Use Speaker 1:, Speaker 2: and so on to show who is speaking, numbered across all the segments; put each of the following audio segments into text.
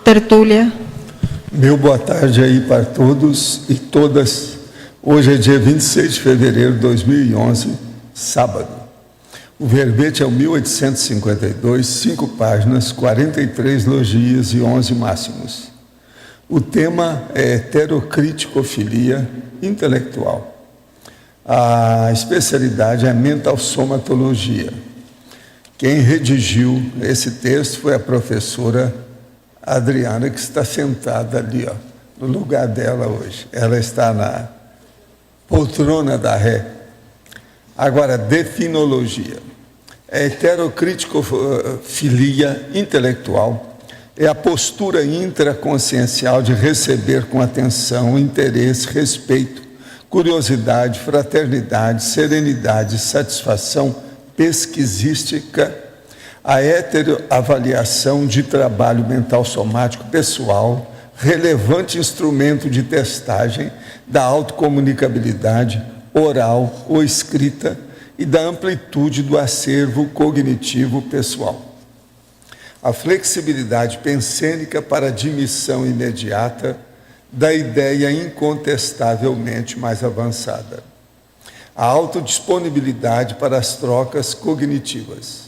Speaker 1: tertúlia.
Speaker 2: Meu boa tarde aí para todos e todas. Hoje é dia 26 de fevereiro de 2011, sábado. O verbete é o 1852, 5 páginas, 43 logias e 11 máximos. O tema é heterocriticofilia intelectual. A especialidade é mental somatologia. Quem redigiu esse texto foi a professora Adriana, que está sentada ali, no lugar dela hoje. Ela está na poltrona da Ré. Agora, definologia. A heterocriticofilia intelectual é a postura intraconsciencial de receber com atenção, interesse, respeito, curiosidade, fraternidade, serenidade, satisfação pesquisística, a heteroavaliação de trabalho mental somático pessoal, relevante instrumento de testagem da autocomunicabilidade oral ou escrita e da amplitude do acervo cognitivo pessoal. A flexibilidade pensênica para a admissão imediata da ideia incontestavelmente mais avançada. A autodisponibilidade para as trocas cognitivas.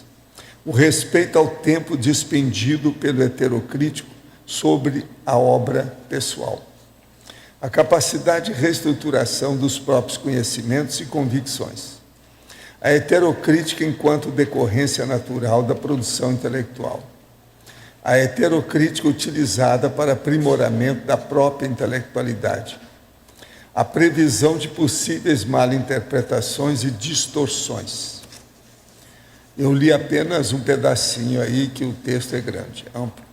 Speaker 2: O respeito ao tempo despendido pelo heterocrítico sobre a obra pessoal. A capacidade de reestruturação dos próprios conhecimentos e convicções. A heterocrítica enquanto decorrência natural da produção intelectual. A heterocrítica utilizada para aprimoramento da própria intelectualidade. A previsão de possíveis malinterpretações e distorções. Eu li apenas um pedacinho aí, que o texto é grande, amplo.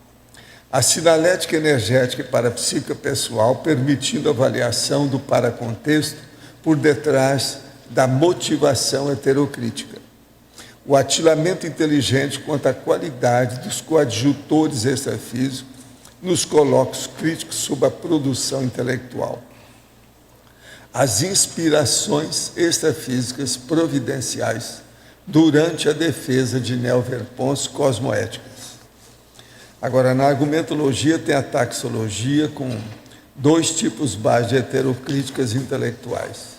Speaker 2: A sinalética energética para a psique pessoal, permitindo a avaliação do paracontexto por detrás da motivação heterocrítica. O atilamento inteligente quanto à qualidade dos coadjutores extrafísicos nos colóquios críticos sobre a produção intelectual. As inspirações extrafísicas providenciais durante a defesa de neoverpons cosmoéticas. Agora, na argumentologia tem a taxologia com 2 tipos básicos de heterocríticas intelectuais.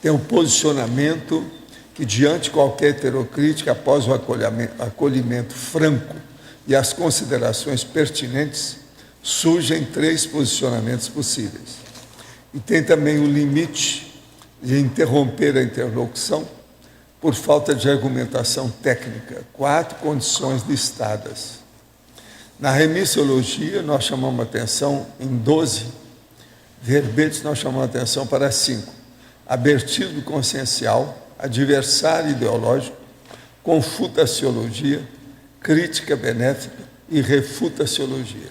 Speaker 2: Tem o posicionamento, que diante de qualquer heterocrítica, após o acolhimento franco e as considerações pertinentes, surgem 3 posicionamentos possíveis. E tem também o limite de interromper a interlocução por falta de argumentação técnica, 4 condições listadas. Na remissiologia, nós chamamos atenção em 12 verbetes, nós chamamos atenção para 5. Abertismo consciencial, adversário ideológico, confutaciologia, crítica benéfica e refutaciologia.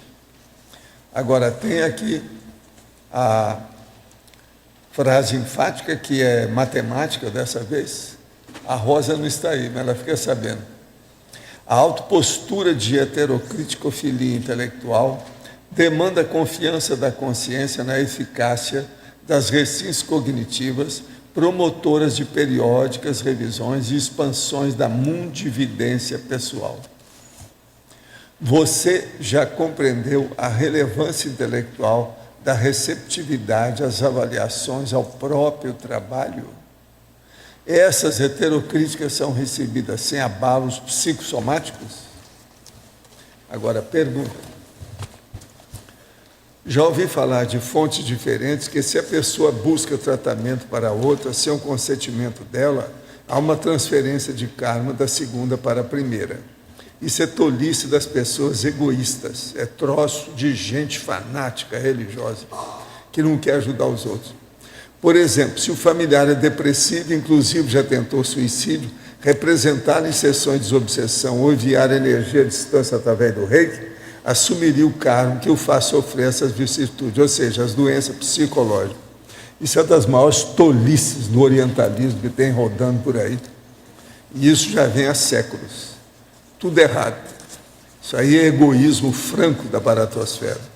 Speaker 2: Agora, tem aqui a frase enfática, que é matemática dessa vez. A Rosa não está aí, mas ela fica sabendo. A autopostura de heterocriticofilia intelectual demanda a confiança da consciência na eficácia das recintes cognitivas, promotoras de periódicas revisões e expansões da mundividência pessoal. Você já compreendeu a relevância intelectual da receptividade às avaliações ao próprio trabalho? Essas heterocríticas são recebidas sem abalos psicossomáticos? Agora, pergunta. Já ouvi falar de fontes diferentes que, se a pessoa busca tratamento para a outra, sem o consentimento dela, há uma transferência de karma da segunda para a primeira. Isso é tolice das pessoas egoístas, é troço de gente fanática, religiosa, que não quer ajudar os outros. Por exemplo, se o familiar é depressivo, inclusive já tentou suicídio, representar em sessões de desobsessão ou enviar energia à distância através do reiki, assumiria o karma que o faz sofrer essas vicissitudes, ou seja, as doenças psicológicas. Isso é das maiores tolices do orientalismo que tem rodando por aí. E isso já vem há séculos. Tudo errado. Isso aí é egoísmo franco da baratosfera.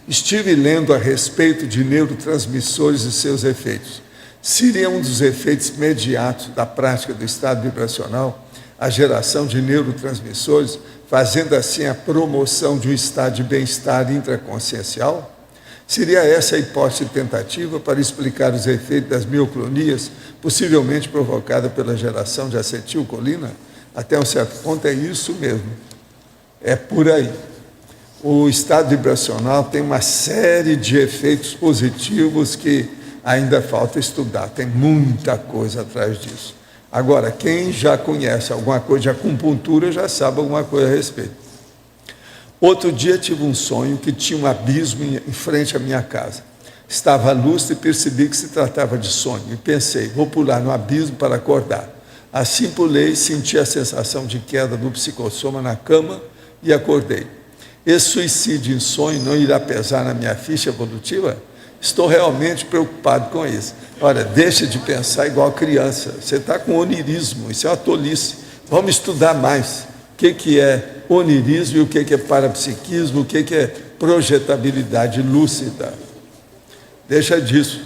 Speaker 2: Estive lendo a respeito de neurotransmissores e seus efeitos. Seria um dos efeitos imediatos da prática do estado vibracional a geração de neurotransmissores fazendo assim a promoção de um estado de bem-estar intraconsciencial? Seria essa a hipótese tentativa para explicar os efeitos das mioclonias, possivelmente provocada pela geração de acetilcolina? Até um certo ponto é isso mesmo, é por aí. O estado vibracional tem uma série de efeitos positivos que ainda falta estudar, tem muita coisa atrás disso. Agora, quem já conhece alguma coisa de acupuntura já sabe alguma coisa a respeito. Outro dia tive um sonho que tinha um abismo em frente à minha casa. Estava lúcido e percebi que se tratava de sonho. E pensei, vou pular no abismo para acordar. Assim pulei, senti a sensação de queda do psicossoma na cama e acordei. Esse suicídio em sonho não irá pesar na minha ficha evolutiva? Estou realmente preocupado com isso. Olha, deixa de pensar igual criança. Você está com onirismo, isso é uma tolice. Vamos estudar mais. O que é onirismo e o que é parapsiquismo, o que é projetabilidade lúcida. Deixa disso.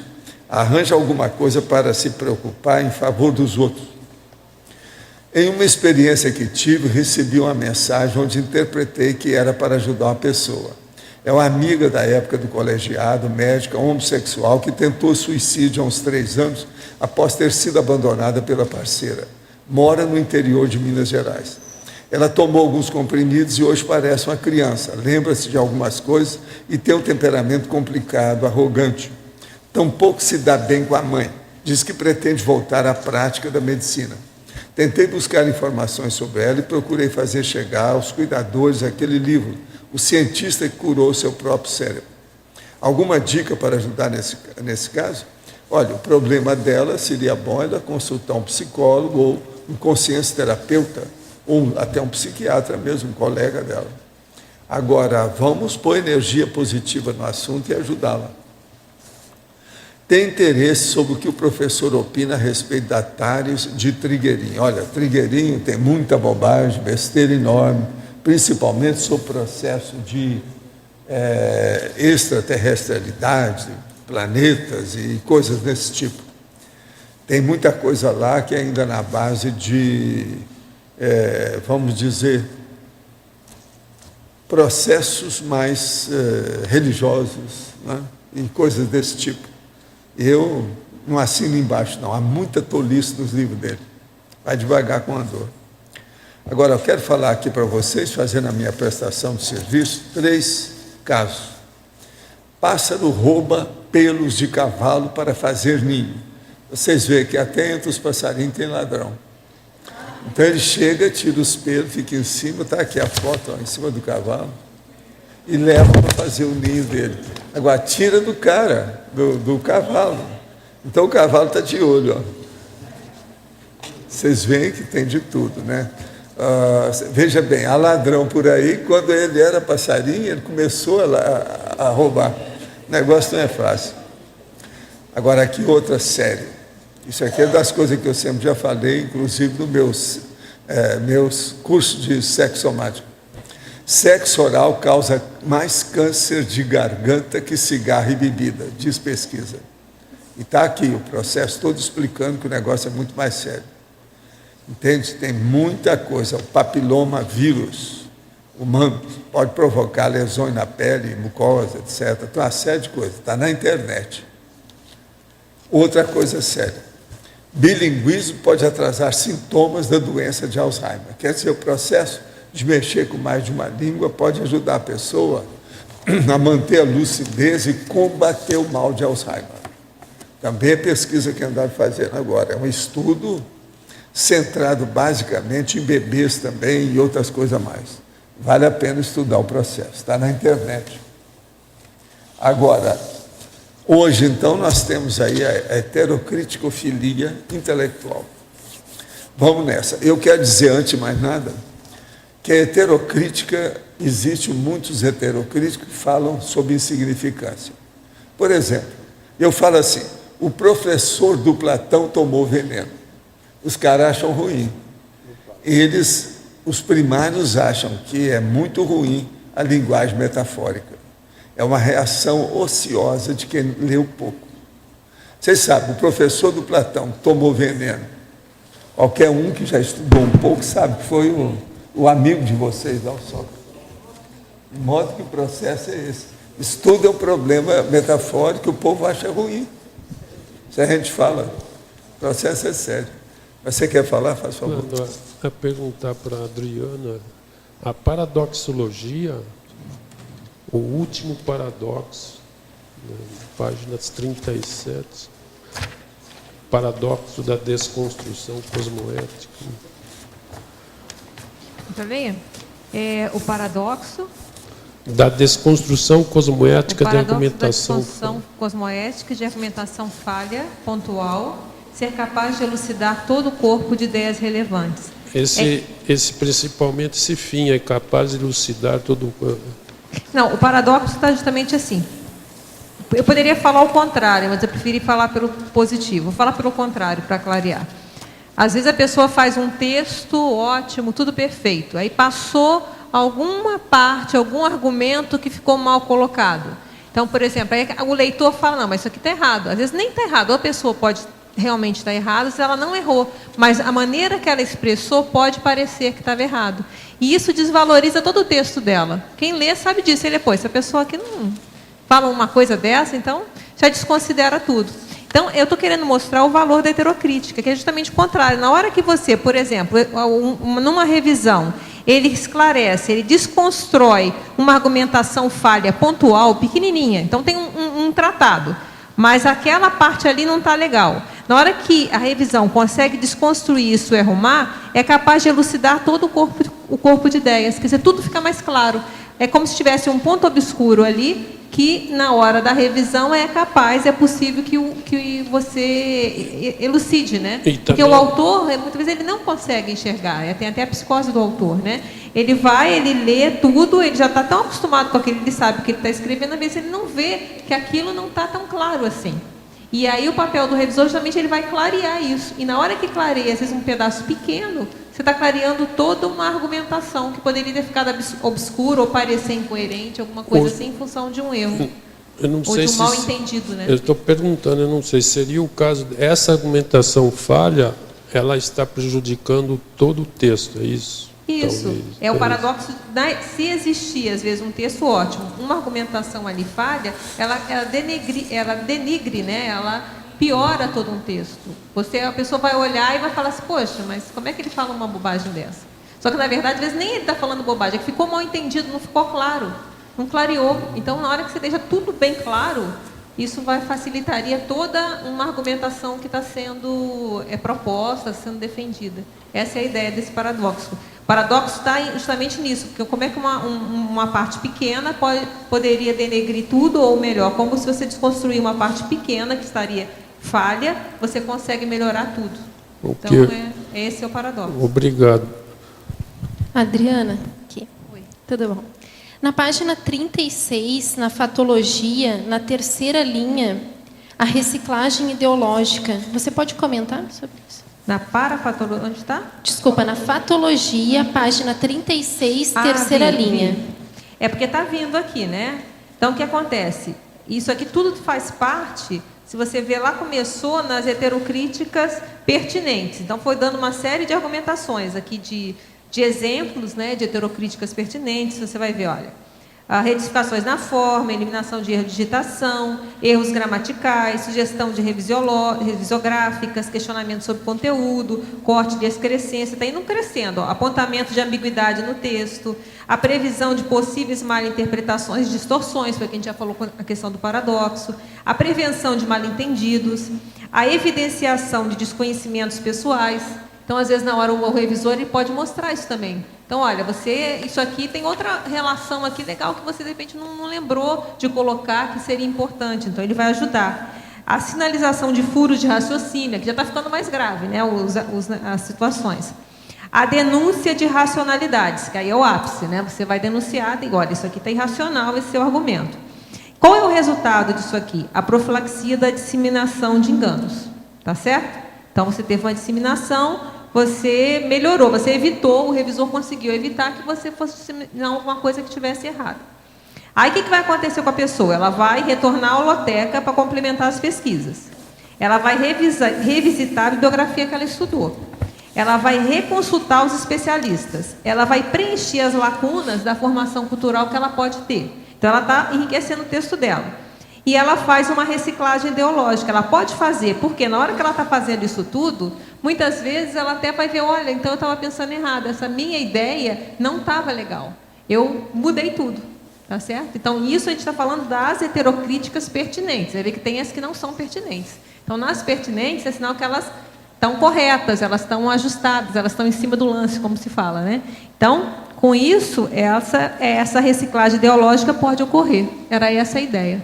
Speaker 2: Arranja alguma coisa para se preocupar em favor dos outros. Em uma experiência que tive, recebi uma mensagem onde interpretei que era para ajudar uma pessoa. É uma amiga da época do colegiado, médica, homossexual, que tentou suicídio há uns 3 anos, após ter sido abandonada pela parceira. Mora no interior de Minas Gerais. Ela tomou alguns comprimidos e hoje parece uma criança. Lembra-se de algumas coisas e tem um temperamento complicado, arrogante. Tampouco se dá bem com a mãe. Diz que pretende voltar à prática da medicina. Tentei buscar informações sobre ela e procurei fazer chegar aos cuidadores aquele livro, O Cientista que Curou Seu Próprio Cérebro. Alguma dica para ajudar nesse caso? Olha, o problema dela seria bom ela consultar um psicólogo ou um consciência terapeuta, ou até um psiquiatra mesmo, um colega dela. Agora, vamos pôr energia positiva no assunto e ajudá-la. Tem interesse sobre o que o professor opina a respeito da Tares de Trigueirinho. Olha, Trigueirinho tem muita bobagem, besteira enorme, principalmente sobre o processo de extraterrestrialidade, planetas e coisas desse tipo. Tem muita coisa lá que é ainda na base de, vamos dizer, processos mais religiosos, né? E coisas desse tipo. Eu não assino embaixo, não. Há muita tolice nos livros dele. Vai devagar com a dor. Agora, eu quero falar aqui para vocês, fazendo a minha prestação de serviço, 3 casos. Pássaro rouba pelos de cavalo para fazer ninho. Vocês veem que até entre os passarinhos tem ladrão. Então ele chega, tira os pelos, fica em cima, está aqui a foto, ó, em cima do cavalo, e leva para fazer o ninho dele. Agora, tira do cara, do cavalo. Então o cavalo está de olho. Ó. Vocês veem que tem de tudo, né? Veja bem, há ladrão por aí, quando ele era passarinho, ele começou a roubar. O negócio não é fácil. Agora, aqui outra série. Isso aqui é das coisas que eu sempre já falei, inclusive nos meus cursos de sexo somático. Sexo oral causa mais câncer de garganta que cigarro e bebida, diz pesquisa. E está aqui o processo todo explicando que o negócio é muito mais sério. Entende? Tem muita coisa. O papiloma vírus humano pode provocar lesões na pele, mucosa, etc. Tem uma série de coisas. Está na internet. Outra coisa séria. Bilinguismo pode atrasar sintomas da doença de Alzheimer. Quer dizer, o processo de mexer com mais de uma língua pode ajudar a pessoa a manter a lucidez e combater o mal de Alzheimer. Também é pesquisa que andaram fazendo agora. É um estudo centrado basicamente em bebês também e outras coisas mais. Vale a pena estudar o processo. Está na internet. Agora, hoje, então, nós temos aí a heterocriticofilia intelectual. Vamos nessa. Eu quero dizer, antes de mais nada, que a heterocrítica, existem muitos heterocríticos que falam sobre insignificância. Por exemplo, eu falo assim, o professor do Platão tomou veneno. Os caras acham ruim. Eles, os primários, acham que é muito ruim a linguagem metafórica. É uma reação ociosa de quem leu pouco. Vocês sabem, o professor do Platão tomou veneno. Qualquer um que já estudou um pouco sabe que foi o amigo de vocês, lá, o Sócrates. De modo que o processo é esse. Estudo é um problema metafórico que o povo acha ruim. Se a gente fala, o processo é sério. Mas você quer falar? Faz favor.
Speaker 1: A perguntar para a Adriana, a paradoxologia, o último paradoxo, né, páginas 37, paradoxo da desconstrução cosmoética.
Speaker 3: Para ler? O paradoxo
Speaker 1: da desconstrução cosmoética de argumentação.
Speaker 3: Da desconstrução cosmoética de argumentação falha, pontual, ser capaz de elucidar todo o corpo de ideias relevantes.
Speaker 1: Esse principalmente esse fim é capaz de elucidar todo o corpo.
Speaker 3: Não, o paradoxo está justamente assim. Eu poderia falar o contrário, mas eu preferi falar pelo positivo. Vou falar pelo contrário, para clarear. Às vezes a pessoa faz um texto ótimo, tudo perfeito. Aí passou alguma parte, algum argumento que ficou mal colocado. Então, por exemplo, aí o leitor fala, não, mas isso aqui está errado. Às vezes nem está errado. Ou a pessoa pode realmente estar errada se ela não errou. Mas a maneira que ela expressou pode parecer que estava errado. E isso desvaloriza todo o texto dela. Quem lê sabe disso. Ele, pô, essa pessoa aqui não fala uma coisa dessa, então já desconsidera tudo. Então, eu estou querendo mostrar o valor da heterocrítica, que é justamente o contrário. Na hora que você, por exemplo, numa revisão, ele esclarece, ele desconstrói uma argumentação falha pontual, pequenininha. Então, tem um tratado, mas aquela parte ali não está legal. Na hora que a revisão consegue desconstruir isso e arrumar, é capaz de elucidar todo o corpo de ideias. Quer dizer, tudo fica mais claro. É como se tivesse um ponto obscuro ali, que na hora da revisão é possível que você elucide, né? Porque o autor, muitas vezes, ele não consegue enxergar. Tem até a psicose do autor, né? Ele lê tudo, ele já está tão acostumado com aquilo, ele sabe o que ele está escrevendo, às vezes ele não vê que aquilo não está tão claro assim. E aí o papel do revisor, justamente, ele vai clarear isso. E na hora que clareia, às vezes, um pedaço pequeno, você está clareando toda uma argumentação que poderia ter ficado obscura ou parecer incoerente, alguma coisa assim, em função de um erro.
Speaker 1: Eu não
Speaker 3: ou
Speaker 1: sei
Speaker 3: de um mal entendido, né?
Speaker 1: Eu estou perguntando, eu não sei, seria o caso, essa argumentação falha, ela está prejudicando todo o texto, é isso?
Speaker 3: Isso,
Speaker 1: talvez.
Speaker 3: É o paradoxo, se existir, às vezes, um texto ótimo, uma argumentação ali falha, ela denigre, né? Ela piora todo um texto. A pessoa vai olhar e vai falar assim, poxa, mas como é que ele fala uma bobagem dessa? Só que, na verdade, às vezes nem ele está falando bobagem, é que ficou mal entendido, não ficou claro, não clareou. Então, na hora que você deixa tudo bem claro, isso facilitaria toda uma argumentação que está sendo proposta, sendo defendida. Essa é a ideia desse paradoxo. O paradoxo está justamente nisso, porque como é que uma parte pequena poderia denegrir tudo, ou melhor, como se você desconstruir uma parte pequena que estaria falha, você consegue melhorar tudo. Então, esse é o paradoxo.
Speaker 1: Obrigado.
Speaker 4: Adriana, aqui.
Speaker 3: Oi.
Speaker 4: Tudo bom? Na página 36, na fatologia, na terceira linha, a reciclagem ideológica. Você pode comentar sobre isso?
Speaker 3: Na parafatologia, onde está?
Speaker 4: Desculpa, na fatologia, página 36, terceira linha.
Speaker 3: É porque está vindo aqui, né? Então, o que acontece? Isso aqui tudo faz parte, se você ver lá, começou nas heterocríticas pertinentes. Então, foi dando uma série de argumentações aqui de exemplos, né, de heterocríticas pertinentes. Você vai ver, olha, retificações na forma, eliminação de erro de digitação, erros gramaticais, sugestão de revisográficas, questionamento sobre conteúdo, corte de excrescência, está indo crescendo, apontamento de ambiguidade no texto, a previsão de possíveis malinterpretações, distorções, foi o que a gente já falou com a questão do paradoxo, a prevenção de mal-entendidos, a evidenciação de desconhecimentos pessoais. Então, às vezes, na hora o revisor ele pode mostrar isso também. Então, olha, isso aqui tem outra relação aqui legal que você, de repente, não lembrou de colocar, que seria importante. Então, ele vai ajudar. A sinalização de furos de raciocínio, que já está ficando mais grave, né, as situações. A denúncia de racionalidades, que aí é o ápice, né? Você vai denunciar, olha, isso aqui está irracional, esse seu argumento. Qual é o resultado disso aqui? A profilaxia da disseminação de enganos. Tá certo? Então, você teve uma disseminação, você melhorou, você evitou, o revisor conseguiu evitar que você fosse disseminar alguma coisa que estivesse errada. Aí, o que vai acontecer com a pessoa? Ela vai retornar à holoteca para complementar as pesquisas. Ela vai revisitar a bibliografia que ela estudou. ela vai reconsultar os especialistas, ela vai preencher as lacunas da formação cultural que ela pode ter. Então, ela está enriquecendo o texto dela. E ela faz uma reciclagem ideológica. Ela pode fazer, porque na hora que ela está fazendo isso tudo, muitas vezes ela até vai ver, olha, então eu estava pensando errado, essa minha ideia não estava legal. Eu mudei tudo, tá certo? Então, isso a gente está falando das heterocríticas pertinentes. Você vê que tem as que não são pertinentes. Então, nas pertinentes, é sinal que elas estão corretas, elas estão ajustadas, elas estão em cima do lance, como se fala, né? Então, com isso, essa reciclagem ideológica pode ocorrer. Era essa a ideia.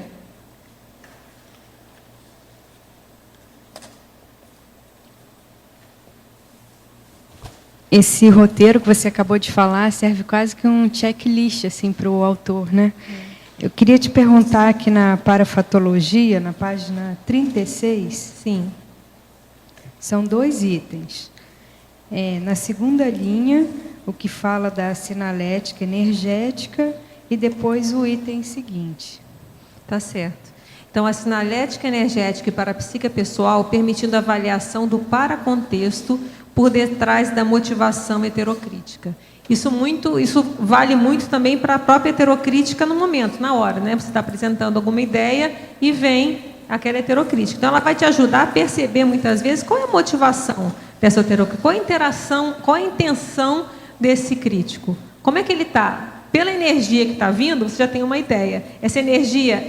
Speaker 5: Esse roteiro que você acabou de falar serve quase que um checklist assim, para o autor, né? Eu queria te perguntar aqui na parafatologia, na página 36.
Speaker 3: Sim.
Speaker 5: São 2 itens. Na segunda linha, o que fala da sinalética energética e depois o item seguinte.
Speaker 3: Tá certo. Então, a sinalética energética e parapsíquica pessoal, permitindo a avaliação do paracontexto por detrás da motivação heterocrítica. Isso vale muito também para a própria heterocrítica no momento, na hora, né? Você está apresentando alguma ideia e vem aquela heterocrítica. Então, ela vai te ajudar a perceber, muitas vezes, qual é a motivação dessa heterocrítica, qual a interação, qual a intenção desse crítico. Como é que ele está? Pela energia que está vindo, você já tem uma ideia. Essa energia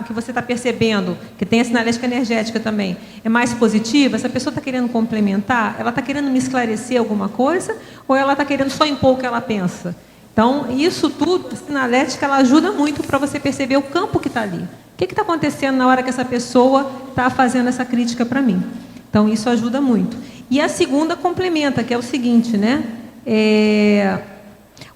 Speaker 3: que você está percebendo, que tem a sinalética energética também, é mais positiva? Essa pessoa está querendo complementar? Ela está querendo me esclarecer alguma coisa? Ou ela está querendo só impor o que ela pensa? Então, isso tudo, a sinalética, ela ajuda muito para você perceber o campo que está ali. O que está acontecendo na hora que essa pessoa está fazendo essa crítica para mim? Então, isso ajuda muito. E a segunda complementa, que é o seguinte, né?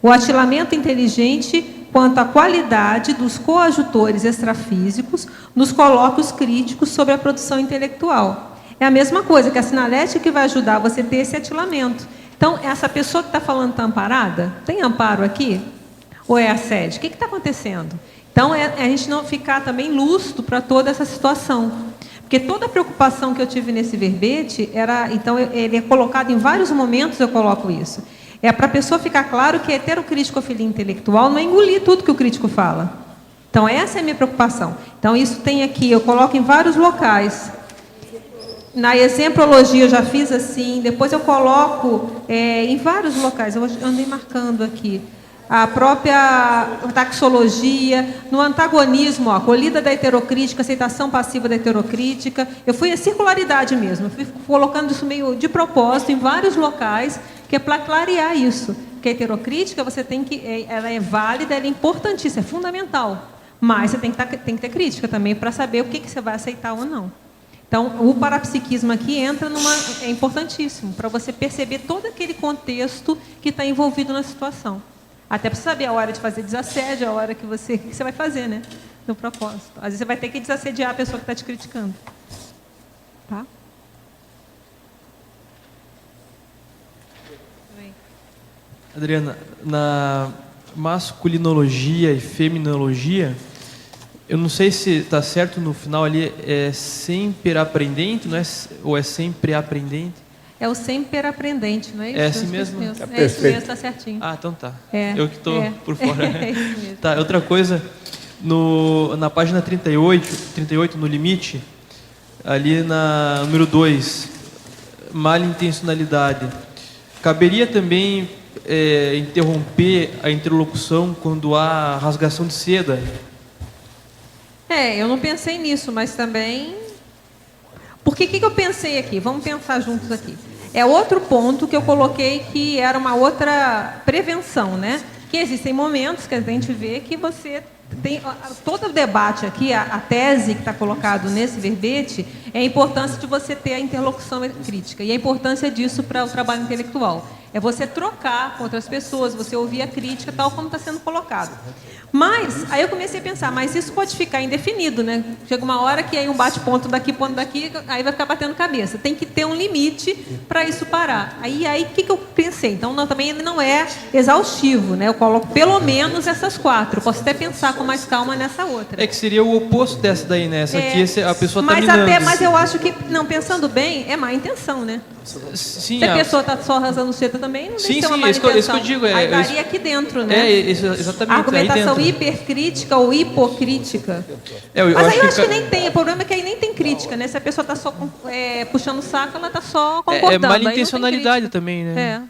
Speaker 3: O atilamento inteligente quanto à qualidade dos coadjutores extrafísicos nos colóquios críticos sobre a produção intelectual. É a mesma coisa, que a sinalética que vai ajudar você a ter esse atilamento. Então, essa pessoa que está falando está amparada? Tem amparo aqui? Ou é assédio? O que está acontecendo? Então, a gente não ficar também lúcido para toda essa situação. Porque toda a preocupação que eu tive nesse verbete, então, ele é colocado em vários momentos, eu coloco isso. É para a pessoa ficar claro que heterocrítico-filia intelectual não é engolir tudo que o crítico fala. Então, essa é a minha preocupação. Então, isso tem aqui, eu coloco em vários locais. Na exemplologia eu já fiz assim, depois eu coloco em vários locais, eu andei marcando aqui. A própria taxologia, no antagonismo, acolhida da heterocrítica, aceitação passiva da heterocrítica. Eu fui a circularidade mesmo, eu fui colocando isso meio de propósito em vários locais, que é para clarear isso. Porque a heterocrítica, você tem que, ela é válida, ela é importantíssima, é fundamental. Mas você tem que ter crítica também para saber o que você vai aceitar ou não. Então, o parapsiquismo aqui é importantíssimo, para você perceber todo aquele contexto que está envolvido na situação. Até para saber a hora de fazer desassédio, a hora que você vai fazer, né? No propósito. Às vezes você vai ter que desassediar a pessoa que está te criticando. Tá?
Speaker 6: Adriana, na masculinologia e feminologia, eu não sei se está certo no final ali, é sempre aprendente, não é? Ou é sempre aprendente?
Speaker 3: É o sempre aprendente, não é isso?
Speaker 6: É assim mesmo?
Speaker 3: É isso mesmo, está certinho.
Speaker 6: Ah, então tá.
Speaker 3: É,
Speaker 6: eu que estou por fora.
Speaker 3: É isso mesmo.
Speaker 6: Tá, outra coisa, na página 38, no limite, ali na número 2, malintencionalidade. Caberia também interromper a interlocução quando há rasgação de seda?
Speaker 3: Eu não pensei nisso, mas também... Porque o que eu pensei aqui? Vamos pensar juntos aqui. É outro ponto que eu coloquei que era uma outra prevenção, né? Que existem momentos que a gente vê que você tem... Todo o debate aqui, a tese que está colocado nesse verbete, é a importância de você ter a interlocução crítica. E a importância disso para o trabalho intelectual. É você trocar com outras pessoas, você ouvir a crítica, tal como está sendo colocado. Mas, aí eu comecei a pensar, mas isso pode ficar indefinido, né? Chega uma hora que aí um bate ponto daqui, aí vai ficar batendo cabeça. Tem que ter um limite para isso parar. Aí o que eu pensei? Então, também ele não é exaustivo, né? Eu coloco pelo menos essas 4. Eu posso até pensar como com mais calma nessa outra.
Speaker 6: É que seria o oposto dessa daí, né? Essa aqui, a pessoa está
Speaker 3: Mas eu acho que, não, pensando bem, é má intenção, né?
Speaker 6: Sim,
Speaker 3: se a pessoa está só arrasando seda também, não deve ser uma má intenção.
Speaker 6: Isso que eu digo.
Speaker 3: Aí estaria aqui dentro, né?
Speaker 6: Exatamente.
Speaker 3: A argumentação hipercrítica ou hipocrítica. Mas aí eu acho que nem tem. O problema é que aí nem tem crítica, né? Se a pessoa está só puxando o saco, ela está só concordando.
Speaker 6: É malintencionalidade também, né?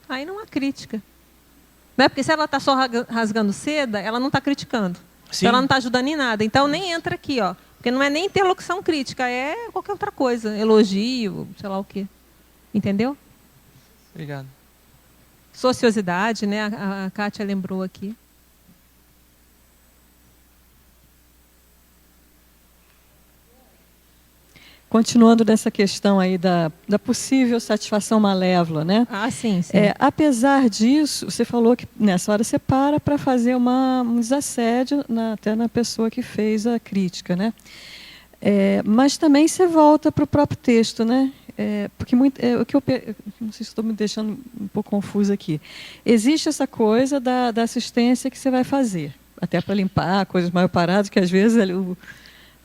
Speaker 3: Aí não há crítica. Não é porque se ela está só rasgando seda, ela não está criticando. Então ela não está ajudando em nada. Então nem entra aqui, ó. Porque não é nem interlocução crítica, é qualquer outra coisa. Elogio, sei lá o quê. Entendeu?
Speaker 6: Obrigado.
Speaker 3: Sociosidade, né? A Kátia lembrou aqui.
Speaker 7: Continuando nessa questão aí da possível satisfação malévola, né?
Speaker 3: Ah, sim.
Speaker 7: Apesar disso, você falou que nessa hora você para fazer um desassédio até na pessoa que fez a crítica, né? Mas também você volta para o próprio texto, né? Porque o que eu não sei se estou me deixando um pouco confusa aqui. Existe essa coisa da assistência que você vai fazer, até para limpar coisas mal paradas, que às vezes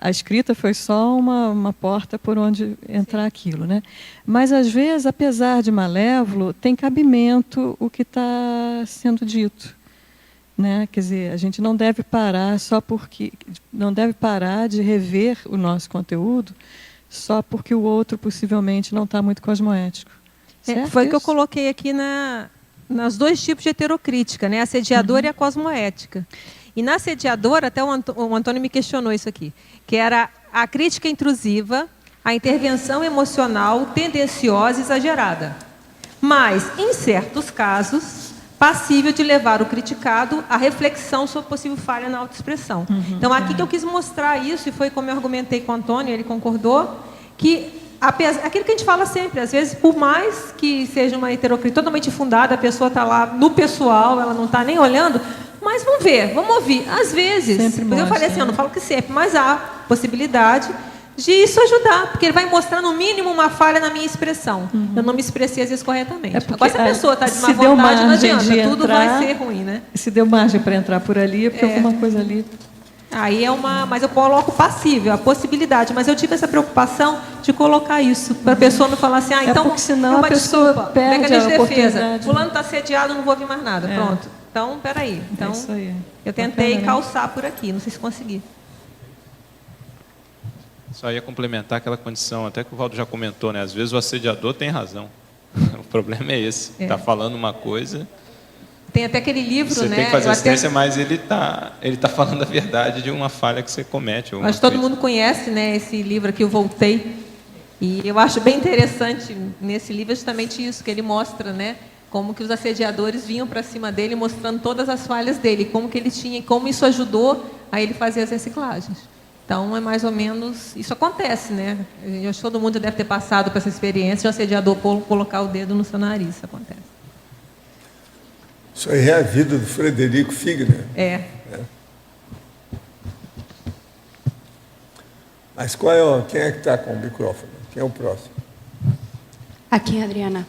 Speaker 7: a escrita foi só uma porta por onde entrar aquilo, né? Mas, às vezes, apesar de malévolo, tem cabimento o que está sendo dito, né? Quer dizer, a gente não deve parar não deve parar de rever o nosso conteúdo só porque o outro possivelmente não está muito cosmoético.
Speaker 3: Foi o que eu coloquei aqui nos dois tipos de heterocrítica, né? A assediadora e a cosmoética. E na assediadora, até o Antônio me questionou isso aqui, que era a crítica intrusiva, a intervenção emocional tendenciosa e exagerada. Mas, em certos casos, passível de levar o criticado à reflexão sobre possível falha na autoexpressão. Então, aqui que eu quis mostrar isso, e foi como eu argumentei com o Antônio, ele concordou, que aquilo que a gente fala sempre, às vezes, por mais que seja uma heterocrítica totalmente fundada, a pessoa está lá no pessoal, ela não está nem olhando, mas vamos ver, vamos ouvir. Às vezes, eu falei assim, eu não falo que sempre, mas há possibilidade de isso ajudar, porque ele vai mostrar, no mínimo, uma falha na minha expressão. Eu não me expressei, às vezes, corretamente. Agora, se a pessoa está de má vontade, não adianta, tudo vai ser ruim, né?
Speaker 7: Se deu margem para entrar por ali, é porque alguma coisa ali...
Speaker 3: Aí mas eu coloco passível, a possibilidade. Mas eu tive essa preocupação de colocar isso, para a pessoa não falar assim, então,
Speaker 7: porque senão a pessoa perde
Speaker 3: mecanismo
Speaker 7: a
Speaker 3: de defesa.
Speaker 7: oportunidade.
Speaker 3: Fulano está assediado, não vou ouvir mais nada. Pronto. Então, peraí. Então,
Speaker 7: isso aí.
Speaker 3: Eu tentei calçar por aqui, não sei se consegui.
Speaker 8: Só ia complementar aquela condição, até que o Valdo já comentou, né? Às vezes o assediador tem razão. O problema é esse. Está falando uma coisa...
Speaker 3: Tem até aquele livro,
Speaker 8: você
Speaker 3: né?
Speaker 8: tem que fazer assistência, mas ele tá falando a verdade de uma falha que você comete.
Speaker 3: Acho que todo mundo conhece, né, esse livro aqui, Eu Voltei. E eu acho bem interessante nesse livro justamente isso, que ele mostra, né, como que os assediadores vinham para cima dele, mostrando todas as falhas dele, como que ele tinha, como isso ajudou a ele fazer as reciclagens. Então, é mais ou menos... Isso acontece, né? Eu acho que todo mundo já deve ter passado por essa experiência de um assediador colocar o dedo no seu nariz. Isso acontece.
Speaker 2: Isso aí é a vida do Frederico Figner. Mas quem é que está com o microfone? Quem é o próximo?
Speaker 9: Aqui, Adriana.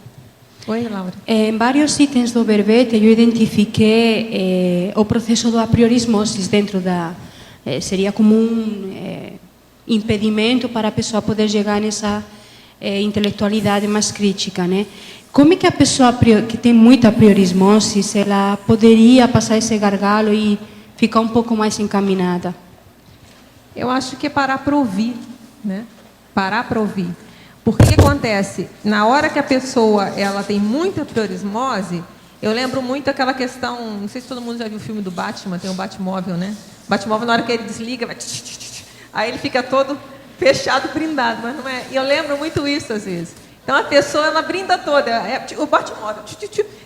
Speaker 3: Oi, Laura.
Speaker 9: Em vários itens do verbete, eu identifiquei o processo do apriorismosis dentro da... seria como impedimento para a pessoa poder chegar nessa intelectualidade mais crítica, né? Como é que a pessoa que tem muita apriorismose, ela poderia passar esse gargalo e ficar um pouco mais encaminhada?
Speaker 3: Eu acho que é parar para ouvir, né? Parar para ouvir. Porque o que acontece? Na hora que a pessoa ela tem muita apriorismose, eu lembro muito aquela questão, não sei se todo mundo já viu o filme do Batman, tem o Batmóvel, né? O Batmóvel, na hora que ele desliga, vai... Aí ele fica todo fechado, brindado, mas não é... E eu lembro muito isso, às vezes. Então, a pessoa, ela brinda toda, o Batmóvel.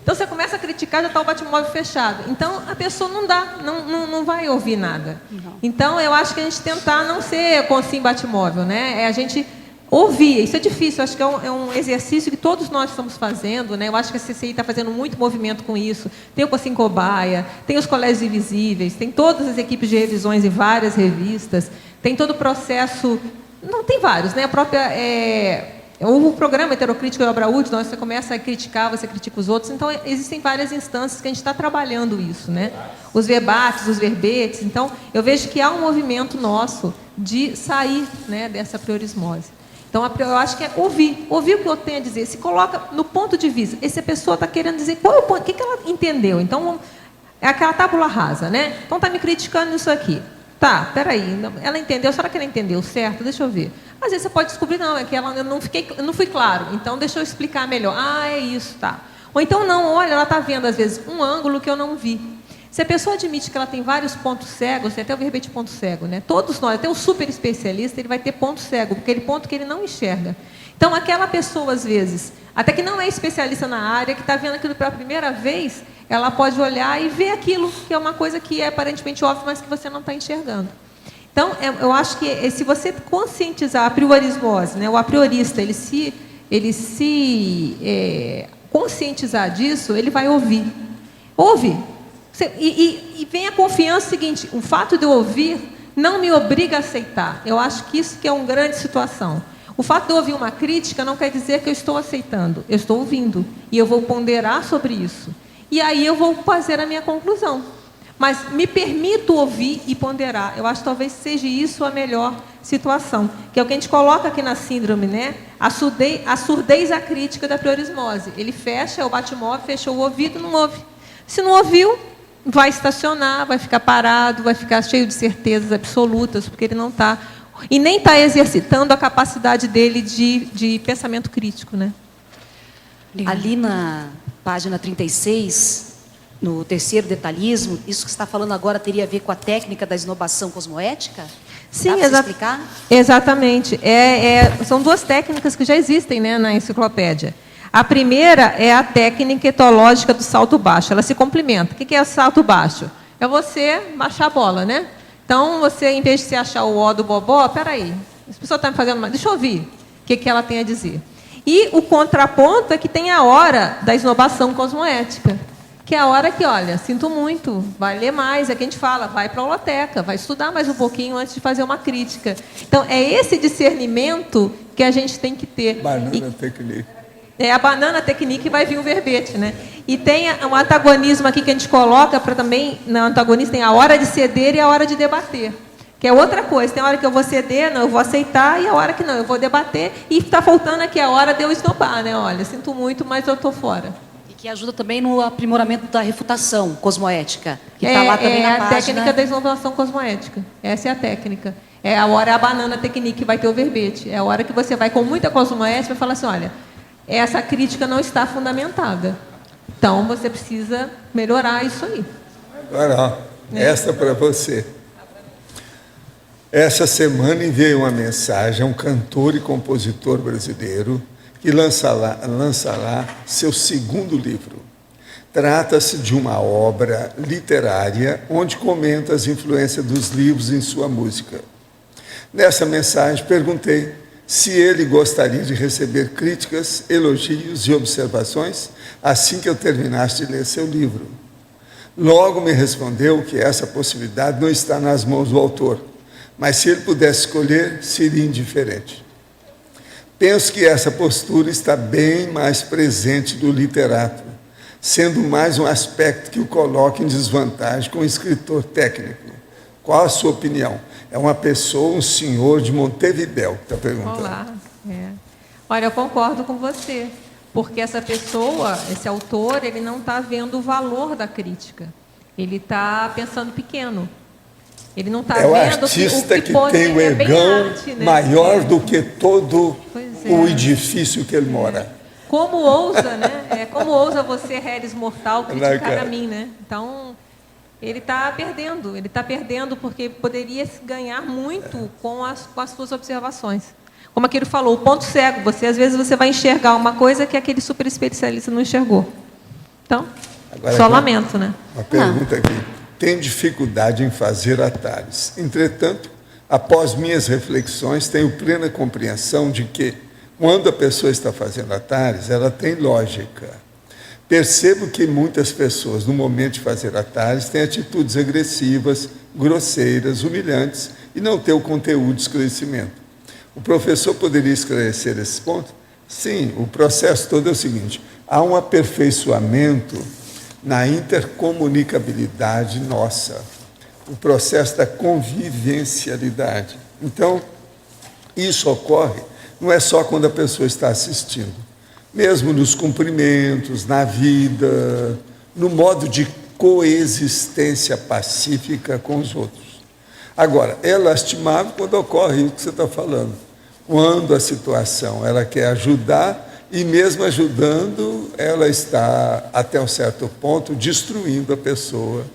Speaker 3: Então, você começa a criticar, já está o Batmóvel fechado. Então, a pessoa não vai ouvir nada. Então, eu acho que a gente tentar não ser consim Batmóvel, né? É a gente ouvir. Isso é difícil, eu acho que é um exercício que todos nós estamos fazendo, né? Eu acho que a CCI está fazendo muito movimento com isso. Tem o Consim Cobaia, tem os Colégios Invisíveis, tem todas as equipes de revisões em várias revistas, tem todo o processo... Não, tem vários, né? A própria... O programa Heterocrítica e Obra Útil, você começa a criticar, você critica os outros. Então, existem várias instâncias que a gente está trabalhando isso, né? Os verbates, os verbetes. Então, eu vejo que há um movimento nosso de sair, né, dessa priorismose. Então, eu acho que é ouvir o que eu tenho a dizer. Se coloca no ponto de vista. Essa pessoa está querendo dizer qual é o ponto, o que ela entendeu. Então, é aquela tábula rasa, né? Então, está me criticando nisso aqui. Tá, peraí, ela entendeu, será que ela entendeu certo? Deixa eu ver. Às vezes você pode descobrir, não, é que eu não fui claro, então deixa eu explicar melhor. Ah, é isso, tá. Ou então, não, olha, ela está vendo, às vezes, um ângulo que eu não vi. Se a pessoa admite que ela tem vários pontos cegos, tem até o verbete ponto cego, né? Todos nós, até o super especialista, ele vai ter ponto cego, aquele ponto que ele não enxerga. Então, aquela pessoa, às vezes, até que não é especialista na área, que está vendo aquilo pela primeira vez, ela pode olhar e ver aquilo, que é uma coisa que é aparentemente óbvia, mas que você não está enxergando. Então, eu acho que se você conscientizar a priorismose, né, o apriorista, ele se conscientizar disso, ele vai ouvir. Ouve. E vem a confiança seguinte, o fato de eu ouvir não me obriga a aceitar. Eu acho que isso que é uma grande situação. O fato de eu ouvir uma crítica não quer dizer que eu estou aceitando, eu estou ouvindo. E eu vou ponderar sobre isso. E aí eu vou fazer a minha conclusão. Mas me permito ouvir e ponderar. Eu acho que talvez seja isso a melhor situação. Que é o que a gente coloca aqui na síndrome, né? A surdez à crítica da priorismose. Ele fecha o bate-móvel, fechou o ouvido, não ouve. Se não ouviu, vai estacionar, vai ficar parado, vai ficar cheio de certezas absolutas, porque ele não está... E nem está exercitando a capacidade dele de pensamento crítico, né?
Speaker 10: Ali na página 36, no terceiro detalhismo, isso que você está falando agora teria a ver com a técnica da esnobação cosmoética?
Speaker 3: Sim,
Speaker 10: explicar?
Speaker 3: Exatamente. São duas técnicas que já existem, né, na enciclopédia. A primeira é a técnica etológica do salto baixo. Ela se complementa. O que é o salto baixo? É você baixar a bola, né? Então, você, em vez de você achar o ó do bobó, peraí, essa pessoa está me fazendo mais. Deixa eu ouvir o que ela tem a dizer. E o contraponto é que tem a hora da esnobação cosmoética, que é a hora que, olha, sinto muito, vai ler mais, é que a gente fala, vai para a holoteca, vai estudar mais um pouquinho antes de fazer uma crítica. Então, é esse discernimento que a gente tem que ter.
Speaker 2: Banana technique.
Speaker 3: É a banana technique, vai vir o verbete, né? E tem um antagonismo aqui que a gente coloca para também, no antagonismo tem a hora de ceder e a hora de debater. Que é outra coisa, tem a hora que eu vou ceder, não, eu vou aceitar, e a hora que não, eu vou debater, e está faltando aqui a hora de eu esnobar, né? Olha, sinto muito, mas eu estou fora.
Speaker 10: E que ajuda também no aprimoramento da refutação cosmoética, que está lá também na página.
Speaker 3: É a técnica da esnobação cosmoética, essa é a técnica. É a hora, a banana technique que vai ter o verbete, é a hora que você vai com muita cosmoética e fala assim, olha, essa crítica não está fundamentada, então você precisa melhorar isso aí.
Speaker 2: Agora, ó, esta para você. Essa semana enviei uma mensagem a um cantor e compositor brasileiro que lançará seu segundo livro. Trata-se de uma obra literária onde comenta as influências dos livros em sua música. Nessa mensagem, perguntei se ele gostaria de receber críticas, elogios e observações assim que eu terminasse de ler seu livro. Logo me respondeu que essa possibilidade não está nas mãos do autor, mas se ele pudesse escolher, seria indiferente. Penso que essa postura está bem mais presente do literato, sendo mais um aspecto que o coloca em desvantagem com o escritor técnico. Qual a sua opinião? É uma pessoa, um senhor de Montevidéu, que está perguntando.
Speaker 3: Olá. Olha, eu concordo com você, porque essa pessoa, esse autor, ele não está vendo o valor da crítica. Ele está pensando pequeno. Ele não está vendo
Speaker 2: o artista que tem o egão maior do que todo o edifício que ele mora.
Speaker 3: Como ousa, né? Como ousa você, Réis mortal, criticar a mim, né? Então, ele está perdendo porque poderia ganhar muito com as suas observações. Como aquele falou, o ponto cego, às vezes você vai enxergar uma coisa que aquele super especialista não enxergou. Então, agora, só lamento, né?
Speaker 2: Uma pergunta aqui. Tenho dificuldade em fazer atalhos. Entretanto, após minhas reflexões, tenho plena compreensão de que, quando a pessoa está fazendo atalhos, ela tem lógica. Percebo que muitas pessoas, no momento de fazer atalhos, têm atitudes agressivas, grosseiras, humilhantes e não têm o conteúdo de esclarecimento. O professor poderia esclarecer esse ponto? Sim, o processo todo é o seguinte: há um aperfeiçoamento na intercomunicabilidade nossa, o processo da convivencialidade. Então, isso ocorre não é só quando a pessoa está assistindo, mesmo nos cumprimentos, na vida, no modo de coexistência pacífica com os outros. Agora, é lastimável quando ocorre isso que você está falando, quando a situação ela quer ajudar e mesmo ajudando, ela está, até um certo ponto, destruindo a pessoa,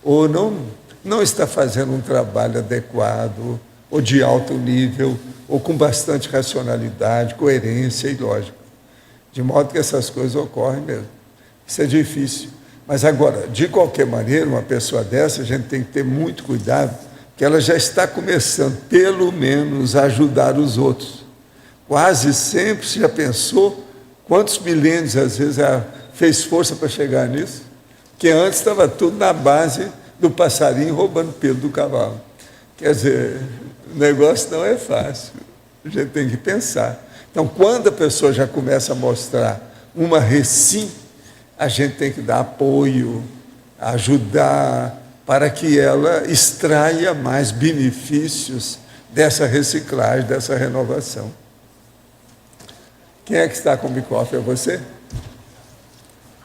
Speaker 2: ou não está fazendo um trabalho adequado, ou de alto nível, ou com bastante racionalidade, coerência e lógica. De modo que essas coisas ocorrem mesmo. Isso é difícil. Mas agora, de qualquer maneira, uma pessoa dessa, a gente tem que ter muito cuidado, que ela já está começando, pelo menos, a ajudar os outros. Quase sempre, você já pensou quantos milênios, às vezes, ela fez força para chegar nisso? Que antes estava tudo na base do passarinho roubando pelo do cavalo. Quer dizer, o negócio não é fácil, a gente tem que pensar. Então, quando a pessoa já começa a mostrar uma recim, a gente tem que dar apoio, ajudar, para que ela extraia mais benefícios dessa reciclagem, dessa renovação. Quem é que está com o microfone? É você?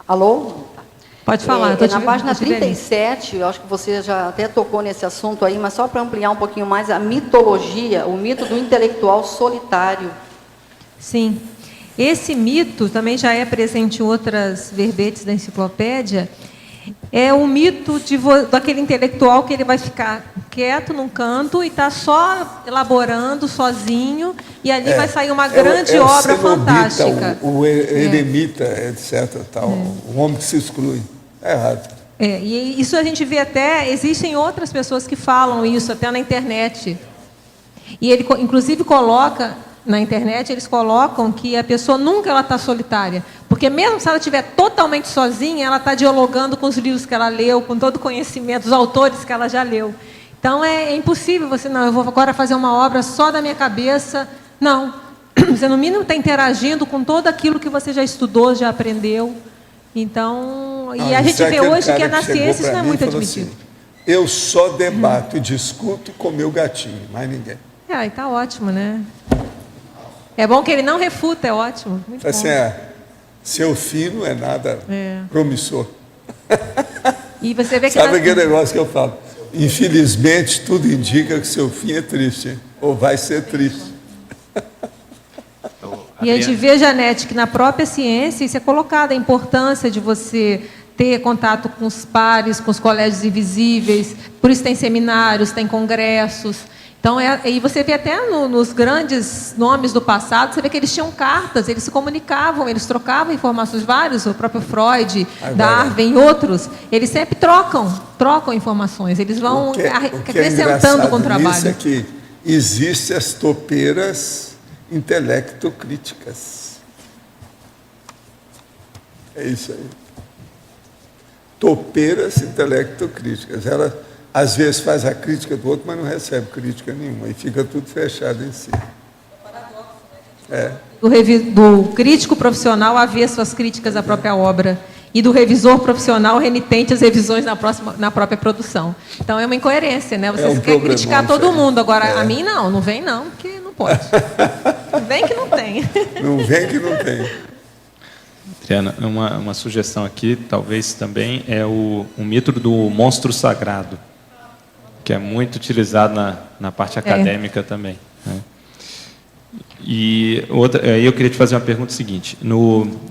Speaker 11: Alô?
Speaker 3: Pode falar.
Speaker 11: Na página 37, eu acho que você já até tocou nesse assunto aí, mas só para ampliar um pouquinho mais, a mitologia, o mito do intelectual solitário.
Speaker 3: Sim. Esse mito também já é presente em outras verbetes da enciclopédia. É o mito daquele intelectual que ele vai ficar quieto num canto e está só elaborando sozinho, e ali vai sair uma grande obra fantástica.
Speaker 2: O eremita, etc. Tal, o homem que se exclui. É errado.
Speaker 3: E isso a gente vê até, existem outras pessoas que falam isso, até na internet. E ele, inclusive, coloca, na internet, eles colocam que a pessoa nunca está solitária. Porque mesmo se ela estiver totalmente sozinha, ela está dialogando com os livros que ela leu, com todo o conhecimento, os autores que ela já leu. Então, é impossível você, não, eu vou agora fazer uma obra só da minha cabeça. Não. Você, no mínimo, está interagindo com todo aquilo que você já estudou, já aprendeu. Então, e a gente vê hoje que na ciência isso não é muito admitido.
Speaker 2: Assim, eu só debato e discuto com meu gatinho, mais ninguém.
Speaker 3: Aí está ótimo, né? É bom que ele não refuta, é ótimo. Muito
Speaker 2: assim,
Speaker 3: bom.
Speaker 2: Seu fim não é nada promissor.
Speaker 3: E você vê que
Speaker 2: sabe aquele negócio que eu falo? Infelizmente, tudo indica que seu fim é triste, hein? Ou vai ser triste.
Speaker 3: E a gente vê, Janete, que na própria ciência isso é colocado, a importância de você ter contato com os pares, com os colégios invisíveis, por isso tem seminários, tem congressos. Então, e você vê até nos grandes nomes do passado, você vê que eles tinham cartas, eles se comunicavam, eles trocavam informações, vários, o próprio Freud, Darwin e outros, eles sempre trocam informações, eles vão acrescentando com o trabalho.
Speaker 2: Isso é que existem as topeiras intelectocríticas. É isso aí. Topeiras intelectocríticas. Ela às vezes faz a crítica do outro, mas não recebe crítica nenhuma, e fica tudo fechado em si.
Speaker 3: Do crítico profissional haver suas críticas à própria obra, e do revisor profissional renitente às revisões na própria produção. Então é uma incoerência, né? Você quer criticar todo mundo, agora a mim não vem não, porque não pode. Não vem que não tem.
Speaker 2: Não vem que não tem.
Speaker 8: Adriana, uma sugestão aqui, talvez também, é o mito do monstro sagrado, que é muito utilizado na parte acadêmica também. Né? E aí eu queria te fazer uma pergunta seguinte.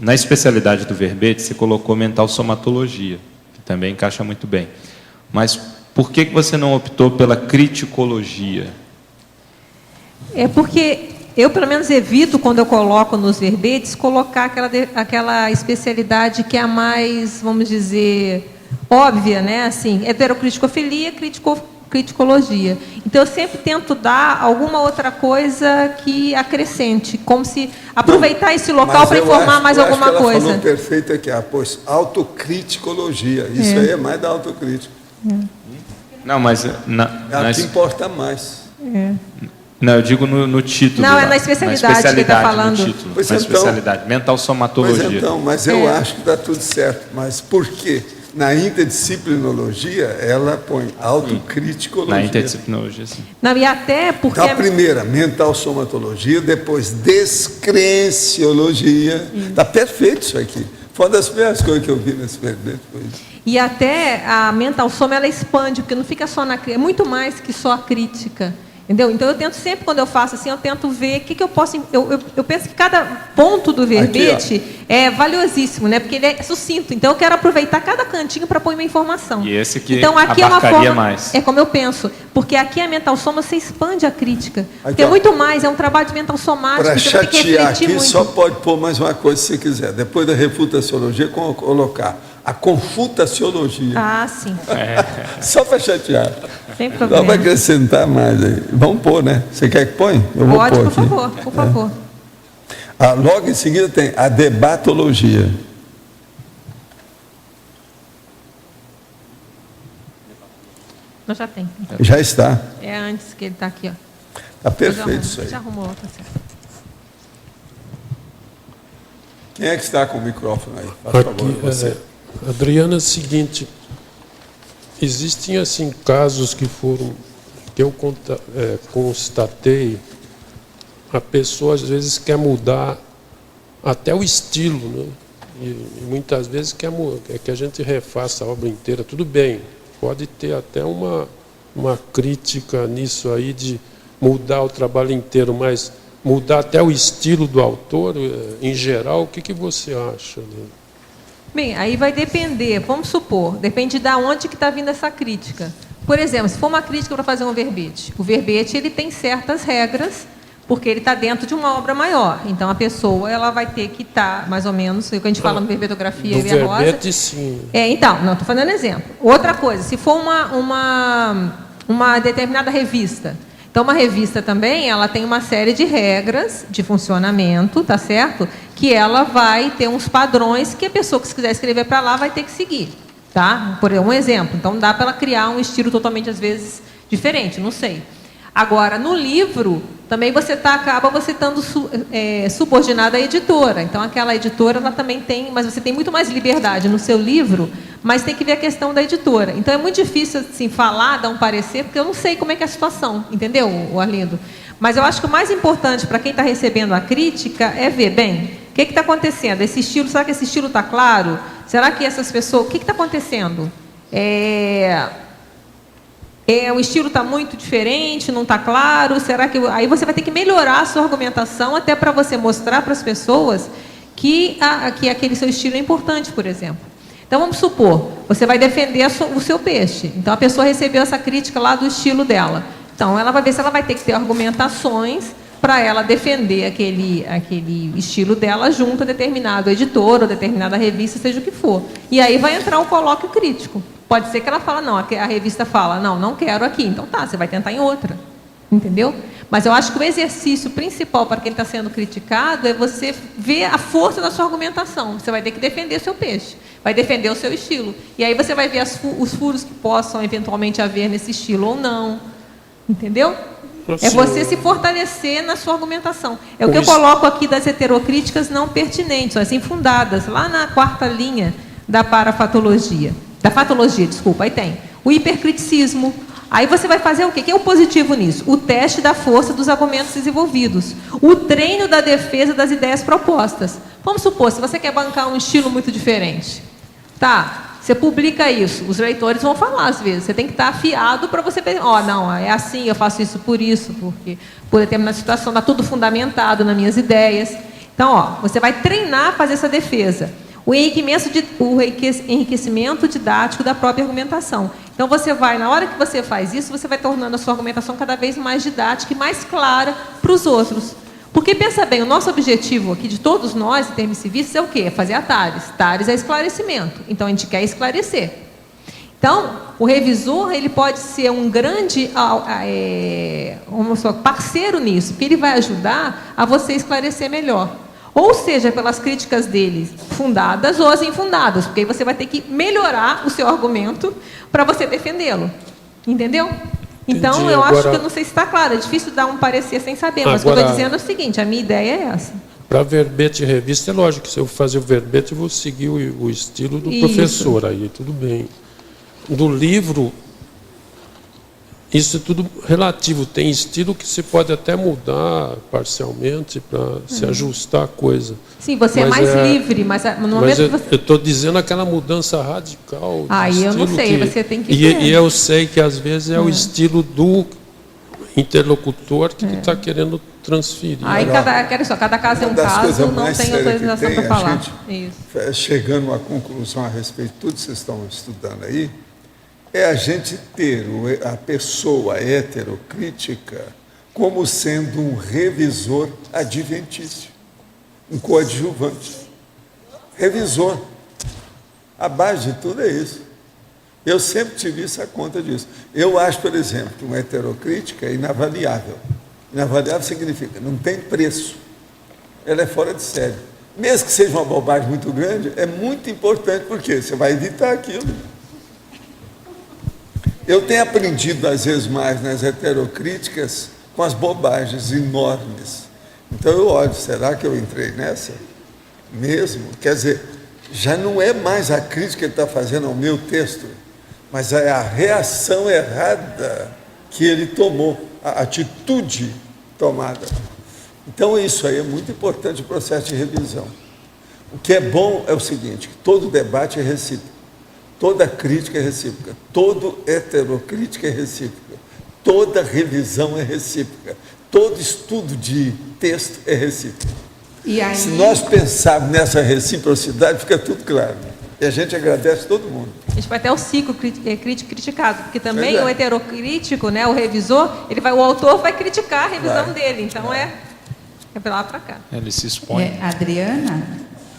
Speaker 8: Na especialidade do verbete, você colocou mental somatologia, que também encaixa muito bem. Mas por que você não optou pela criticologia?
Speaker 3: É porque eu, pelo menos, evito, quando eu coloco nos verbetes, colocar aquela especialidade que é a mais, vamos dizer, óbvia, né? Assim, heterocriticofilia, criticologia. Então, eu sempre tento dar alguma outra coisa que acrescente, como se aproveitar esse local para informar mais alguma coisa.
Speaker 2: Ela falou perfeito aqui, pois autocriticologia. Isso aí é mais da autocrítica.
Speaker 8: Não, mas
Speaker 2: é o que importa mais.
Speaker 8: Não, eu digo no título.
Speaker 3: Não, é na especialidade que ele está falando.
Speaker 8: No título,
Speaker 2: Pois
Speaker 8: na
Speaker 2: então,
Speaker 8: especialidade, mental somatologia.
Speaker 2: Mas eu acho que está tudo certo. Mas por quê? Na interdisciplinologia, ela põe autocriticologia.
Speaker 8: Na interdisciplinologia, sim.
Speaker 3: Não, e até porque...
Speaker 2: Então, a primeira, mental somatologia, depois descrenciologia. Está perfeito isso aqui. Foi uma das primeiras coisas que eu vi nesse verbete.
Speaker 3: E até a mental soma, ela expande, porque não fica só na crítica, é muito mais que só a crítica. Entendeu? Então, eu tento sempre, quando eu faço assim, eu tento ver o que eu posso... Eu penso que cada ponto do verbete aqui, é valiosíssimo, né? Porque ele é sucinto. Então, eu quero aproveitar cada cantinho para pôr uma informação.
Speaker 8: E esse que
Speaker 3: então, aqui é uma forma,
Speaker 8: mais.
Speaker 3: É como eu penso. Porque aqui a mental soma, você expande a crítica. Porque
Speaker 2: aqui,
Speaker 3: é muito mais, é um trabalho de mental somático.
Speaker 2: Para chatear aqui,
Speaker 3: muito.
Speaker 2: só pode pôr mais uma coisa se quiser. Depois da refutaciologia, colocar a confutaciologia.
Speaker 3: Ah, sim.
Speaker 2: Só para chatear.
Speaker 3: Sem problema.
Speaker 2: Só para acrescentar mais aí. Vamos pôr, né? Você quer que põe? Eu vou
Speaker 3: Pode,
Speaker 2: pôr
Speaker 3: por
Speaker 2: aqui.
Speaker 3: favor, por favor.
Speaker 2: Logo em seguida tem a debatologia.
Speaker 3: Não, já tem.
Speaker 2: Já está.
Speaker 3: É antes que ele está aqui, ó.
Speaker 2: Está perfeito isso aí.
Speaker 3: Já arrumou outra, certo.
Speaker 2: Quem é que está com o microfone aí? Faz favor, você.
Speaker 1: Adriana, é o seguinte, existem assim casos que eu constatei, a pessoa às vezes quer mudar até o estilo, né? E muitas vezes quer que a gente refaça a obra inteira. Tudo bem, pode ter até uma crítica nisso aí de mudar o trabalho inteiro, mas mudar até o estilo do autor, em geral, o que você acha? Né?
Speaker 3: Bem, aí vai depender, vamos supor, depende de onde que está vindo essa crítica. Por exemplo, se for uma crítica para fazer um verbete, o verbete ele tem certas regras, porque ele está dentro de uma obra maior. Então, a pessoa ela vai ter que estar, mais ou menos, o que a gente fala no verbetografia,
Speaker 1: do
Speaker 3: eu e a Rosa.
Speaker 1: verbete, sim.
Speaker 3: Então, não, estou fazendo exemplo. Outra coisa, se for uma determinada revista, então, uma revista também, ela tem uma série de regras de funcionamento, tá certo? Que ela vai ter uns padrões que a pessoa que quiser escrever para lá vai ter que seguir, tá? Por um exemplo. Então, dá para ela criar um estilo totalmente, às vezes, diferente, não sei. Agora, no livro, também acaba você estando subordinada à editora. Então, aquela editora, ela também tem, mas você tem muito mais liberdade no seu livro, mas tem que ver a questão da editora. Então, é muito difícil, assim, falar, dar um parecer, porque eu não sei como é que é a situação, entendeu, Arlindo? Mas eu acho que o mais importante para quem está recebendo a crítica é ver, bem, o que está acontecendo? Esse estilo, será que esse estilo está claro? Será que essas pessoas... O que está acontecendo? O estilo está muito diferente, não está claro? Será que... Aí você vai ter que melhorar a sua argumentação até para você mostrar para as pessoas que aquele seu estilo é importante, por exemplo. Então, vamos supor, você vai defender o seu peixe. Então, a pessoa recebeu essa crítica lá do estilo dela. Então, ela vai ver se ela vai ter que ter argumentações para ela defender aquele estilo dela junto a determinado editor ou determinada revista, seja o que for. E aí vai entrar o colóquio crítico. Pode ser que ela fala, não, a revista fala, não quero aqui. Então tá, você vai tentar em outra. Entendeu? Mas eu acho que o exercício principal para quem está sendo criticado é você ver a força da sua argumentação. Você vai ter que defender seu peixe, vai defender o seu estilo. E aí você vai ver os furos que possam eventualmente haver nesse estilo ou não. Entendeu? É você se fortalecer na sua argumentação. É o que eu coloco aqui das heterocríticas não pertinentes, as infundadas, lá na 4ª linha da parafatologia. Da fatologia, desculpa, aí tem o hipercriticismo. Aí você vai fazer o quê? O que é o positivo nisso? O teste da força dos argumentos desenvolvidos. O treino da defesa das ideias propostas. Vamos supor, se você quer bancar um estilo muito diferente. Tá, você publica isso. Os leitores vão falar às vezes. Você tem que estar afiado para você... não, é assim, eu faço isso, porque por determinada situação está tudo fundamentado nas minhas ideias. Então, você vai treinar a fazer essa defesa. O enriquecimento didático da própria argumentação. Então, você vai, na hora que você faz isso, você vai tornando a sua argumentação cada vez mais didática e mais clara para os outros. Porque, pensa bem, o nosso objetivo aqui, de todos nós, em termos civis, é o quê? É fazer a TARES. TARES é esclarecimento. Então, a gente quer esclarecer. Então, o revisor, ele pode ser um grande parceiro nisso, porque ele vai ajudar a você esclarecer melhor. Ou seja, pelas críticas dele fundadas ou as infundadas, porque aí você vai ter que melhorar o seu argumento para você defendê-lo. Entendeu? Então, eu acho que eu não sei se está claro, é difícil dar um parecer sem saber, mas o que eu estou dizendo é o seguinte, a minha ideia é essa.
Speaker 1: Para verbete e revista, é lógico que se eu fazer o verbete, eu vou seguir o estilo do professor, aí tudo bem. Do livro, isso é tudo relativo, tem estilo que se pode até mudar parcialmente para se ajustar a coisa.
Speaker 3: Sim, você é mais livre, mas no momento que você...
Speaker 1: eu estou dizendo aquela mudança radical.
Speaker 3: Aí eu não sei, você tem que ver.
Speaker 1: E eu sei que às vezes é o estilo do interlocutor que está querendo transferir.
Speaker 3: Aí cada caso é um caso, não tem autorização para falar.
Speaker 2: Isso. Chegando a uma conclusão a respeito de tudo que vocês estão estudando aí, é a gente ter a pessoa heterocrítica como sendo um revisor adventício, um coadjuvante. Revisor. A base de tudo é isso. Eu sempre tive essa conta disso. Eu acho, por exemplo, que uma heterocrítica é inavaliável. Inavaliável significa não tem preço. Ela é fora de série. Mesmo que seja uma bobagem muito grande, é muito importante, porque você vai evitar aquilo. Eu tenho aprendido, às vezes, mais nas heterocríticas com as bobagens enormes. Então eu olho, será que eu entrei nessa? Mesmo? Quer dizer, já não é mais a crítica que ele está fazendo ao meu texto, mas é a reação errada que ele tomou, a atitude tomada. Então isso aí é muito importante no processo de revisão. O que é bom é o seguinte, que todo debate é recíproco. Toda crítica é recíproca, todo heterocrítica é recíproca, toda revisão é recíproca, todo estudo de texto é recíproco. E aí... Se nós pensarmos nessa reciprocidade, fica tudo claro. E a gente agradece todo mundo.
Speaker 3: A gente vai até o ciclo crítico criticado, porque também o heterocrítico, né, o revisor, o autor vai criticar a revisão dele, então é para lá para cá.
Speaker 8: Ele se expõe.
Speaker 12: Adriana,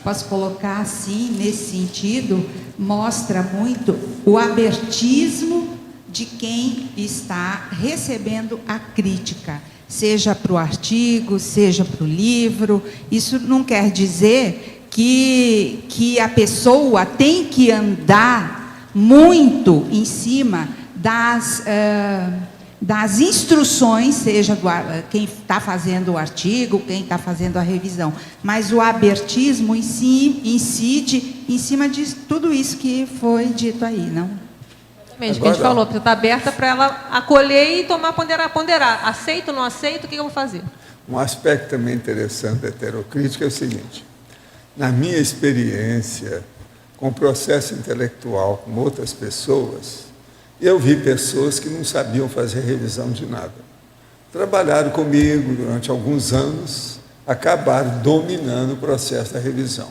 Speaker 12: posso colocar assim, nesse sentido, mostra muito o abertismo de quem está recebendo a crítica, seja para o artigo, seja para o livro. Isso não quer dizer que a pessoa tem que andar muito em cima das instruções, seja quem está fazendo o artigo, quem está fazendo a revisão, mas o abertismo incide em cima de tudo isso que foi dito aí, não?
Speaker 3: Exatamente, que a gente falou, você está aberta para ela acolher e tomar, ponderar. Aceito, não aceito, o que eu vou fazer?
Speaker 2: Um aspecto também interessante da heterocrítica é o seguinte, na minha experiência com o processo intelectual com outras pessoas, eu vi pessoas que não sabiam fazer revisão de nada. Trabalharam comigo durante alguns anos, acabaram dominando o processo da revisão.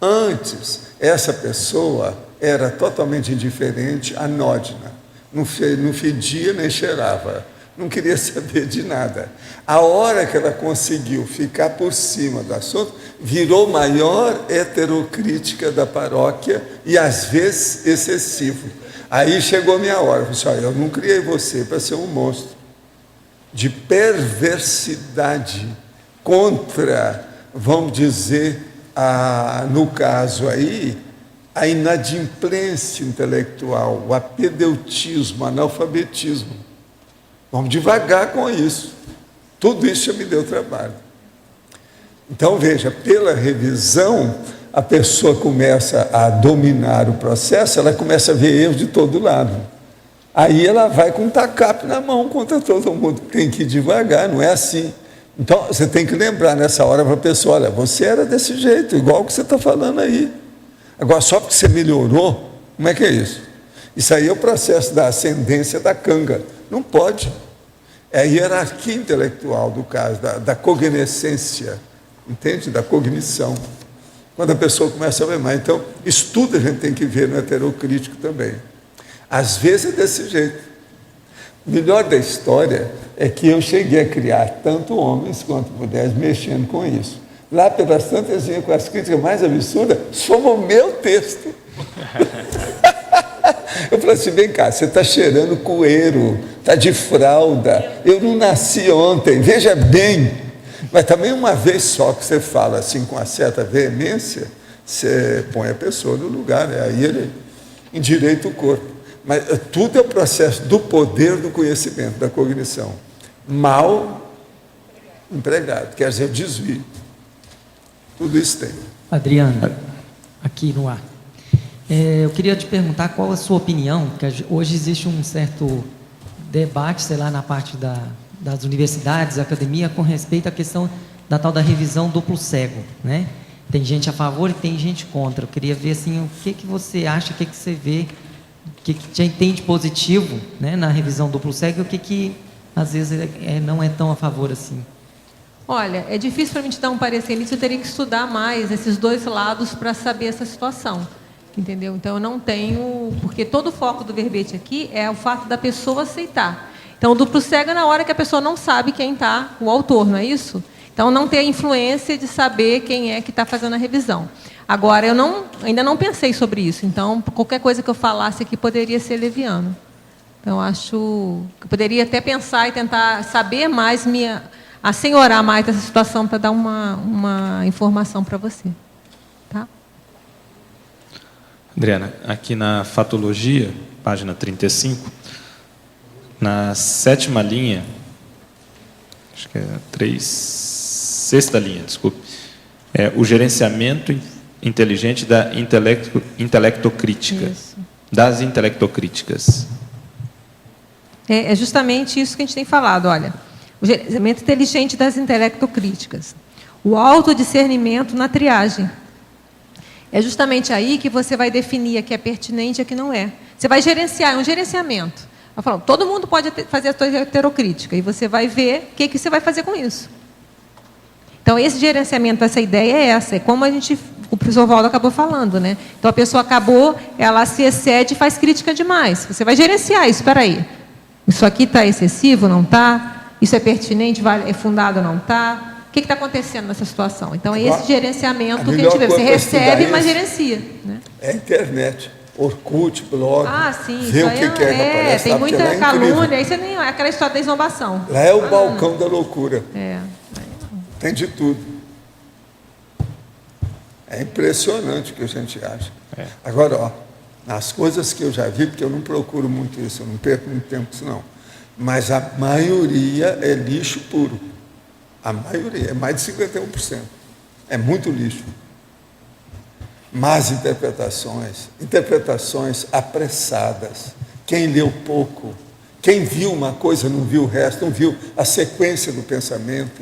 Speaker 2: Antes, essa pessoa era totalmente indiferente, anódina, não fedia nem cheirava, não queria saber de nada. A hora que ela conseguiu ficar por cima do assunto, virou maior heterocrítica da paróquia e, às vezes, excessivo. Aí chegou a minha hora, eu falei assim, eu não criei você para ser um monstro de perversidade contra, vamos dizer, no caso aí, a inadimplência intelectual, o apedeutismo, o analfabetismo. Vamos devagar com isso. Tudo isso já me deu trabalho. Então, veja, pela revisão, a pessoa começa a dominar o processo, ela começa a ver erros de todo lado. Aí ela vai com um tacape na mão contra todo mundo. Tem que ir devagar, não é assim. Então, você tem que lembrar nessa hora para a pessoa, olha, você era desse jeito, igual o que você está falando aí. Agora, só porque você melhorou, como é que é isso? Isso aí é o processo da ascendência da canga. Não pode. É a hierarquia intelectual do caso, da cognoscência, entende? Da cognição. Quando a pessoa começa a ver mais. Então, estudo a gente tem que ver no heterocrítico também. Às vezes é desse jeito. O melhor da história é que eu cheguei a criar tanto homens quanto mulheres mexendo com isso. Lá pelas tantas vinhas com as críticas mais absurdas, sobre o meu texto. Eu falei assim, vem cá, você está cheirando coeiro, está de fralda, eu não nasci ontem, veja bem. Mas também uma vez só que você fala assim com uma certa veemência, você põe a pessoa no lugar, aí ele endireita o corpo. Mas tudo é o processo do poder do conhecimento, da cognição. Mal empregado, quer dizer, desvio. Tudo isso tem.
Speaker 13: Adriana, aqui no ar. Eu queria te perguntar qual a sua opinião, porque hoje existe um certo debate, sei lá, na parte das universidades, academia, com respeito à questão da tal da revisão duplo cego, né? Tem gente a favor e tem gente contra. Eu queria ver, assim, o que você acha, o que você vê, o que já tem de positivo, né, na revisão duplo cego e o que às vezes não é tão a favor assim.
Speaker 3: Olha, é difícil para mim te dar um parecer nisso, eu teria que estudar mais esses dois lados para saber essa situação. Entendeu? Então, eu não tenho... Porque todo o foco do verbete aqui é o fato da pessoa aceitar. Então, o duplo cego é na hora que a pessoa não sabe quem está, o autor, não é isso? Então, não tem a influência de saber quem é que está fazendo a revisão. Agora, ainda não pensei sobre isso. Então, qualquer coisa que eu falasse aqui poderia ser leviano. Então, acho que eu poderia até pensar e tentar saber mais, assenhorar mais dessa situação para dar uma informação para você. Tá?
Speaker 8: Adriana, aqui na Fatologia, página 35, na 7ª linha, acho que é sexta linha, desculpe, é o gerenciamento inteligente da intelectocrítica, das intelectocríticas.
Speaker 3: É justamente isso que a gente tem falado, olha, o gerenciamento inteligente das intelectocríticas, o autodiscernimento na triagem. É justamente aí que você vai definir a que é pertinente e a que não é. Você vai gerenciar, é um gerenciamento. Vai falar, todo mundo pode fazer a sua heterocrítica, e você vai ver o que você vai fazer com isso. Então, esse gerenciamento, essa ideia é essa, é como o professor Valdo acabou falando, né? Então, a pessoa ela se excede e faz crítica demais. Você vai gerenciar isso, espera aí. Isso aqui está excessivo, não está? Isso é pertinente, é fundado, não está? O que está acontecendo nessa situação? Então, é esse gerenciamento que a gente vê. Você recebe, mas gerencia. Né?
Speaker 2: É a internet. Orkut, blog.
Speaker 3: Sim,
Speaker 2: vê o que aparece.
Speaker 3: Tem muita calúnia. Isso nem é aquela história da esnobação.
Speaker 2: Lá é o balcão da loucura. Tem de tudo. É impressionante o que a gente acha. Agora, as coisas que eu já vi, porque eu não procuro muito isso, eu não perco muito tempo com isso, não. Mas a maioria é lixo puro. A maioria, é mais de 51%. É muito lixo. Más interpretações apressadas. Quem leu pouco, quem viu uma coisa não viu o resto, não viu a sequência do pensamento.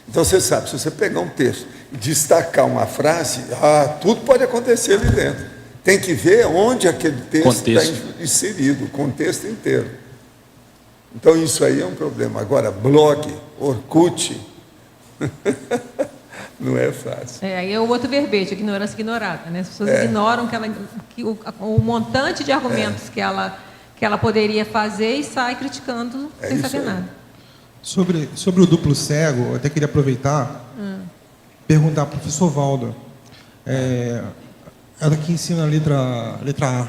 Speaker 2: Então, você sabe, se você pegar um texto e destacar uma frase, tudo pode acontecer ali dentro. Tem que ver onde aquele texto está inserido, o contexto inteiro. Então, isso aí é um problema. Agora, blog, Orkut, não é fácil.
Speaker 3: Aí é o outro verbete, a ignorância ignorada. Né? As pessoas ignoram o montante de argumentos que ela poderia fazer e sai criticando sem saber nada.
Speaker 14: Sobre o duplo cego, eu até queria aproveitar perguntar para o professor Valdo. Ela que ensina a letra A.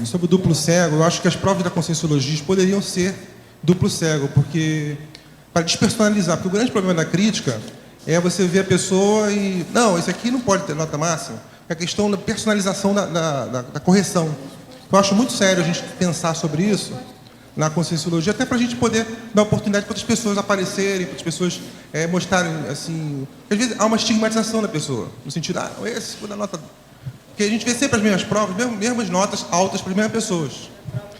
Speaker 14: Sobre o duplo cego, eu acho que as provas da conscienciologia poderiam ser duplo cego, porque para despersonalizar, porque o grande problema da crítica é você ver a pessoa e não, isso aqui não pode ter nota máxima. É a questão da personalização da correção. Eu acho muito sério a gente pensar sobre isso na conscienciologia, até para a gente poder dar oportunidade para outras pessoas aparecerem, para as pessoas mostrarem, assim... Às vezes há uma estigmatização da pessoa, no sentido, esse vou dar nota... Porque a gente vê sempre as mesmas provas, mesmas notas altas para as mesmas pessoas.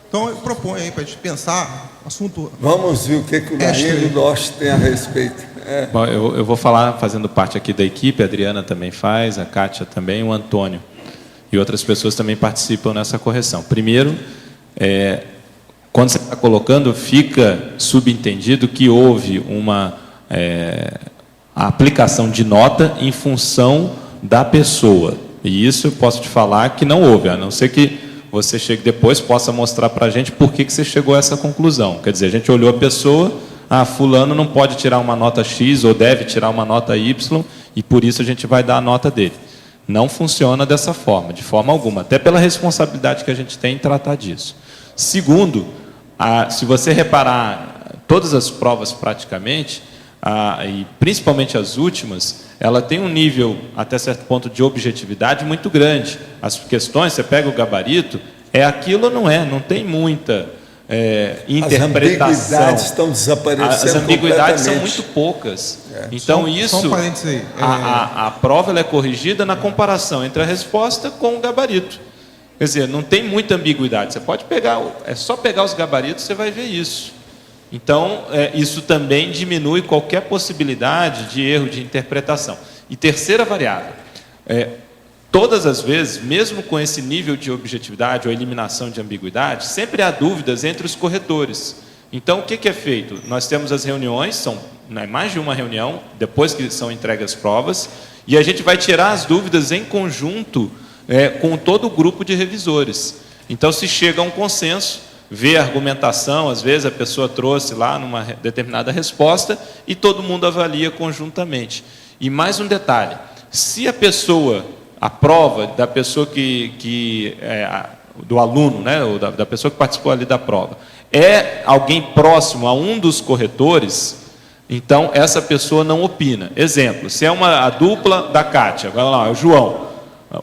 Speaker 14: Então, eu proponho aí para a gente pensar, assunto...
Speaker 2: Vamos ver o que o Danilo Loche tem a respeito.
Speaker 8: Bom, eu vou falar, fazendo parte aqui da equipe, a Adriana também faz, a Kátia também, o Antônio. E outras pessoas também participam nessa correção. Primeiro, quando você está colocando, fica subentendido que houve a aplicação de nota em função da pessoa. E isso eu posso te falar que não houve, a não ser que você chegue depois, possa mostrar para a gente por que você chegou a essa conclusão. Quer dizer, a gente olhou a pessoa, fulano não pode tirar uma nota X ou deve tirar uma nota Y, e por isso a gente vai dar a nota dele. Não funciona dessa forma, de forma alguma, até pela responsabilidade que a gente tem em tratar disso. Segundo, se você reparar, todas as provas praticamente, e principalmente as últimas, ela tem um nível, até certo ponto, de objetividade muito grande. As questões, você pega o gabarito, É aquilo ou não é? Não tem muita interpretação.
Speaker 2: As ambiguidades estão desaparecendo.
Speaker 8: As ambiguidades são muito poucas. Então,
Speaker 14: só um parênteses aí.
Speaker 8: A prova ela é corrigida na comparação entre a resposta com o gabarito. Quer dizer, não tem muita ambiguidade. Você pode pegar, é só pegar os gabaritos, você vai ver isso. Então, isso também diminui qualquer possibilidade de erro de interpretação. E terceira variável, todas as vezes, mesmo com esse nível de objetividade ou eliminação de ambiguidade, sempre há dúvidas entre os corretores. Então, o que é feito? Nós temos as reuniões, são mais de uma reunião, depois que são entregues as provas, e a gente vai tirar as dúvidas em conjunto com todo o grupo de revisores. Então, se chega a um consenso, vê a argumentação, às vezes a pessoa trouxe lá numa determinada resposta, e todo mundo avalia conjuntamente. E mais um detalhe, se a prova da pessoa do aluno, né, ou da pessoa que participou ali da prova, é alguém próximo a um dos corretores, então essa pessoa não opina. Exemplo, se é a dupla da Kátia, vai lá, é o João,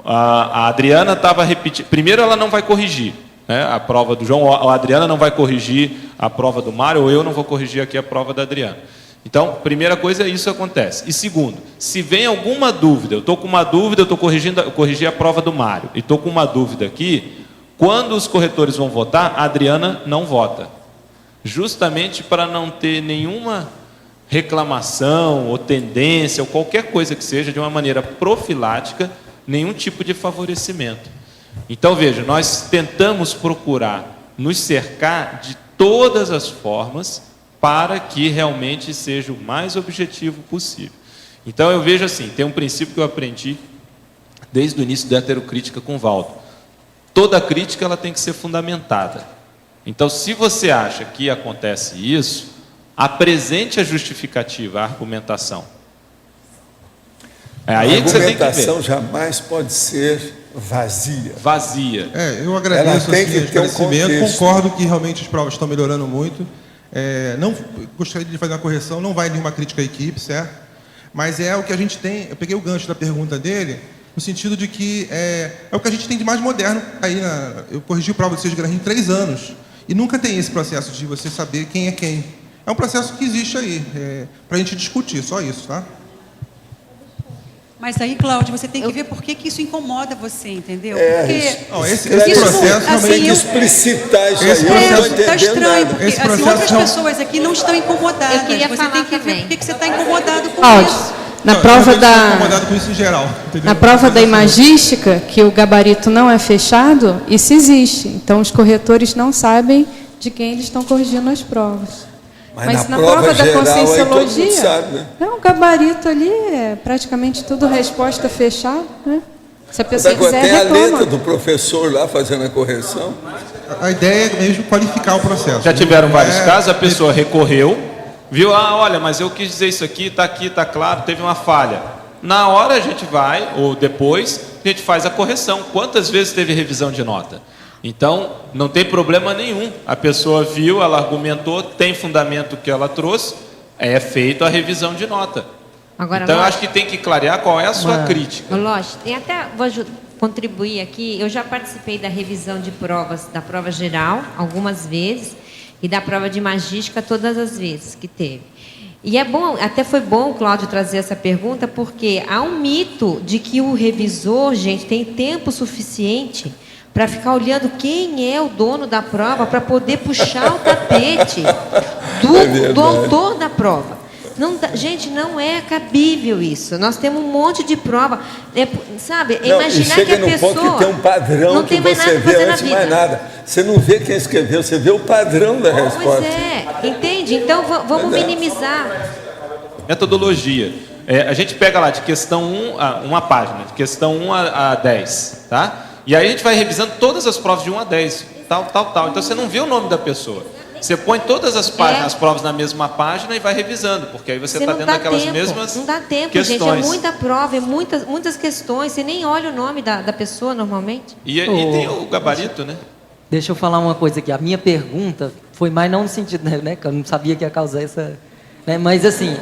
Speaker 8: a Adriana estava repetindo, primeiro ela não vai corrigir, né, a prova do João, ou a Adriana não vai corrigir a prova do Mário, ou eu não vou corrigir aqui a prova da Adriana. Então, primeira coisa, isso acontece. E segundo, se vem alguma dúvida, eu estou com uma dúvida, eu corrigi a prova do Mário, e estou com uma dúvida aqui, quando os corretores vão votar, a Adriana não vota. Justamente para não ter nenhuma reclamação, ou tendência, ou qualquer coisa que seja, de uma maneira profilática, nenhum tipo de favorecimento. Então, veja, nós tentamos procurar nos cercar de todas as formas para que realmente seja o mais objetivo possível. Então, eu vejo assim, tem um princípio que eu aprendi desde o início da heterocrítica com o Valdo. Toda crítica ela tem que ser fundamentada. Então, se você acha que acontece isso, apresente a justificativa, a argumentação. É aí que você tem que ver. A argumentação
Speaker 2: jamais pode ser vazia.
Speaker 8: Vazia.
Speaker 14: Eu agradeço
Speaker 2: ela tem que ter um contexto.
Speaker 14: Concordo que realmente as provas estão melhorando muito. Não gostaria de fazer uma correção, não vai nenhuma crítica à equipe, certo? Mas é o que a gente tem, eu peguei o gancho da pergunta dele, no sentido de que é o que a gente tem de mais moderno. Eu corrigi a prova de 6 graus em 3 anos, e nunca tem esse processo de você saber quem é quem. É um processo que existe aí, para a gente discutir, só isso, tá?
Speaker 15: Mas aí, Cláudia, você tem que ver por que isso incomoda você, entendeu? Porque
Speaker 2: esse processo
Speaker 15: assim,
Speaker 2: tem que explicitar isso aí.
Speaker 15: Está estranho, porque assim, outras pessoas aqui não estão incomodadas.
Speaker 3: Eu queria
Speaker 15: você
Speaker 3: falar
Speaker 15: tem que
Speaker 3: também.
Speaker 15: ver por que você está incomodado com
Speaker 16: Cláudio,
Speaker 15: isso.
Speaker 16: na prova da
Speaker 14: incomodado com isso em geral,
Speaker 16: na prova da imagística, que o gabarito não é fechado, isso existe. Então, os corretores não sabem de quem eles estão corrigindo as provas. Mas na prova da conscienciologia, sabe, né? O gabarito ali é praticamente tudo resposta fechada, né? Se a pessoa quiser,
Speaker 2: tem
Speaker 16: reclama.
Speaker 2: a letra do professor lá fazendo a correção.
Speaker 14: A ideia é mesmo qualificar o processo.
Speaker 8: Já tiveram vários casos, a pessoa recorreu, viu, olha, mas eu quis dizer isso aqui, está claro, teve uma falha. Na hora a gente vai, ou depois, a gente faz a correção. Quantas vezes teve revisão de nota? Então, não tem problema nenhum. A pessoa viu, ela argumentou, tem fundamento que ela trouxe, é feita a revisão de nota.
Speaker 3: Agora,
Speaker 8: então, eu acho que tem que clarear qual é a sua crítica.
Speaker 3: Lógico, e até vou contribuir aqui, eu já participei da revisão de provas, da prova geral, algumas vezes, e da prova de magística todas as vezes que teve. E é bom, até foi bom o Cláudio trazer essa pergunta, porque há um mito de que o revisor, gente, tem tempo suficiente para ficar olhando quem é o dono da prova, para poder puxar o tapete do autor da prova. Gente, não é cabível isso. Nós temos um monte de prova. Sabe, imaginar que a pessoa
Speaker 2: ponto que tem um padrão
Speaker 3: não
Speaker 2: que
Speaker 3: tem mais
Speaker 2: você
Speaker 3: nada
Speaker 2: vê
Speaker 3: fazer
Speaker 2: antes
Speaker 3: na
Speaker 2: de mais
Speaker 3: vida.
Speaker 2: nada. Você não vê quem escreveu, você vê o padrão da resposta.
Speaker 3: Pois entende? Então vamos minimizar.
Speaker 8: Metodologia. A gente pega lá de questão 1, uma página, de questão 1 a 10, tá? E aí a gente vai revisando todas as provas de 1 a 10, tal. Então você não vê o nome da pessoa. Você põe todas as provas na mesma página e vai revisando, porque aí você está dentro daquelas mesmas
Speaker 3: Não dá tempo,
Speaker 8: questões.
Speaker 3: gente. É muita prova, muitas questões. Você nem olha o nome da pessoa normalmente.
Speaker 8: E tem o gabarito, né?
Speaker 13: Deixa eu falar uma coisa aqui. A minha pergunta foi mais não no sentido, né, que eu não sabia que ia causar essa... Né, mas assim,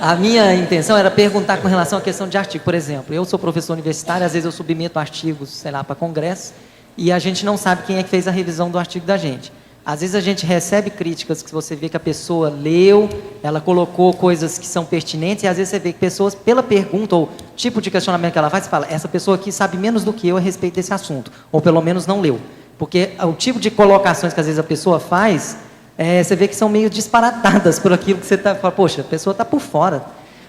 Speaker 13: a minha intenção era perguntar com relação à questão de artigo. Por exemplo, eu sou professor universitário, às vezes eu submeto artigos, sei lá, para congresso, e a gente não sabe quem é que fez a revisão do artigo da gente. Às vezes a gente recebe críticas que você vê que a pessoa leu, ela colocou coisas que são pertinentes, e às vezes você vê que pessoas, pela pergunta ou tipo de questionamento que ela faz, você fala, essa pessoa aqui sabe menos do que eu a respeito desse assunto, ou pelo menos não leu. Porque o tipo de colocações que às vezes a pessoa faz, você vê que são meio disparatadas por aquilo que você está falando, poxa, a pessoa está por fora.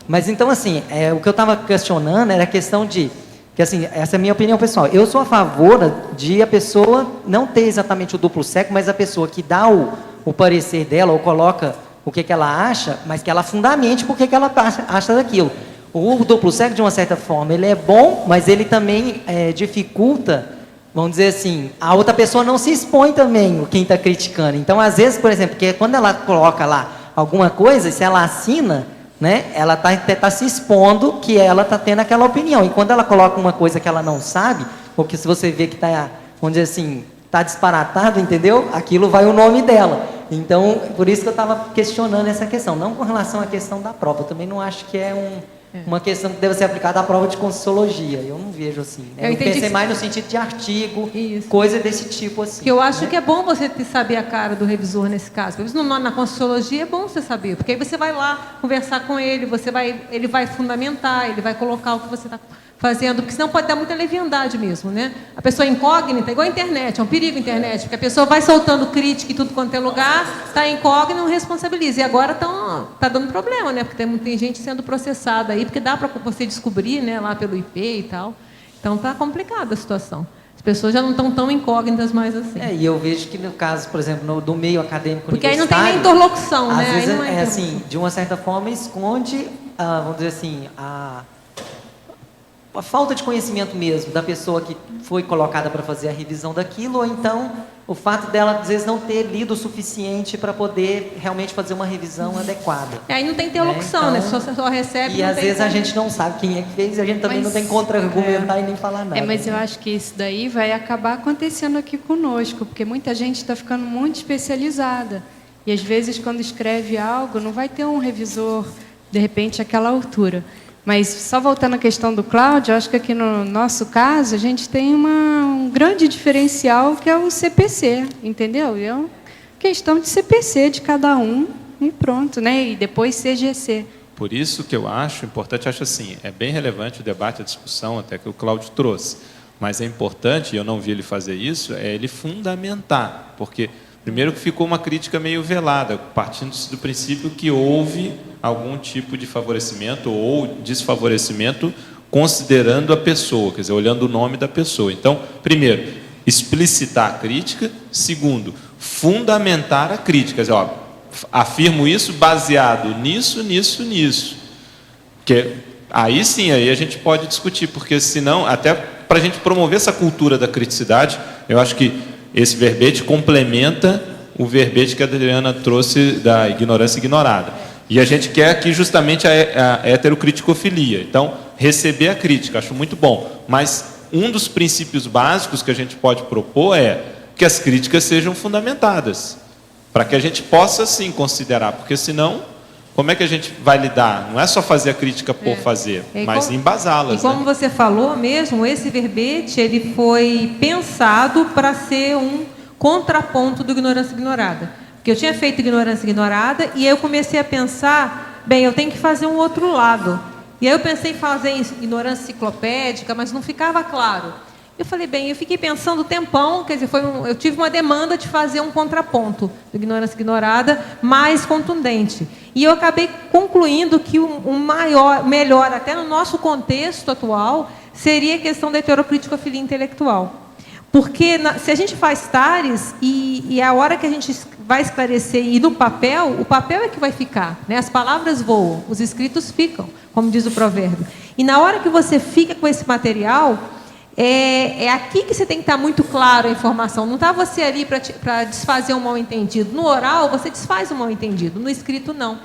Speaker 13: Mas então, assim, o que eu estava questionando era a questão de, que assim, essa é a minha opinião pessoal, eu sou a favor de a pessoa não ter exatamente o duplo cego, mas a pessoa que dá o parecer dela, ou coloca o que ela acha, mas que ela fundamente por que ela acha daquilo. O duplo cego, de uma certa forma, ele é bom, mas ele também dificulta, vamos dizer assim, a outra pessoa não se expõe também, quem está criticando. Então, às vezes, por exemplo, porque quando ela coloca lá alguma coisa, se ela assina, né, ela está se expondo que ela está tendo aquela opinião. E quando ela coloca uma coisa que ela não sabe, ou que se você vê que está, vamos dizer assim, está disparatado, entendeu? Aquilo vai o nome dela. Então, por isso que eu estava questionando essa questão. Não com relação à questão da prova. Eu também não acho que é uma questão que deve ser aplicada à prova de Conscienciologia. Eu não vejo assim. Né? Eu pensei mais no sentido de artigo, coisa desse tipo assim.
Speaker 3: Que eu acho que é bom você saber a cara do revisor nesse caso. Por isso, na Conscienciologia é bom você saber, porque aí você vai lá conversar com ele, ele vai fundamentar, ele vai colocar o que você está fazendo, porque senão pode dar muita leviandade mesmo, né? A pessoa incógnita, igual a internet, é um perigo a internet, porque a pessoa vai soltando crítica em tudo quanto é lugar, está incógnita e não responsabiliza. E agora tá dando problema, né? Porque tem gente sendo processada aí, porque dá para você descobrir, né, lá pelo IP e tal. Então tá complicada a situação. As pessoas já não estão tão incógnitas mais assim.
Speaker 13: E eu vejo que no caso, por exemplo, do meio acadêmico
Speaker 3: porque aí não tem nem interlocução,
Speaker 13: às
Speaker 3: né?
Speaker 13: Vezes
Speaker 3: aí não é
Speaker 13: assim, de uma certa forma esconde, vamos dizer assim, a falta de conhecimento mesmo da pessoa que foi colocada para fazer a revisão daquilo, ou então o fato dela, às vezes, não ter lido o suficiente para poder realmente fazer uma revisão adequada.
Speaker 3: Aí não tem interlocução, né? Então, você só recebe...
Speaker 13: E às vezes a gente não sabe quem é que fez, e a gente também não tem contra-argumentar e nem falar nada.
Speaker 16: Mas eu acho que isso daí vai acabar acontecendo aqui conosco, porque muita gente está ficando muito especializada. E às vezes, quando escreve algo, não vai ter um revisor, de repente, àquela altura. Mas, só voltando à questão do Cláudio, eu acho que aqui no nosso caso, a gente tem um grande diferencial, que é o CPC, entendeu? É uma questão de CPC de cada um e pronto, né? E depois CGC.
Speaker 8: Por isso que eu acho importante, acho assim, é bem relevante o debate, a discussão até que o Cláudio trouxe, mas é importante, e eu não vi ele fazer isso, é ele fundamentar, porque primeiro que ficou uma crítica meio velada, partindo do princípio que houve algum tipo de favorecimento ou desfavorecimento considerando a pessoa, quer dizer, olhando o nome da pessoa. Então, primeiro, explicitar a crítica. Segundo, fundamentar a crítica. Quer dizer, afirmo isso baseado nisso. Que aí sim, aí a gente pode discutir, porque senão, até para a gente promover essa cultura da criticidade, eu acho que esse verbete complementa o verbete que a Adriana trouxe da ignorância ignorada. E a gente quer aqui justamente a heterocriticofilia. Então, receber a crítica, acho muito bom. Mas um dos princípios básicos que a gente pode propor é que as críticas sejam fundamentadas, para que a gente possa, sim, considerar. Porque, senão, como é que a gente vai lidar? Não é só fazer a crítica por fazer, mas embasá-las.
Speaker 3: E como você falou mesmo, esse verbete ele foi pensado para ser um contraponto do ignorância ignorada. Porque eu tinha feito ignorância ignorada e aí eu comecei a pensar, bem, eu tenho que fazer um outro lado. E aí eu pensei em fazer ignorância enciclopédica, mas não ficava claro. Eu falei, bem, eu fiquei pensando um tempão, quer dizer, eu tive uma demanda de fazer um contraponto do ignorância ignorada mais contundente. E eu acabei concluindo que o melhor, até no nosso contexto atual, seria a questão da heterocriticofilia intelectual. Porque se a gente faz tares e a hora que a gente vai esclarecer e no papel, o papel é que vai ficar, né? As palavras voam, os escritos ficam, como diz o provérbio. E na hora que você fica com esse material, é aqui que você tem que estar muito claro a informação. Não está você ali para desfazer um mal-entendido. No oral, você desfaz um mal-entendido. No escrito, não.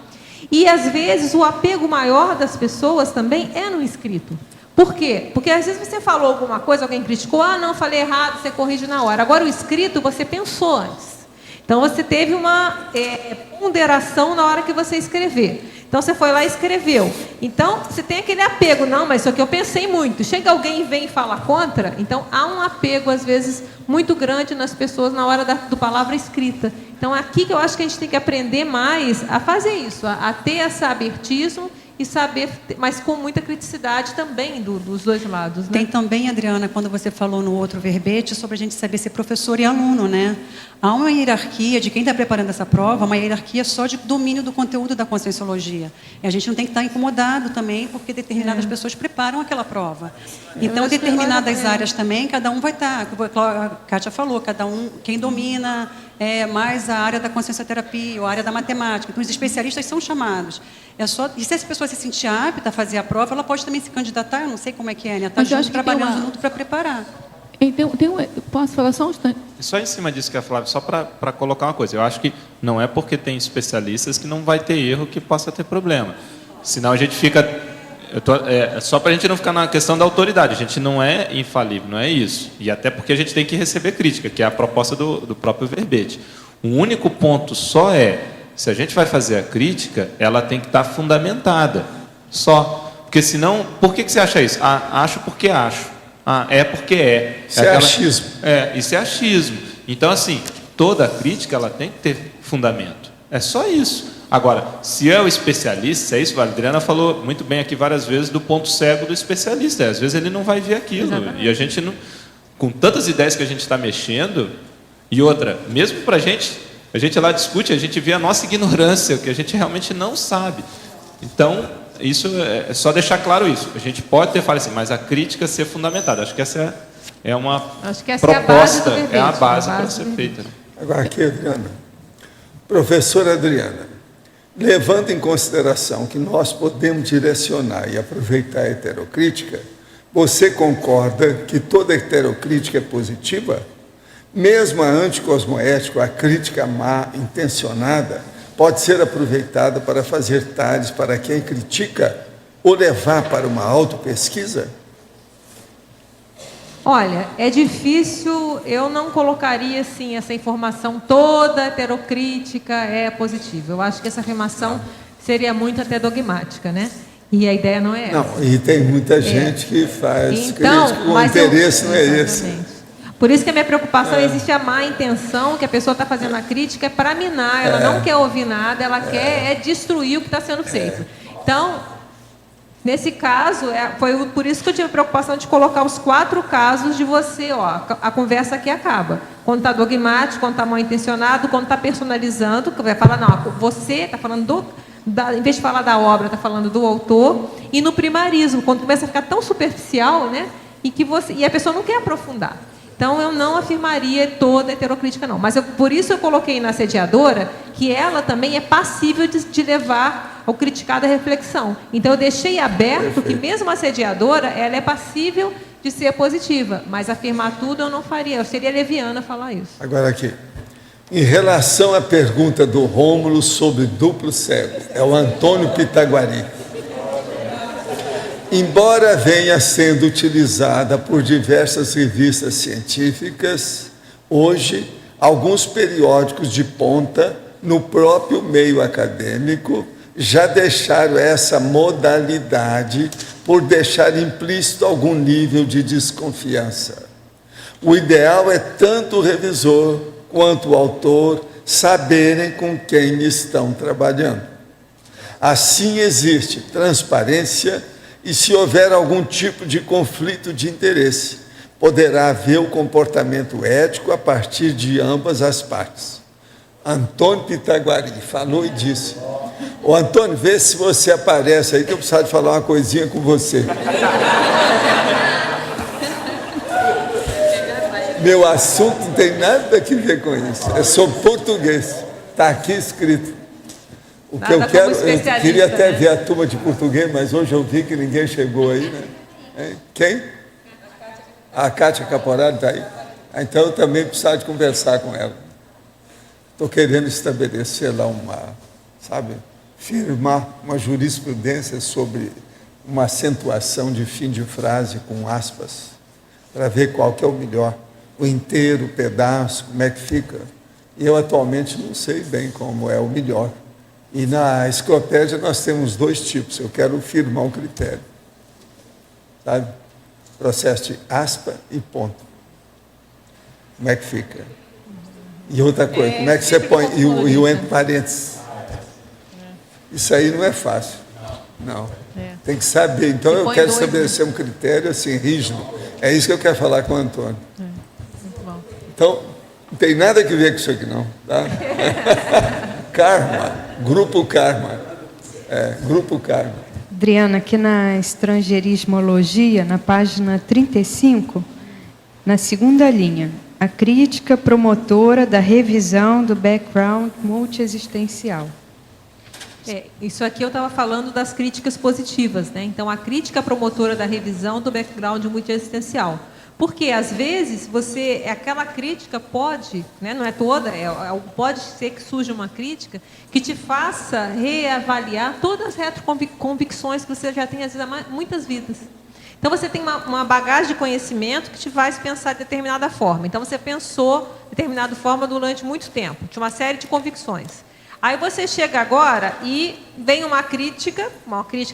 Speaker 3: E, às vezes, o apego maior das pessoas também é no escrito. Por quê? Porque às vezes você falou alguma coisa, alguém criticou, não, falei errado, você corrige na hora. Agora o escrito você pensou antes. Então você teve uma ponderação na hora que você escrever. Então, você foi lá e escreveu. Então, você tem aquele apego. Não, mas isso aqui eu pensei muito. Chega alguém e vem e fala contra. Então, há um apego, às vezes, muito grande nas pessoas na hora do palavra escrita. Então, aqui que eu acho que a gente tem que aprender mais a fazer isso, a ter esse abertismo e saber, mas com muita criticidade também dos dois lados. Né?
Speaker 15: Tem também, Adriana, quando você falou no outro verbete, sobre a gente saber ser professor e aluno, né? Há uma hierarquia de quem está preparando essa prova, uma hierarquia só de domínio do conteúdo da conscienciologia. E a gente não tem que estar incomodado também, porque determinadas pessoas preparam aquela prova. Então, em determinadas áreas também, cada um vai estar, a Kátia falou, cada um, quem domina mais a área da consciencioterapia, ou a área da matemática. Então, os especialistas são chamados. E se essa pessoa se sentir apta a fazer a prova, ela pode também se candidatar, eu não sei como é que é, né? Está trabalhando junto para preparar.
Speaker 17: Então, posso falar só um instante?
Speaker 8: Só em cima disso que a Flávia, só para colocar uma coisa, eu acho que não é porque tem especialistas que não vai ter erro que possa ter problema. Senão a gente fica... só para a gente não ficar na questão da autoridade, a gente não é infalível, não é isso. E até porque a gente tem que receber crítica, que é a proposta do próprio verbete. O único ponto só se a gente vai fazer a crítica, ela tem que estar fundamentada. Só. Porque senão, por que você acha isso? Acho porque acho. É porque é.
Speaker 2: Isso é achismo.
Speaker 8: Isso é achismo. Então, assim, toda crítica ela tem que ter fundamento. É só isso. Agora, se é o especialista, é isso, a Adriana falou muito bem aqui várias vezes do ponto cego do especialista. Às vezes ele não vai ver aquilo. Exatamente. E a gente, não, com tantas ideias que a gente está mexendo, e outra, mesmo para a gente lá discute, a gente vê a nossa ignorância, o que a gente realmente não sabe. Então, isso é só deixar claro isso. A gente pode ter falado assim, mas a crítica ser fundamentada. Acho que essa é uma proposta, é a base para ser feita. Né?
Speaker 2: Agora aqui, Adriana. Professora Adriana, levando em consideração que nós podemos direcionar e aproveitar a heterocrítica, você concorda que toda heterocrítica é positiva? Mesmo a anticosmoética, a crítica má intencionada, pode ser aproveitada para fazer talhes para quem critica ou levar para uma autopesquisa?
Speaker 3: Olha, é difícil, eu não colocaria assim, essa informação toda heterocrítica é positiva. Eu acho que essa afirmação seria muito até dogmática, né? E a ideia não é essa.
Speaker 2: Não, e tem muita gente que faz crítica, o interesse não é esse.
Speaker 3: Por isso que a minha preocupação existe a má intenção, que a pessoa está fazendo a crítica é para minar, ela não quer ouvir nada, ela quer destruir o que está sendo feito. Então, nesse caso, foi por isso que eu tive a preocupação de colocar os 4 casos de você, a conversa aqui acaba. Quando está dogmático, quando está mal intencionado, quando está personalizando, que vai falar, não, você está falando em vez de falar da obra, está falando do autor, e no primarismo, quando começa a ficar tão superficial, né, e a pessoa não quer aprofundar. Então, eu não afirmaria toda heterocrítica, não. Mas por isso eu coloquei na assediadora que ela também é passível de levar ao criticado à reflexão. Então, eu deixei aberto que mesmo a assediadora, ela é passível de ser positiva. Mas afirmar tudo eu não faria. Eu seria leviana falar isso.
Speaker 2: Agora aqui, em relação à pergunta do Rômulo sobre duplo cego, é o Antônio Pitaguari. Embora venha sendo utilizada por diversas revistas científicas, hoje, alguns periódicos de ponta, no próprio meio acadêmico, já deixaram essa modalidade por deixar implícito algum nível de desconfiança. O ideal é tanto o revisor quanto o autor saberem com quem estão trabalhando. Assim existe transparência e, se houver algum tipo de conflito de interesse, poderá haver o comportamento ético a partir de ambas as partes. Antônio Pitaguari falou e disse. Ô Antônio, vê se você aparece aí, que eu preciso de falar uma coisinha com você. Meu assunto não tem nada a ver com isso. É sobre português. Está aqui escrito. O que eu quero, eu queria até ver a turma de português, mas hoje eu vi que ninguém chegou aí, né? Quem? A Kátia Caporali está aí. Então eu também precisava de conversar com ela. Estou querendo estabelecer lá firmar uma jurisprudência sobre uma acentuação de fim de frase com aspas, para ver qual que é o melhor, o inteiro, o pedaço, como é que fica. E eu atualmente não sei bem como é o melhor. E na enciclopédia nós temos 2 tipos. Eu quero firmar um critério. Sabe? Processo de aspa e ponto. Como é que fica? E outra coisa, como é que você põe? E o entre parênteses. Isso aí não é fácil. Não. Tem que saber. Então eu quero estabelecer um critério assim, rígido. É isso que eu quero falar com o Antônio.
Speaker 3: Muito bom.
Speaker 2: Então, não tem nada que ver com isso aqui, não. Tá? Karma. Grupo Karma. Grupo Karma.
Speaker 5: Adriana, aqui na Estrangeirismologia, na página 35, na segunda linha, a crítica promotora da revisão do background multiexistencial.
Speaker 3: Isso aqui eu estava falando das críticas positivas, né? Então, a crítica promotora da revisão do background multiexistencial. Porque, às vezes, aquela crítica pode, né, não é toda, pode ser que surja uma crítica que te faça reavaliar todas as retroconvicções que você já tem, às vezes, há muitas vidas. Então, você tem uma bagagem de conhecimento que te faz pensar de determinada forma. Então, você pensou de determinada forma durante muito tempo, tinha uma série de convicções. Aí você chega agora e vem uma crítica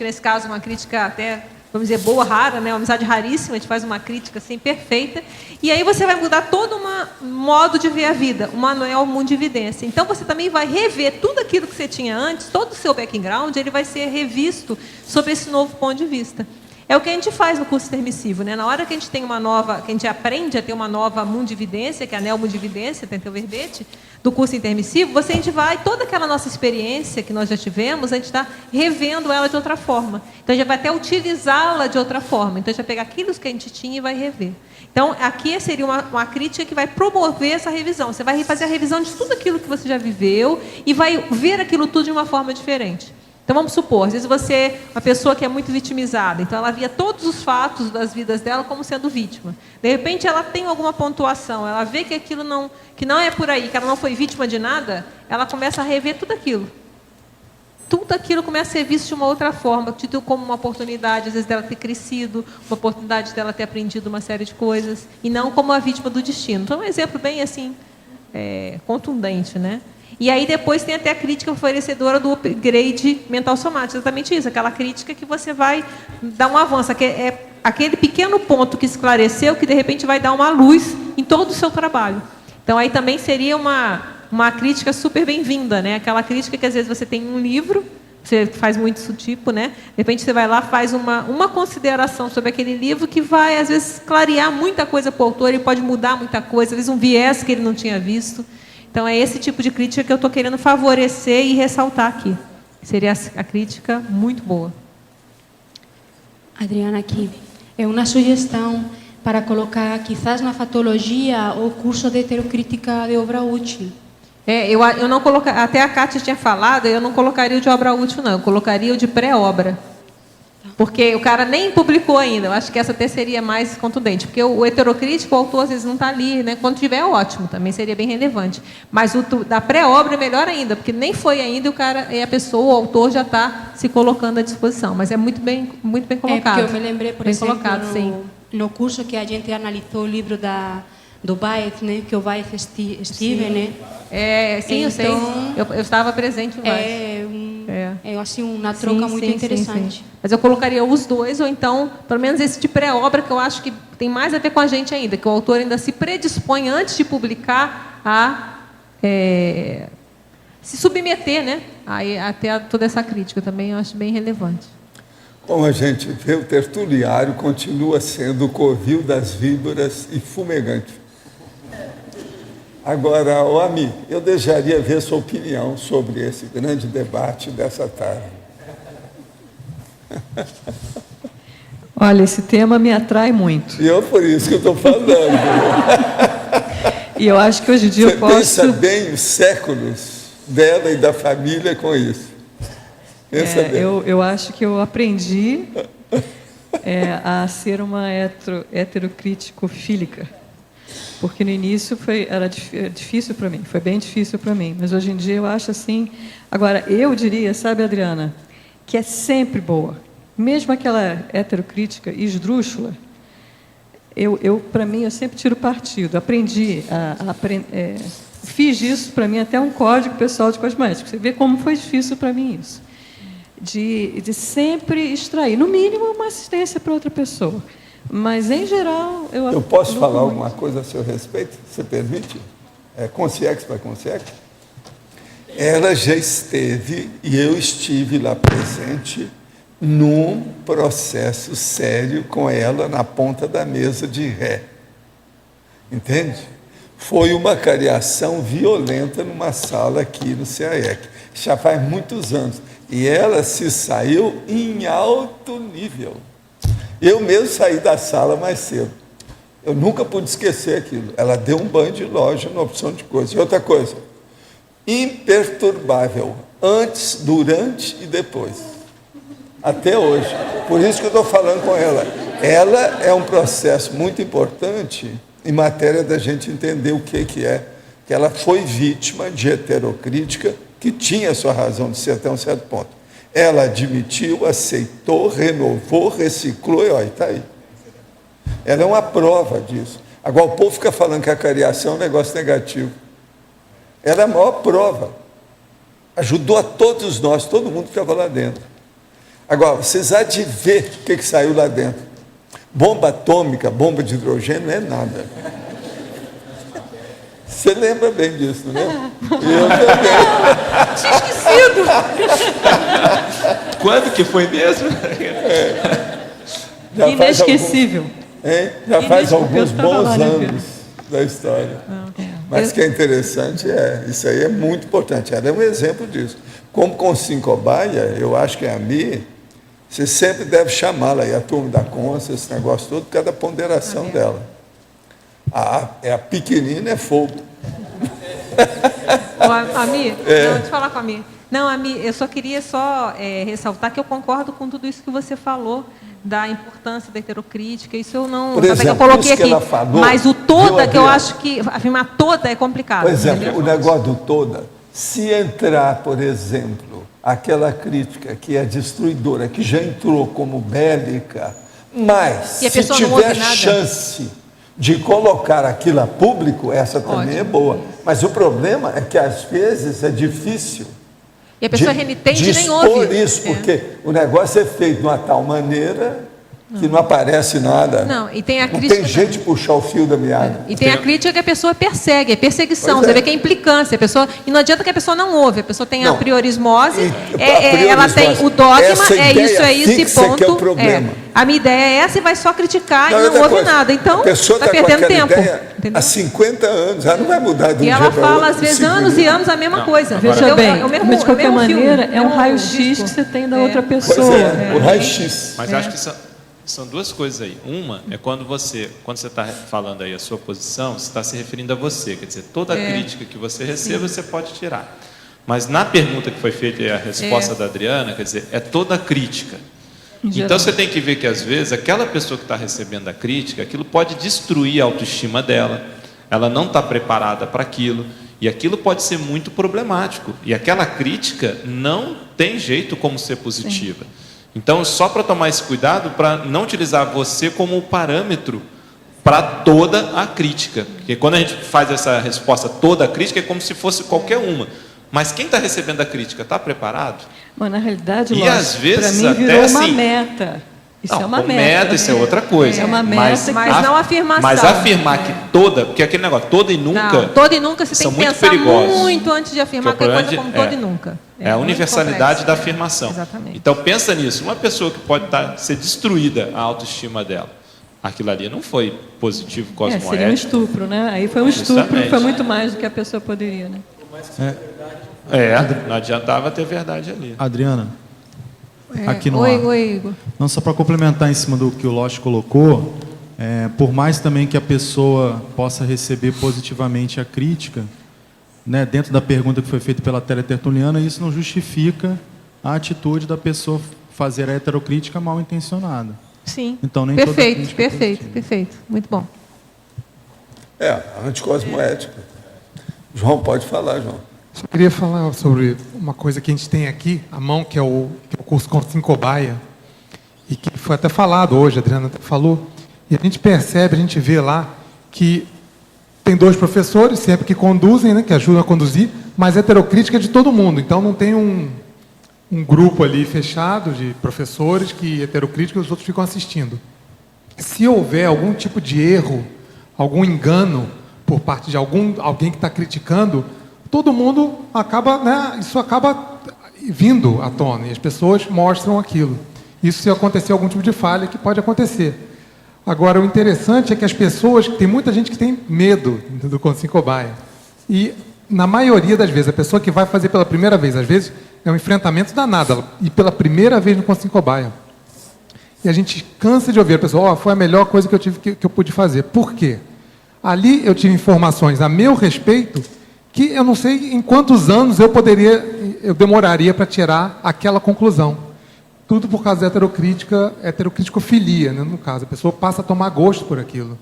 Speaker 3: nesse caso, uma crítica até, vamos dizer, boa, rara, né? Uma amizade raríssima, a gente faz uma crítica assim, perfeita, e aí você vai mudar todo um modo de ver a vida, um manual mundividência. Então você também vai rever tudo aquilo que você tinha antes, todo o seu background, ele vai ser revisto sob esse novo ponto de vista. É o que a gente faz no curso intermissivo, né? Na hora que a gente tem que a gente aprende a ter uma nova mundividência, que é a neomundividência, tem o verbete, do curso intermissivo, a gente vai, toda aquela nossa experiência que nós já tivemos, a gente está revendo ela de outra forma. Então, a gente vai até utilizá-la de outra forma. Então, a gente vai pegar aquilo que a gente tinha e vai rever. Então, aqui seria uma crítica que vai promover essa revisão. Você vai fazer a revisão de tudo aquilo que você já viveu e vai ver aquilo tudo de uma forma diferente. Então, vamos supor, às vezes você é uma pessoa que é muito vitimizada, então ela via todos os fatos das vidas dela como sendo vítima. De repente, ela tem alguma pontuação, ela vê que aquilo que não é por aí, que ela não foi vítima de nada, ela começa a rever tudo aquilo. Tudo aquilo começa a ser visto de uma outra forma, tido como uma oportunidade, às vezes, dela ter crescido, uma oportunidade dela ter aprendido uma série de coisas, e não como a vítima do destino. Então, é um exemplo bem assim, contundente, né? E aí depois tem até a crítica oferecedora do upgrade mental somático, exatamente isso, aquela crítica que você vai dar um avanço, aquele pequeno ponto que esclareceu, que de repente vai dar uma luz em todo o seu trabalho. Então aí também seria uma crítica super bem-vinda, né? Aquela crítica que às vezes você tem um livro, você faz muito isso tipo, né? De repente você vai lá, faz uma consideração sobre aquele livro que vai às vezes clarear muita coisa para o autor, ele pode mudar muita coisa, às vezes um viés que ele não tinha visto. Então, é esse tipo de crítica que eu estou querendo favorecer e ressaltar aqui. Seria a crítica muito boa.
Speaker 9: Adriana, aqui é uma sugestão para colocar, quizás na fatologia, o curso de heterocrítica de obra útil.
Speaker 3: Eu não colocaria, até a Kátia tinha falado, eu não colocaria o de obra útil, não. Eu colocaria o de pré-obra. Porque o cara nem publicou ainda. Eu acho que essa até seria mais contundente. Porque o heterocrítico, o autor, às vezes, não está ali, né? Quando tiver, é ótimo, também seria bem relevante. Mas o da pré-obra é melhor ainda, porque nem foi ainda e a pessoa, o autor, já está se colocando à disposição. Mas é muito bem colocado.
Speaker 9: Porque eu me lembrei, por exemplo, no curso que a gente analisou o livro do Baez, né? Que o Baez Steven, né?
Speaker 3: Sim, eu sei. Eu estava presente no Baez.
Speaker 9: É assim, uma troca muito interessante.
Speaker 3: Sim. Mas eu colocaria os dois, ou então, pelo menos esse de pré-obra, que eu acho que tem mais a ver com a gente ainda, que o autor ainda se predispõe, antes de publicar, a se submeter, né? Até toda essa crítica também eu acho bem relevante.
Speaker 2: Como a gente vê, o tertuliário continua sendo o covil das víboras e fumegante. Agora, Ami, eu desejaria ver sua opinião sobre esse grande debate dessa tarde.
Speaker 7: Olha, esse tema me atrai muito.
Speaker 2: E por isso que eu estou falando.
Speaker 7: E eu acho que hoje em dia eu posso...
Speaker 2: Você pensa bem os séculos dela e da família com isso. Pensa bem.
Speaker 7: Eu acho que eu aprendi a ser uma heterocrítico-fílica. Porque no início era difícil para mim, foi bem difícil para mim. Mas hoje em dia eu acho assim... Agora, eu diria, sabe, Adriana, que é sempre boa. Mesmo aquela heterocrítica esdrúxula, para mim, eu sempre tiro partido. Aprendi fiz isso para mim até um código pessoal de cosméticos. Você vê como foi difícil para mim isso. De sempre extrair, no mínimo, uma assistência para outra pessoa. Mas, em geral,
Speaker 2: eu posso falar alguma coisa a seu respeito? Você permite? Consciex para Consciex? Ela já esteve, e eu estive lá presente, num processo sério com ela na ponta da mesa de ré. Entende? Foi uma cariação violenta numa sala aqui no CAEC. Já faz muitos anos. E ela se saiu em alto nível. Eu mesmo saí da sala mais cedo. Eu nunca pude esquecer aquilo. Ela deu um banho de loja na opção de coisa. E outra coisa, imperturbável, antes, durante e depois. Até hoje. Por isso que eu estou falando com ela. Ela é um processo muito importante em matéria da gente entender o que é. Que ela foi vítima de heterocrítica, que tinha sua razão de ser até um certo ponto. Ela admitiu, aceitou, renovou, reciclou e está aí. Ela é uma prova disso. Agora, o povo fica falando que a cariação é um negócio negativo. Ela é a maior prova. Ajudou a todos nós, todo mundo que estava lá dentro. Agora, vocês há de ver o que saiu lá dentro. Bomba atômica, bomba de hidrogênio, não é nada. Você lembra bem disso, não é? Eu também.
Speaker 7: Tinha esquecido.
Speaker 8: Quando que foi mesmo?
Speaker 7: Inesquecível.
Speaker 2: Já faz alguns bons anos da história. Mas o que é interessante isso aí é muito importante. Ela é um exemplo disso. Como com Sincobaia, eu acho que a Mi, você sempre deve chamá-la aí, a turma da Consa, esse negócio todo, por causa da ponderação dela. A pequenina é fogo.
Speaker 3: Ami, não, deixa eu falar com a Ami. Não, Ami, eu só queria ressaltar que eu concordo com tudo isso que você falou, da importância da heterocrítica, isso eu não...
Speaker 2: Por exemplo,
Speaker 3: eu coloquei
Speaker 2: isso que
Speaker 3: aqui,
Speaker 2: ela falou,
Speaker 3: mas o toda, que eu acho que afirmar toda é complicado.
Speaker 2: Por exemplo,
Speaker 3: entendeu?
Speaker 2: o negócio do toda, se entrar, por exemplo, aquela crítica que é destruidora, que já entrou como bélica, mas se tiver chance de colocar aquilo a público, essa também é boa. Mas o problema é que, às vezes, é difícil
Speaker 3: e a pessoa renitente
Speaker 2: de
Speaker 3: nem ouve.
Speaker 2: isso, porque o negócio é feito de uma tal maneira que não aparece nada.
Speaker 3: Não, e tem a crítica.
Speaker 2: Não tem jeito de puxar o fio da meada.
Speaker 3: E tem a crítica que a pessoa persegue, é perseguição.
Speaker 2: Pois
Speaker 3: Você
Speaker 2: é.
Speaker 3: vê que é implicância. A pessoa, e não adianta que a pessoa não ouve, a pessoa tem a
Speaker 2: Não.
Speaker 3: priorismose,
Speaker 2: priorismose.
Speaker 3: ela tem o dogma,
Speaker 2: Essa
Speaker 3: é isso,
Speaker 2: ideia
Speaker 3: e
Speaker 2: fixa
Speaker 3: ponto.
Speaker 2: que é o problema.
Speaker 3: A minha ideia é essa e vai só criticar
Speaker 2: Não,
Speaker 3: e não
Speaker 2: outra
Speaker 3: ouve
Speaker 2: coisa,
Speaker 3: nada. Então,
Speaker 2: a pessoa
Speaker 3: está
Speaker 2: tá com
Speaker 3: perdendo
Speaker 2: aquela
Speaker 3: tempo.
Speaker 2: ideia há 50 anos, ela não vai mudar de um
Speaker 3: E
Speaker 2: dia
Speaker 3: ela
Speaker 2: para
Speaker 3: fala,
Speaker 2: outro,
Speaker 3: às vezes,
Speaker 2: segundo.
Speaker 3: anos e anos a mesma coisa.
Speaker 7: Veja bem, mas de qualquer maneira,
Speaker 3: filme,
Speaker 7: é um
Speaker 3: mesmo
Speaker 7: raio-x que você tem da outra pessoa.
Speaker 2: Pois é, o raio-x.
Speaker 8: Mas acho que são duas coisas aí. Uma é quando você está falando aí a sua posição, você está se referindo a você. Quer dizer, toda crítica que você receba, você pode tirar. Mas na pergunta que foi feita e a resposta da Adriana, quer dizer, é toda crítica. Então você tem que ver que às vezes aquela pessoa que está recebendo a crítica, aquilo pode destruir a autoestima dela, ela não está preparada para aquilo, e aquilo pode ser muito problemático. E aquela crítica não tem jeito como ser positiva. Então, só para tomar esse cuidado, para não utilizar você como parâmetro para toda a crítica. Porque quando a gente faz essa resposta toda a crítica, é como se fosse qualquer uma. Mas quem está recebendo a crítica está preparado?
Speaker 7: Mas, na realidade,
Speaker 8: E às vezes
Speaker 7: para mim
Speaker 8: até
Speaker 7: virou uma
Speaker 8: assim-
Speaker 7: meta. Isso
Speaker 8: Não,
Speaker 7: é uma
Speaker 8: o
Speaker 7: meta.
Speaker 8: isso é outra coisa.
Speaker 7: É uma meta,
Speaker 3: Mas não afirmação.
Speaker 8: Mas afirmar que toda, porque aquele negócio, toda e nunca,
Speaker 3: Não, toda e nunca você tem
Speaker 8: são
Speaker 3: que
Speaker 8: muito
Speaker 3: pensar
Speaker 8: perigosos.
Speaker 3: muito antes de afirmar
Speaker 8: Que é o
Speaker 3: qualquer coisa
Speaker 8: problema
Speaker 3: como toda e nunca.
Speaker 8: É a
Speaker 3: muito
Speaker 8: universalidade
Speaker 3: complexo.
Speaker 8: da afirmação.
Speaker 3: Exatamente.
Speaker 8: Então pensa nisso, uma pessoa que pode ser destruída a autoestima dela, aquilo ali não foi positivo, cosmoético.
Speaker 7: Seria um estupro, né? Aí foi um estupro,
Speaker 8: Justamente.
Speaker 7: foi muito mais do que a pessoa poderia, né?
Speaker 8: Não adiantava ter verdade ali.
Speaker 18: Adriana, aqui no
Speaker 3: Oi,
Speaker 18: ar.
Speaker 3: oi, Igor.
Speaker 18: Não, só para complementar em cima do que o Losch colocou, por mais também que a pessoa possa receber positivamente a crítica, né, dentro da pergunta que foi feita pela Télia Tertuliana, isso não justifica a atitude da pessoa fazer a heterocrítica mal intencionada.
Speaker 3: Sim.
Speaker 18: Então, nem toda
Speaker 3: perfeito,
Speaker 18: crítica é
Speaker 3: perfeito, perfeito. Muito bom.
Speaker 2: Anticosmoética. João, pode falar, João.
Speaker 19: Só queria falar sobre uma coisa que a gente tem aqui, à mão, que é o curso com Sincobaia, e que foi até falado hoje, a Adriana até falou, e a gente percebe, a gente vê lá, que tem 2 professores, sempre que conduzem, né, que ajudam a conduzir, mas a heterocrítica é de todo mundo. Então, não tem um grupo ali fechado de professores que heterocrítica e os outros ficam assistindo. Se houver algum tipo de erro, algum engano por parte de alguém que está criticando, todo mundo acaba, né, isso acaba vindo à tona e as pessoas mostram aquilo. Isso se acontecer algum tipo de falha, que pode acontecer. Agora, o interessante é que as pessoas, tem muita gente que tem medo do Consciência Cobaia. E, na maioria das vezes, a pessoa que vai fazer pela primeira vez, às vezes, é um enfrentamento danado, e pela primeira vez no Consciência Cobaia. E a gente cansa de ouvir a pessoa, foi a melhor coisa que eu pude fazer. Por quê? Ali eu tive informações a meu respeito que eu não sei em quantos anos eu demoraria para tirar aquela conclusão. Tudo por causa da heterocrítico-filia, né, no caso. A pessoa passa a tomar gosto por aquilo.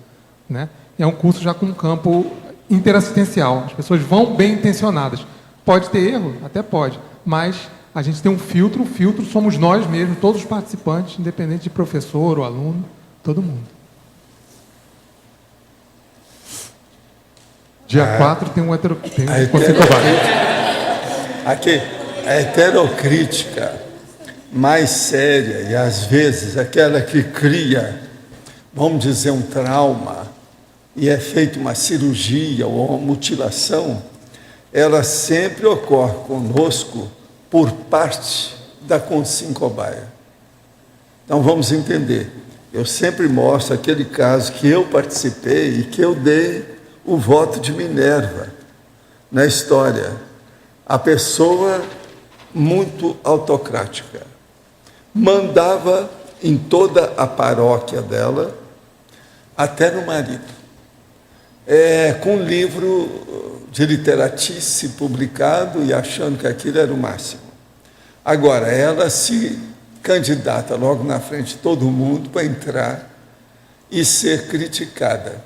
Speaker 19: Né? É um curso já com um campo interassistencial. As pessoas vão bem intencionadas. Pode ter erro? Até pode. Mas a gente tem um filtro. O filtro somos nós mesmos, todos os participantes, independente de professor ou aluno, todo mundo. Dia 4 tem um Consciência Cobaia.
Speaker 2: Aqui, a heterocrítica mais séria e, às vezes, aquela que cria, vamos dizer, um trauma e é feita uma cirurgia ou uma mutilação, ela sempre ocorre conosco por parte da Consciência Cobaia. Então, vamos entender. Eu sempre mostro aquele caso que eu participei e que eu dei o voto de Minerva na história. A pessoa muito autocrática. Mandava em toda a paróquia dela, até no marido. Com um livro de literatice publicado e achando que aquilo era o máximo. Agora, ela se candidata logo na frente de todo mundo para entrar e ser criticada,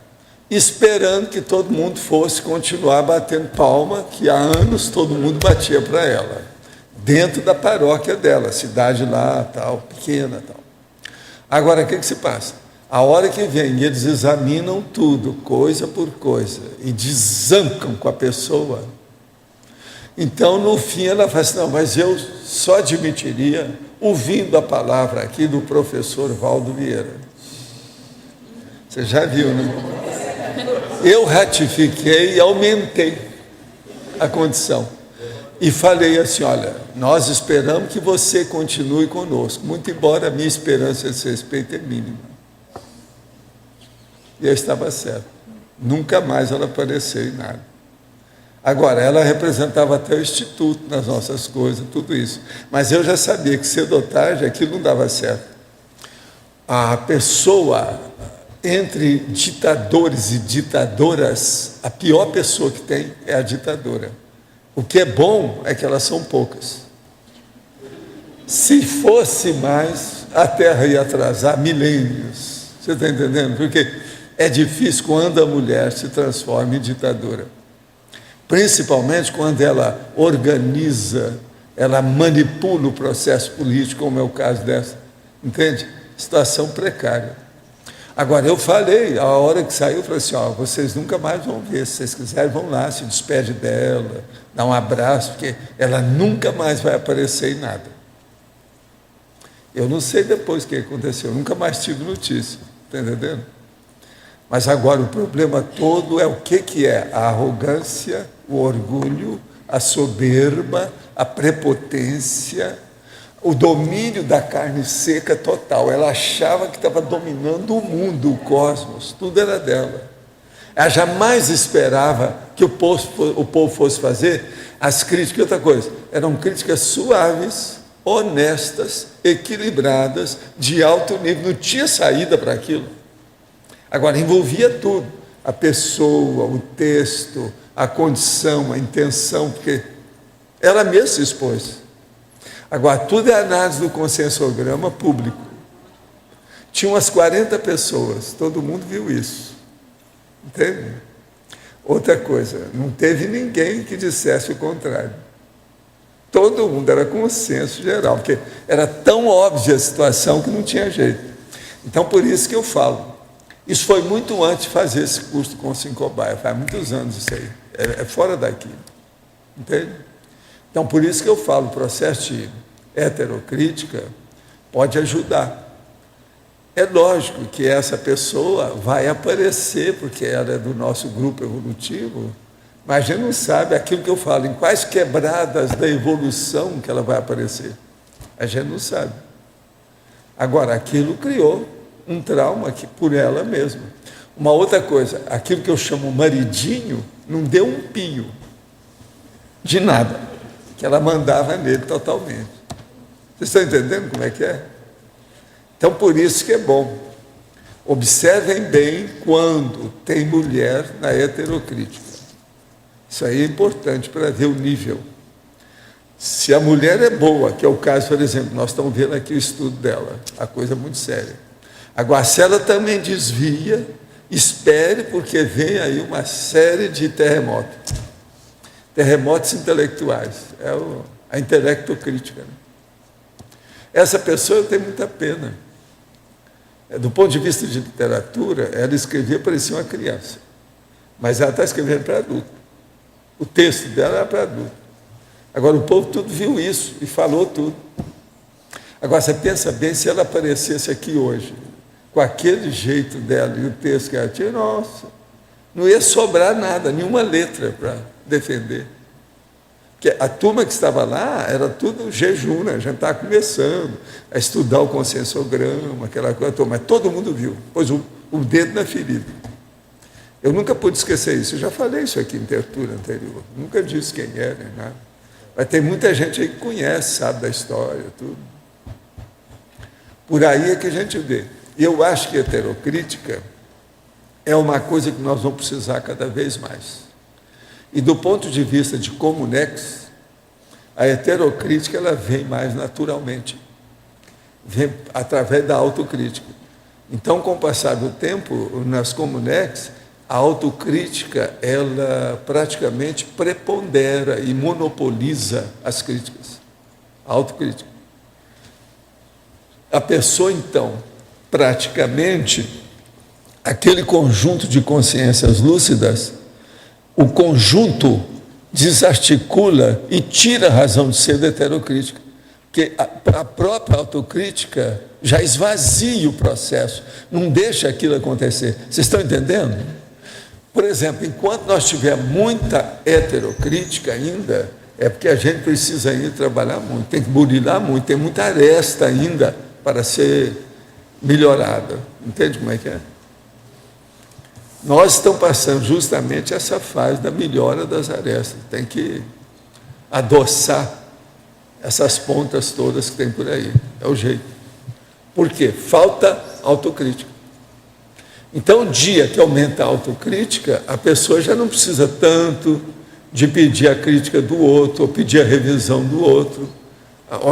Speaker 2: esperando que todo mundo fosse continuar batendo palma, que há anos todo mundo batia para ela, dentro da paróquia dela, cidade lá, tal, pequena, tal. Agora, o que se passa? A hora que vem, eles examinam tudo, coisa por coisa, e desancam com a pessoa. Então, no fim, ela fala assim, não, mas eu só admitiria, ouvindo a palavra aqui do professor Valdo Vieira. Você já viu, né? Eu ratifiquei e aumentei a condição. E falei assim, olha, nós esperamos que você continue conosco, muito embora a minha esperança a esse respeito é mínima. E eu estava certo. Nunca mais ela apareceu em nada. Agora, ela representava até o Instituto nas nossas coisas, tudo isso. Mas eu já sabia que cedo ou tarde aquilo não dava certo. A pessoa, entre ditadores e ditadoras, a pior pessoa que tem é a ditadora. O que é bom é que elas são poucas. Se fosse mais, a Terra ia atrasar milênios. Você está entendendo? Porque é difícil quando a mulher se transforma em ditadora. Principalmente quando ela organiza, ela manipula o processo político, como é o caso dessa. Entende? Situação precária. Agora, eu falei, a hora que saiu, eu falei assim, ó, vocês nunca mais vão ver, se vocês quiserem, vão lá, se despede dela, dá um abraço, porque ela nunca mais vai aparecer em nada. Eu não sei depois o que aconteceu, nunca mais tive notícia, está entendendo? Mas agora o problema todo é o que é a arrogância, o orgulho, a soberba, a prepotência, o domínio da carne seca total. Ela achava que estava dominando o mundo, o cosmos, tudo era dela. Ela jamais esperava que o povo fosse fazer as críticas. Outra coisa, eram críticas suaves, honestas, equilibradas, de alto nível, não tinha saída para aquilo. Agora, envolvia tudo, a pessoa, o texto, a condição, a intenção, porque ela mesma se expôs. Agora, tudo é análise do conscienciograma público. Tinha umas 40 pessoas, todo mundo viu isso. Entende? Outra coisa, não teve ninguém que dissesse o contrário. Todo mundo era consenso geral, porque era tão óbvia a situação que não tinha jeito. Então, por isso que eu falo, Isso foi muito antes de fazer esse curso com o Sincobaia, faz muitos anos isso aí, é fora daqui, entende? Então, por isso que eu falo, o processo de heterocrítica pode ajudar. É lógico que essa pessoa vai aparecer, porque ela é do nosso grupo evolutivo, mas a gente não sabe aquilo que eu falo, em quais quebradas da evolução que ela vai aparecer. A gente não sabe. Agora, aquilo criou um trauma que, por ela mesma. Uma outra coisa, aquilo que eu chamo maridinho, não deu um pio de nada, que ela mandava nele totalmente. Vocês estão entendendo como é que é? Então, por isso que é bom. Observem bem quando tem mulher na heterocrítica. Isso aí é importante para ver o nível. Se a mulher é boa, que é o caso, por exemplo, nós estamos vendo aqui o estudo dela, a coisa é muito séria. Agora, se ela também desvia, espere, porque vem aí uma série de terremotos. Terremotos intelectuais. É a intelectocrítica. Né? Essa pessoa eu tenho muita pena. Do ponto de vista de literatura, ela escrevia, parecia uma criança. Mas ela está escrevendo para adulto. O texto dela era para adulto. Agora, o povo tudo viu isso e falou tudo. Agora, você pensa bem, se ela aparecesse aqui hoje, com aquele jeito dela e o texto que ela tinha, nossa, não ia sobrar nada, nenhuma letra para defender. Porque a turma que estava lá era tudo jejum, né? A gente estava começando a estudar o conscienciograma, aquela coisa toda, mas todo mundo viu, pôs o dedo na ferida. Eu nunca pude esquecer isso, eu já falei isso aqui em tertúlia anterior, nunca disse quem é, nem nada. Mas tem muita gente aí que conhece, sabe da história, tudo. Por aí é que a gente vê. E eu acho que a heterocrítica é uma coisa que nós vamos precisar cada vez mais. E do ponto de vista de Comunex, a heterocrítica ela vem mais naturalmente, vem através da autocrítica. Então, com o passar do tempo, nas Comunex, a autocrítica ela praticamente prepondera e monopoliza as críticas. A autocrítica. A pessoa, então, praticamente, aquele conjunto de consciências lúcidas, o conjunto desarticula e tira a razão de ser da heterocrítica. Porque a própria autocrítica já esvazia o processo, não deixa aquilo acontecer. Vocês estão entendendo? Por exemplo, enquanto nós tivermos muita heterocrítica ainda, é porque a gente precisa ainda trabalhar muito, tem que burilar muito, tem muita aresta ainda para ser melhorada. Entende como é que é? Nós estamos passando justamente essa fase da melhora das arestas. Tem que adoçar essas pontas todas que tem por aí. É o jeito. Por quê? Falta autocrítica. Então, o dia que aumenta a autocrítica, a pessoa já não precisa tanto de pedir a crítica do outro, ou pedir a revisão do outro.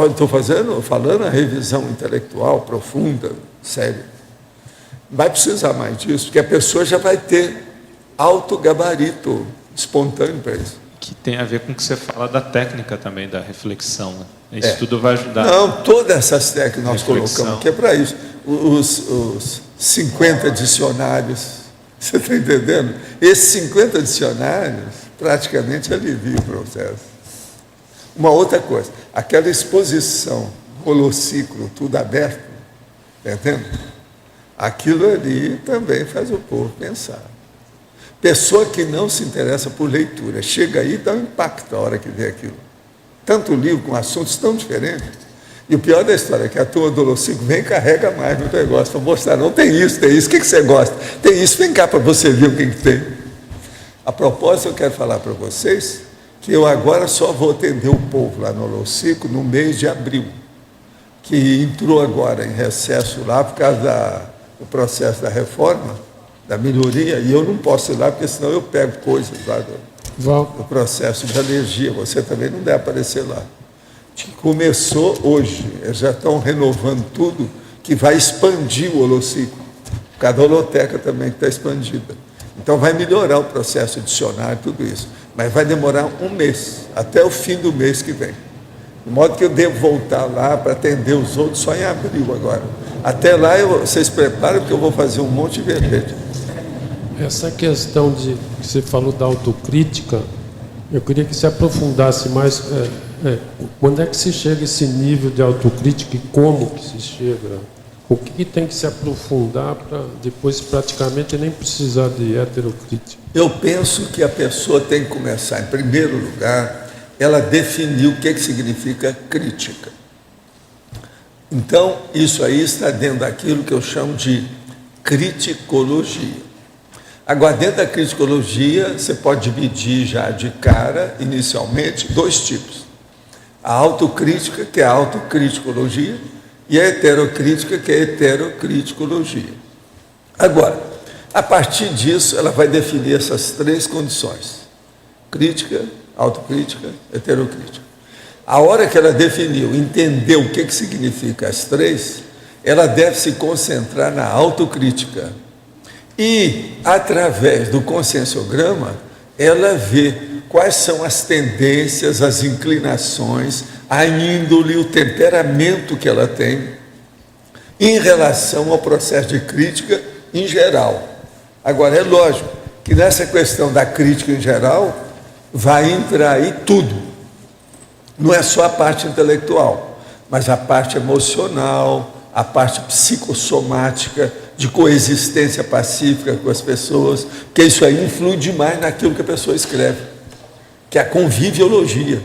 Speaker 2: Estou falando a revisão intelectual profunda, séria. Vai precisar mais disso, porque a pessoa já vai ter autogabarito espontâneo para isso.
Speaker 8: Que tem a ver com o que você fala da técnica também, da reflexão. Né? Isso tudo vai ajudar.
Speaker 2: Não, todas essas técnicas nós colocamos aqui é para isso. Os 50 dicionários, você está entendendo? Esses 50 dicionários praticamente aliviam o processo. Uma outra coisa, aquela exposição, holociclo, tudo aberto, está entendendo? Aquilo ali também faz o povo pensar. Pessoa que não se interessa por leitura, chega aí e dá um impacto a hora que vê aquilo. Tanto livro com assuntos tão diferentes. E o pior da história é que a turma do Holociclo vem e carrega mais no negócio para mostrar, não, tem isso, tem isso, o que você gosta? Tem isso, vem cá para você ver o que tem. A propósito, eu quero falar para vocês que eu agora só vou atender o povo lá no Holociclo no mês de abril, que entrou agora em recesso lá por causa do processo da reforma, da melhoria, e eu não posso ir lá, porque senão eu pego coisas lá do processo de alergia. Você também não deve aparecer lá. Começou hoje, eles já estão renovando tudo, que vai expandir o holociclo. Cada holoteca também que está expandida. Então vai melhorar o processo de dicionário, tudo isso. Mas vai demorar um mês, até o fim do mês que vem. De modo que eu devo voltar lá para atender os outros só em abril agora. Até lá vocês preparam, porque eu vou fazer um monte de verbete.
Speaker 1: Essa questão que você falou da autocrítica, eu queria que você aprofundasse mais. Quando é que se chega a esse nível de autocrítica e como que se chega? O que tem que se aprofundar para depois praticamente nem precisar de heterocrítica?
Speaker 2: Eu penso que a pessoa tem que começar, em primeiro lugar, ela definiu o que significa crítica. Então, isso aí está dentro daquilo que eu chamo de criticologia. Agora, dentro da criticologia, você pode dividir já de cara, inicialmente, 2 tipos. A autocrítica, que é a autocriticologia, e a heterocrítica, que é a heterocriticologia. Agora, a partir disso, ela vai definir essas 3 condições: crítica, autocrítica, heterocrítica. A hora que ela definiu, entendeu o que significa as 3, ela deve se concentrar na autocrítica. E, através do conscienciograma, ela vê quais são as tendências, as inclinações, a índole, o temperamento que ela tem em relação ao processo de crítica em geral. Agora, é lógico que nessa questão da crítica em geral, vai entrar aí tudo. Não é só a parte intelectual, mas a parte emocional, a parte psicossomática, de coexistência pacífica com as pessoas, porque isso aí influi demais naquilo que a pessoa escreve, que é a conviviologia.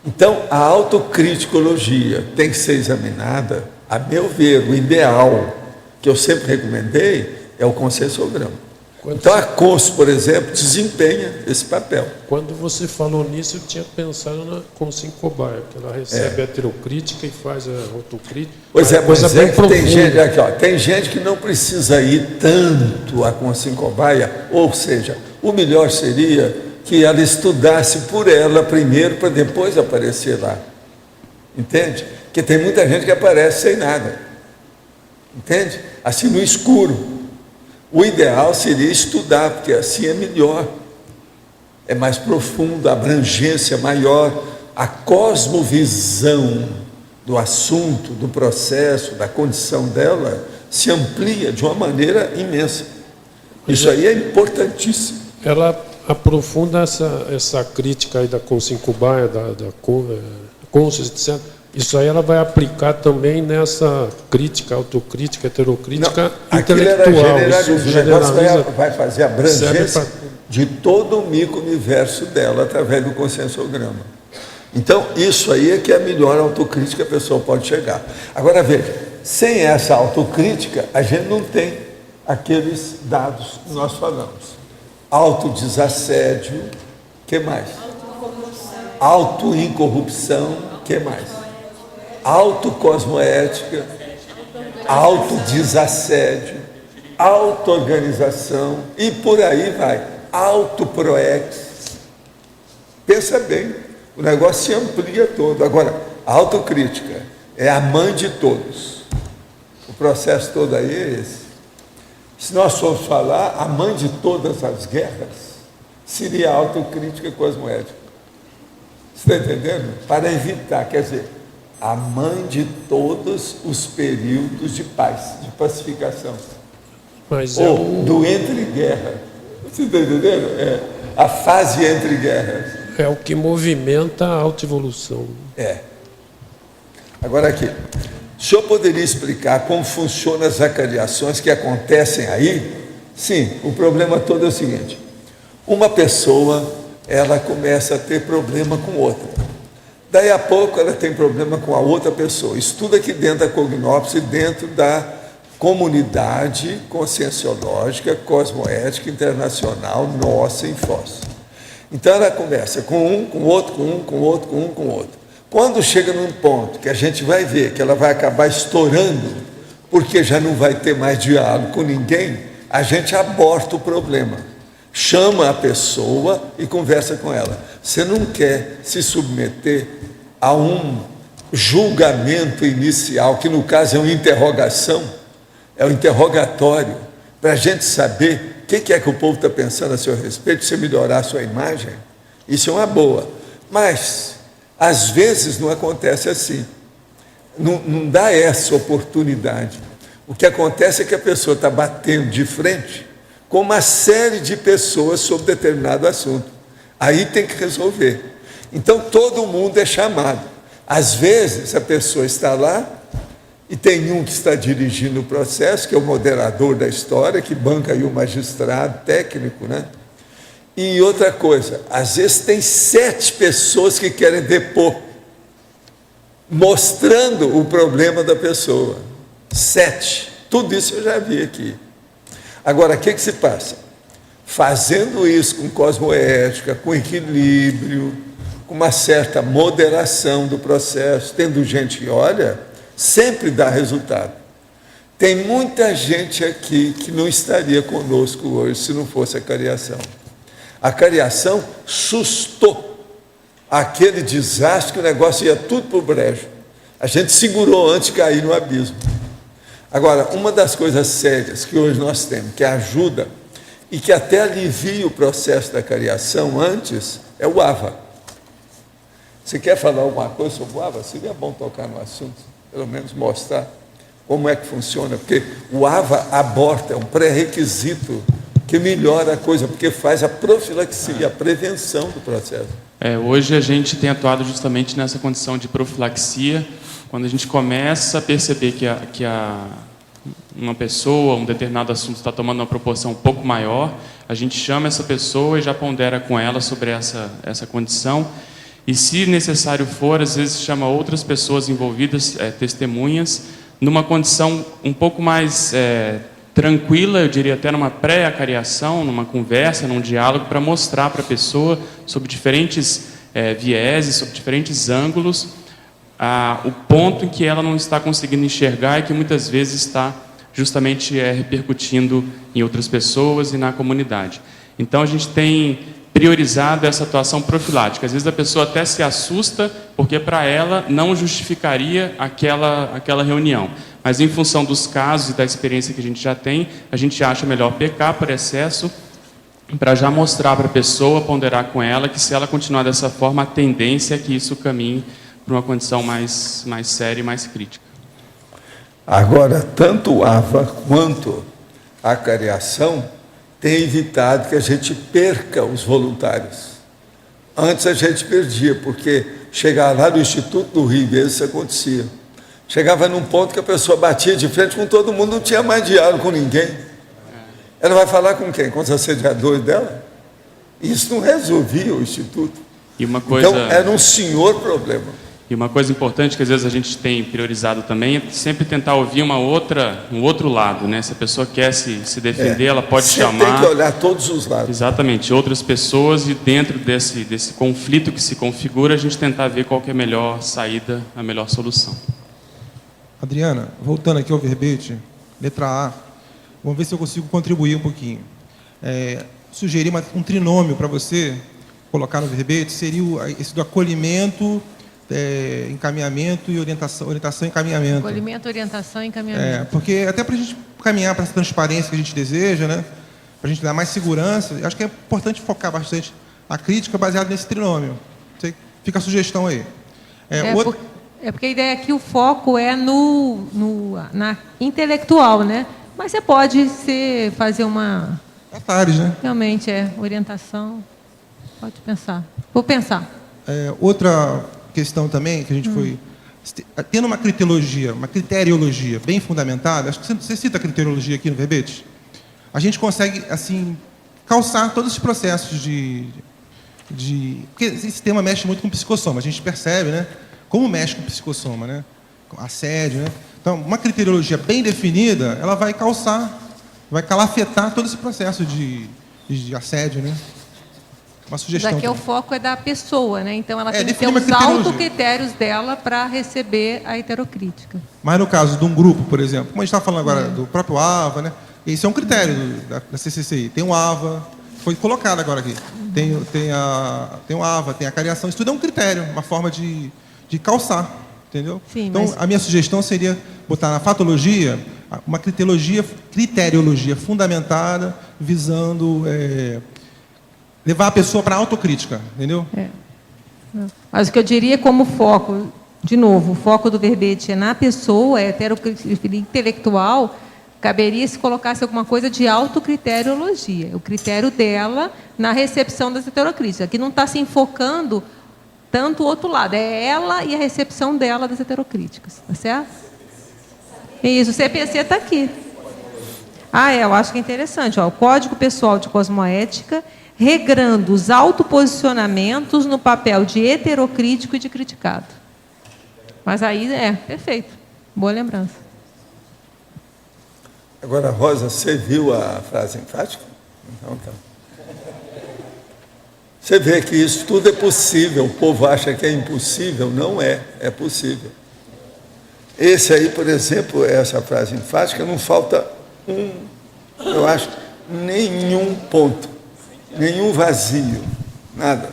Speaker 2: Então, a autocriticologia tem que ser examinada, a meu ver, o ideal, que eu sempre recomendei, é o conscienciograma. Então, a CONS, por exemplo, desempenha esse papel.
Speaker 1: Quando você falou nisso, eu tinha pensado na Consciência Cobaia, que ela recebe a heterocrítica e faz a autocrítica.
Speaker 2: Pois é, coisa bem que tem gente, aqui, tem gente que não precisa ir tanto a Consciência Cobaia, ou seja, o melhor seria que ela estudasse por ela primeiro, para depois aparecer lá. Entende? Porque tem muita gente que aparece sem nada. Entende? Assim, no escuro. O ideal seria estudar, porque assim é melhor, é mais profundo, a abrangência maior, a cosmovisão do assunto, do processo, da condição dela, se amplia de uma maneira imensa. Isso aí é importantíssimo.
Speaker 1: Ela aprofunda essa crítica aí da Consciência Cobaia, da consciência, etc. Isso aí ela vai aplicar também nessa crítica, autocrítica, heterocrítica intelectual.
Speaker 2: O negócio vai fazer a abrangência de todo o micro-universo dela através do conscienciograma. Então, isso aí é que é a melhor autocrítica que a pessoa pode chegar. Agora, veja, sem essa autocrítica, a gente não tem aqueles dados que nós falamos. Autodesassédio, o que mais? Autoincorrupção, o que mais? Autocosmoética, autodesassédio, autoorganização e por aí vai. Autoproex. Pensa bem, o negócio se amplia todo. Agora, a autocrítica é a mãe de todos. O processo todo aí é esse. Se nós formos falar, a mãe de todas as guerras seria a autocrítica cosmoética. Você está entendendo? Para evitar, quer dizer, a mãe de todos os períodos de paz, de pacificação.
Speaker 1: Mas
Speaker 2: ou do entre-guerra. Você está entendendo? É a fase entre guerras.
Speaker 1: É o que movimenta a autoevolução.
Speaker 2: É. Agora aqui, o senhor poderia explicar como funcionam as acariações que acontecem aí? Sim, o problema todo é o seguinte: uma pessoa, ela começa a ter problema com outra. Daí a pouco ela tem problema com a outra pessoa. Estuda aqui dentro da Cognópolis, dentro da comunidade conscienciológica, cosmoética, internacional, nossa em Foz. Então ela começa com um, com outro, com um, com outro, com um, com outro. Quando chega num ponto que a gente vai ver que ela vai acabar estourando, porque já não vai ter mais diálogo com ninguém, a gente aborta o problema. Chama a pessoa e conversa com ela. Você não quer se submeter a um julgamento inicial, que no caso é uma interrogação, é um interrogatório, para a gente saber o que é que o povo está pensando a seu respeito, se melhorar a sua imagem. Isso é uma boa. Mas Às vezes não acontece assim. Não dá essa oportunidade. O que acontece é que a pessoa está batendo de frente com uma série de pessoas sobre determinado assunto. Aí tem que resolver. Então todo mundo é chamado. Às vezes a pessoa está lá e tem um que está dirigindo o processo, que é o moderador da história, que banca aí o magistrado técnico, né? E outra coisa, às vezes tem 7 pessoas que querem depor, mostrando o problema da pessoa. 7. Tudo isso eu já vi aqui. Agora, o que se passa? Fazendo isso com cosmoética, com equilíbrio, com uma certa moderação do processo, tendo gente que olha, sempre dá resultado. Tem muita gente aqui que não estaria conosco hoje se não fosse a cariação. A cariação sustou aquele desastre que o negócio ia tudo para o brejo. A gente segurou antes de cair no abismo. Agora, uma das coisas sérias que hoje nós temos, que ajuda e que até alivia o processo da cariação antes, é o AVA. Você quer falar alguma coisa sobre o AVA? Seria bom tocar no assunto, pelo menos mostrar como é que funciona, porque o AVA aborta, é um pré-requisito que melhora a coisa, porque faz a profilaxia, a prevenção do processo.
Speaker 20: Hoje a gente tem atuado justamente nessa condição de profilaxia, quando a gente começa a perceber que uma pessoa, um determinado assunto está tomando uma proporção um pouco maior, a gente chama essa pessoa e já pondera com ela sobre essa condição, e se necessário for, às vezes chama outras pessoas envolvidas, testemunhas, numa condição um pouco mais tranquila, eu diria até numa pré-acariação, numa conversa, num diálogo, para mostrar para a pessoa, sobre diferentes vieses, sobre diferentes ângulos, o ponto em que ela não está conseguindo enxergar e que muitas vezes está justamente repercutindo em outras pessoas e na comunidade. Então a gente tem priorizado essa atuação profilática. Às vezes a pessoa até se assusta porque para ela não justificaria aquela reunião. Mas em função dos casos e da experiência que a gente já tem, a gente acha melhor pecar por excesso para já mostrar para a pessoa, ponderar com ela, que se ela continuar dessa forma, a tendência é que isso caminhe para uma condição mais séria e mais crítica.
Speaker 2: Agora, tanto o AVA quanto a cariação tem evitado que a gente perca os voluntários. Antes a gente perdia, porque chegava lá no Instituto do Rio, isso acontecia. Chegava num ponto que a pessoa batia de frente com todo mundo, não tinha mais diálogo com ninguém. Ela vai falar com quem? Com os assediadores dela? Isso não resolvia o Instituto. Então, era um senhor problema.
Speaker 20: E uma coisa importante que às vezes a gente tem priorizado também é sempre tentar ouvir um outro lado, né? Se a pessoa quer se defender, ela pode chamar.
Speaker 2: Tem que olhar todos os lados.
Speaker 20: Exatamente, outras pessoas, e dentro desse conflito que se configura, a gente tentar ver qual que é a melhor saída, a melhor solução.
Speaker 14: Adriana, voltando aqui ao verbete, letra A, vamos ver se eu consigo contribuir um pouquinho. Sugerir um trinômio para você colocar no verbete, seria esse do acolhimento, encaminhamento e orientação e encaminhamento.
Speaker 3: Acolhimento, orientação e encaminhamento.
Speaker 14: Porque até para a gente caminhar para essa transparência que a gente deseja, né? Para a gente dar mais segurança, acho que é importante focar bastante a crítica baseada nesse trinômio. Fica a sugestão aí.
Speaker 3: Porque a ideia aqui, o foco é na intelectual, né? Mas você pode fazer uma...
Speaker 14: Detalhes, né?
Speaker 3: Realmente, orientação. Pode pensar. Vou pensar.
Speaker 14: Outra questão também, que a gente foi... Tendo uma criteriologia bem fundamentada, acho que você cita a criteriologia aqui no verbete, a gente consegue, assim, calçar todos os processos porque esse tema mexe muito com o psicossoma, a gente percebe, né? Como mexe com o psicossoma, né? Assédio, né? Então, uma criteriologia bem definida, ela vai calafetar todo esse processo de assédio, né? Uma sugestão.
Speaker 3: Daqui o foco é da pessoa, né? Então ela tem que ter os autocritérios dela para receber a heterocrítica.
Speaker 14: Mas no caso de um grupo, por exemplo, como a gente está falando agora do próprio AVA, né? Esse é um critério da CCCI. Tem o AVA, foi colocado agora aqui. Tem o AVA, tem a cariação. Isso tudo é um critério, uma forma de calçar, entendeu?
Speaker 3: Sim,
Speaker 14: então, a minha sugestão seria botar na fatologia uma criteriologia fundamentada, visando levar a pessoa para a autocrítica, entendeu?
Speaker 3: Mas o que eu diria como foco, de novo, o foco do verbete é na pessoa, é intelectual, caberia se colocasse alguma coisa de autocriteriologia, o critério dela na recepção das heterocríticas. Aqui não está se enfocando tanto o outro lado, é ela e a recepção dela das heterocríticas, tá certo? Isso, o CPC está aqui. Eu acho que é interessante, ó, o Código Pessoal de Cosmoética, regrando os autoposicionamentos no papel de heterocrítico e de criticado. Mas aí, perfeito, boa lembrança.
Speaker 2: Agora, Rosa, você viu a frase enfática? Então, tá. Você vê que isso tudo é possível, o povo acha que é impossível, não é, é possível. Esse aí, por exemplo, essa frase enfática, não falta eu acho, nenhum ponto, nenhum vazio, nada.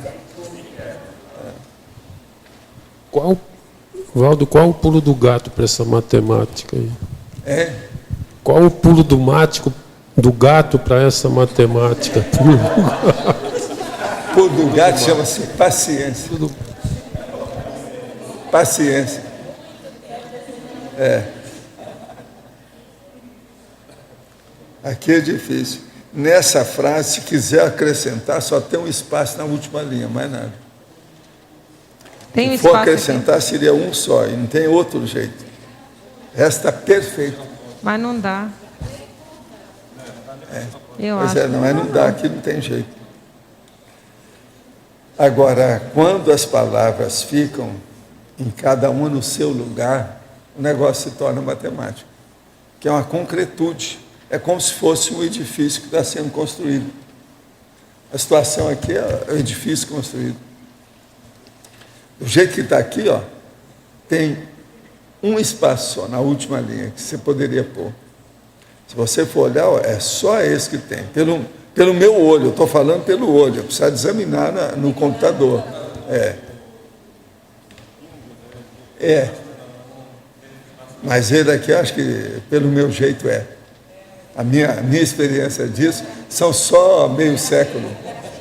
Speaker 1: Valdo, qual o pulo do gato para essa matemática aí? Qual o pulo do gato para essa matemática?
Speaker 2: Pulo do gato chama-se paciência. Paciência. Aqui é difícil. Nessa frase, se quiser acrescentar, só tem um espaço na última linha, mais nada. Se for acrescentar, seria um só, e não tem outro jeito. Resta perfeito.
Speaker 3: Mas não dá.
Speaker 2: Não dá, aqui não tem jeito. Agora, quando as palavras ficam em cada uma no seu lugar, o negócio se torna matemático, que é uma concretude. É como se fosse um edifício que está sendo construído. A situação aqui é o edifício construído. Do jeito que está aqui, ó, tem um espaço só na última linha que você poderia pôr. Se você for olhar, ó, é só esse que tem. Pelo meu olho, eu estou falando pelo olho, eu preciso examinar no computador. Mas ele aqui, eu acho que pelo meu jeito A minha experiência disso são só meio século.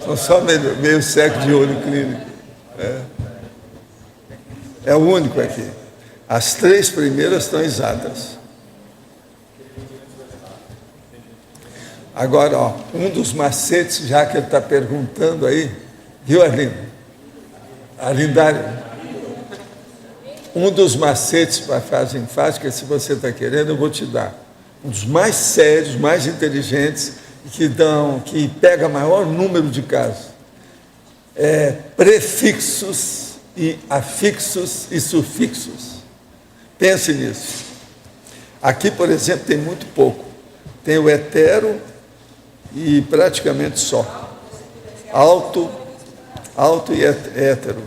Speaker 2: São só meio século de olho clínico. É o único aqui. As 3 primeiras estão exatas. Agora, ó, um dos macetes, já que ele está perguntando aí, viu, Arlindo? Arlindário? Um dos macetes para a frase enfática, se você está querendo, eu vou te dar. Um dos mais sérios, mais inteligentes, que pega maior número de casos. Prefixos e afixos e sufixos. Pense nisso. Aqui, por exemplo, tem muito pouco. Tem o hetero e praticamente só. Alto e hétero.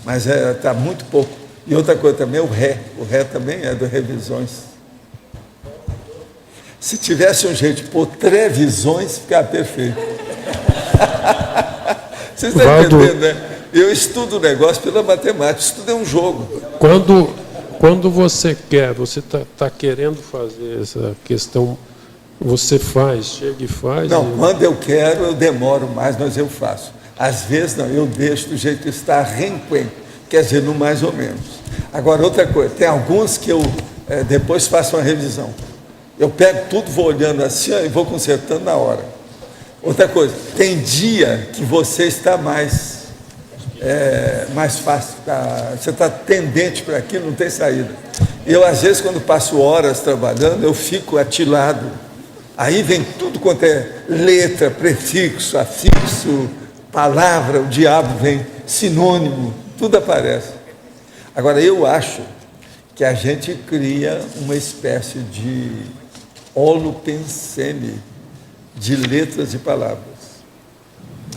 Speaker 2: Mas está muito pouco. E outra coisa também, o ré. O ré também é do revisões. Se tivesse um jeito de pôr trevisões, ficava perfeito. Vocês estão entendendo, né? Eu estudo o negócio pela matemática, estudo é um jogo.
Speaker 1: Quando você quer, você está querendo fazer essa questão, você faz, chega e faz.
Speaker 2: Não, quando eu quero, eu demoro mais, mas eu faço. Às vezes não, eu deixo do jeito que está renquen, quer dizer, no mais ou menos. Agora, outra coisa, tem alguns que eu depois faço uma revisão. Eu pego tudo, vou olhando assim e vou consertando na hora. Outra coisa, tem dia que você está mais fácil, você está tendente para aquilo, não tem saída. Eu, às vezes, quando passo horas trabalhando, eu fico atilado. Aí vem tudo quanto é letra, prefixo, afixo, palavra, o diabo vem, sinônimo, tudo aparece. Agora, eu acho que a gente cria uma espécie de holopensene de letras e palavras.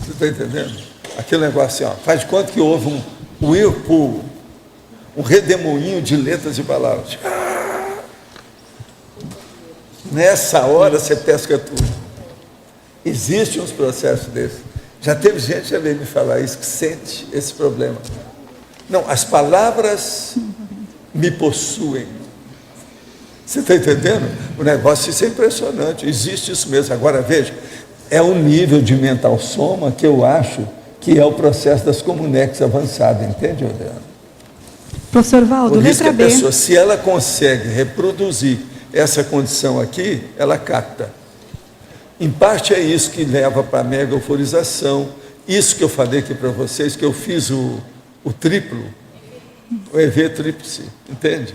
Speaker 2: Você está entendendo? Aquele negócio assim, ó, faz de conta que houve um whirlpool, um redemoinho de letras e palavras. Nessa hora você pesca tudo. Existem uns processos desses. Já teve gente já veio me falar isso, que sente esse problema. Não, as palavras me possuem. Você está entendendo? O negócio, isso é impressionante, existe isso mesmo. Agora, veja, é um nível de mental soma que eu acho que é o processo das comunex avançado, entende, Adriana?
Speaker 21: Professor Valdo,
Speaker 2: Por isso que
Speaker 21: letra
Speaker 2: a
Speaker 21: B.
Speaker 2: pessoa, se ela consegue reproduzir essa condição aqui, ela capta. Em parte é isso que leva para a mega euforização. Isso que eu falei aqui para vocês, que eu fiz o triplo, o EV tríplice, entende?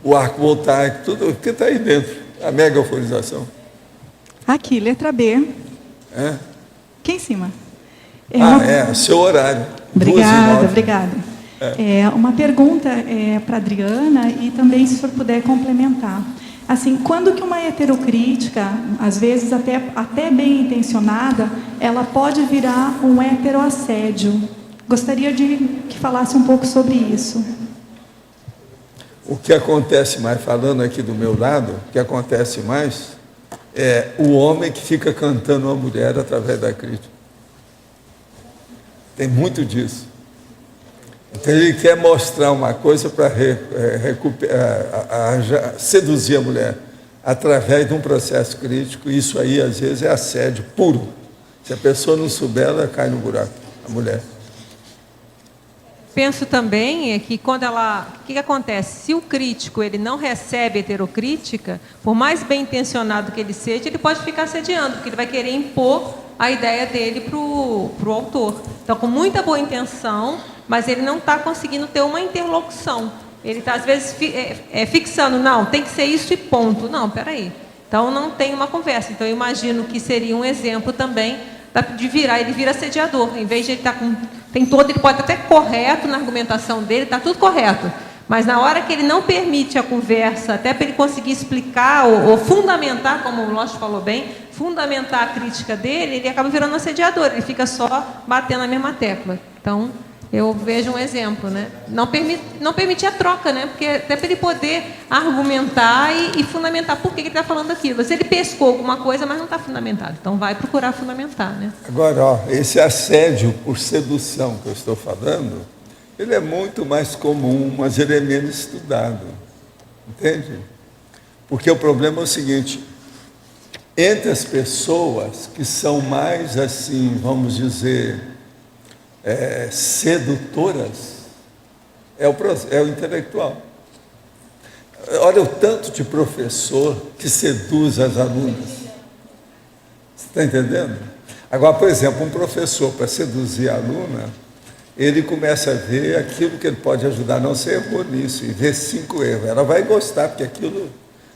Speaker 2: O arco voltaico, tudo que está aí dentro, a mega euforização.
Speaker 21: Aqui, letra B.
Speaker 2: É?
Speaker 21: Aqui em cima.
Speaker 2: Seu horário.
Speaker 21: Obrigada, obrigada.
Speaker 2: É.
Speaker 21: Uma pergunta para a Adriana e também, se o senhor puder complementar. Assim, quando que uma heterocrítica, às vezes até bem intencionada, ela pode virar um heteroassédio? Gostaria de que falasse um pouco sobre isso.
Speaker 2: O que acontece mais, falando aqui do meu lado, o que acontece mais é o homem que fica cantando uma mulher através da crítica. Tem muito disso. Então ele quer mostrar uma coisa para seduzir a mulher através de um processo crítico. Isso aí, às vezes, é assédio puro. Se a pessoa não souber, ela cai no buraco, a mulher.
Speaker 3: Penso também que quando ela... O que acontece? Se o crítico ele não recebe heterocrítica, por mais bem intencionado que ele seja, ele pode ficar assediando, porque ele vai querer impor a ideia dele para o autor. Então, com muita boa intenção, mas ele não está conseguindo ter uma interlocução. Ele está, às vezes, fixando, não, tem que ser isso e ponto. Não, peraí. Então, não tem uma conversa. Então, eu imagino que seria um exemplo também de virar, ele vira assediador. Em vez de ele estar com... ele pode até correto na argumentação dele, está tudo correto. Mas na hora que ele não permite a conversa, até para ele conseguir explicar ou fundamentar, como o Losch falou bem, fundamentar a crítica dele, ele acaba virando assediador, ele fica só batendo na mesma tecla. Então, eu vejo um exemplo, né? Não permitir a troca, né? Porque até para ele poder argumentar e fundamentar por que ele está falando aquilo. Se ele pescou alguma coisa, mas não está fundamentado. Então, vai procurar fundamentar, né?
Speaker 2: Agora, esse assédio por sedução que eu estou falando, ele é muito mais comum, mas ele é menos estudado. Entende? Porque o problema é o seguinte, entre as pessoas que são mais, assim, vamos dizer... sedutoras, é o intelectual. Olha o tanto de professor que seduz as alunas. Você está entendendo? Agora, por exemplo, um professor, para seduzir a aluna, ele começa a ver aquilo que ele pode ajudar, não ser errou nisso, e ver 5 erros. Ela vai gostar, porque aquilo...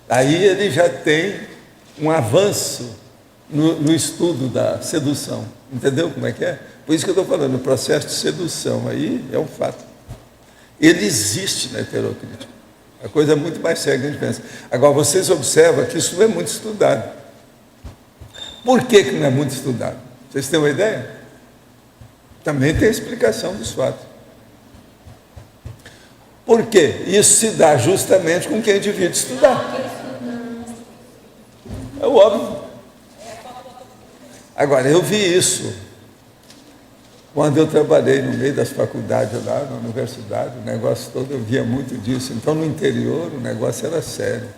Speaker 2: Aí ele já tem um avanço no estudo da sedução. Entendeu como é que é? Por isso que eu estou falando, o processo de sedução aí é um fato. Ele existe na heterocrítica. A coisa é muito mais séria que a gente pensa. Agora, vocês observam que isso não é muito estudado. Por que não é muito estudado? Vocês têm uma ideia? Também tem a explicação dos fatos. Por quê? Isso se dá justamente com quem devia estudar. É óbvio. Agora, eu vi isso quando eu trabalhei no meio das faculdades lá, na universidade, o negócio todo, eu via muito disso. Então, no interior, o negócio era sério.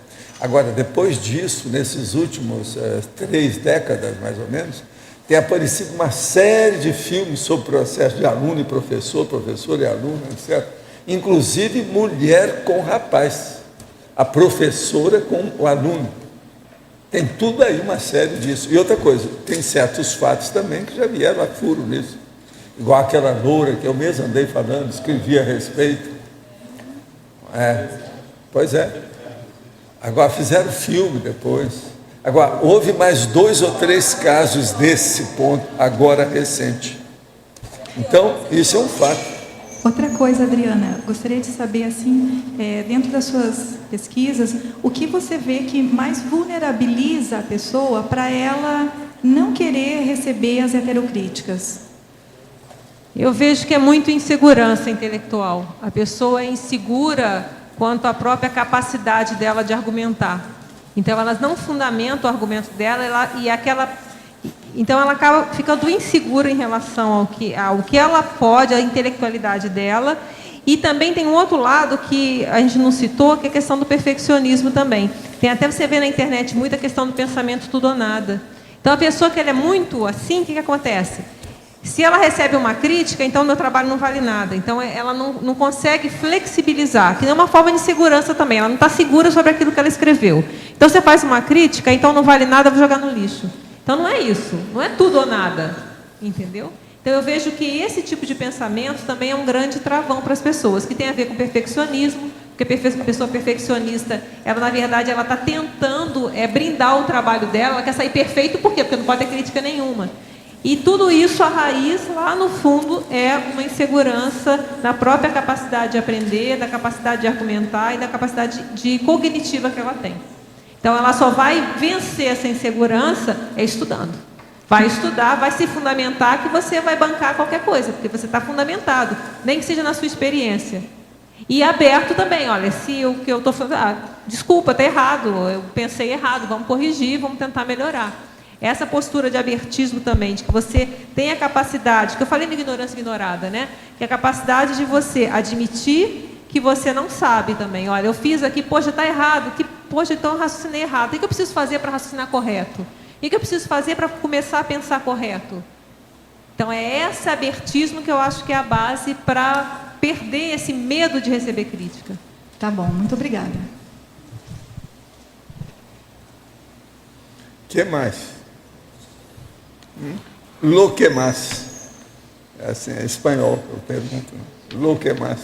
Speaker 2: Agora, depois disso, nesses últimos 3 décadas, mais ou menos, tem aparecido uma série de filmes sobre o processo de aluno e professor, professor e aluno, etc. Inclusive, mulher com rapaz, a professora com o aluno. Tem tudo aí, uma série disso. E outra coisa, tem certos fatos também que já vieram a furo nisso. Igual aquela loura que eu mesmo andei falando, escrevi a respeito. Pois é. Agora fizeram filme depois. Agora, houve mais 2 ou 3 casos desse ponto, agora recente. Então, isso é um fato.
Speaker 21: Outra coisa, Adriana, gostaria de saber, assim, dentro das suas pesquisas, o que você vê que mais vulnerabiliza a pessoa para ela não querer receber as heterocríticas?
Speaker 3: Eu vejo que é muito insegurança intelectual. A pessoa é insegura quanto à própria capacidade dela de argumentar. Então, elas não fundamentam o argumento dela então, ela acaba ficando insegura em relação ao que ela pode, a intelectualidade dela. E também tem um outro lado que a gente não citou, que é a questão do perfeccionismo também. Tem até você vê na internet muita questão do pensamento tudo ou nada. Então, a pessoa que ela é muito assim, o que acontece? Se ela recebe uma crítica, então o meu trabalho não vale nada. Então, ela não consegue flexibilizar, que é uma forma de insegurança também. Ela não está segura sobre aquilo que ela escreveu. Então, você faz uma crítica, então não vale nada, vou jogar no lixo. Então, não é isso. Não é tudo ou nada. Entendeu? Então, eu vejo que esse tipo de pensamento também é um grande travão para as pessoas, que tem a ver com perfeccionismo, porque a pessoa perfeccionista, ela, na verdade, ela está tentando brindar o trabalho dela, ela quer sair perfeito, por quê? Porque não pode ter crítica nenhuma. E tudo isso, a raiz, lá no fundo, é uma insegurança na própria capacidade de aprender, da capacidade de argumentar e da capacidade cognitiva que ela tem. Então, ela só vai vencer essa insegurança estudando. Vai estudar, vai se fundamentar, que você vai bancar qualquer coisa, porque você está fundamentado, nem que seja na sua experiência. E aberto também, olha, se o que eu estou falando, desculpa, está errado, eu pensei errado, vamos corrigir, vamos tentar melhorar. Essa postura de abertismo também, de que você tem a capacidade, que eu falei na ignorância ignorada, né? Que é a capacidade de você admitir que você não sabe também. Olha, eu fiz aqui, poxa, está errado, poxa, então eu raciocinei errado. O que eu preciso fazer para raciocinar correto? O que eu preciso fazer para começar a pensar correto? Então, é esse abertismo que eu acho que é a base para perder esse medo de receber crítica.
Speaker 21: Tá bom, muito obrigada.
Speaker 2: O que mais? Lo que más? É assim, é espanhol, eu pergunto. Lo que más?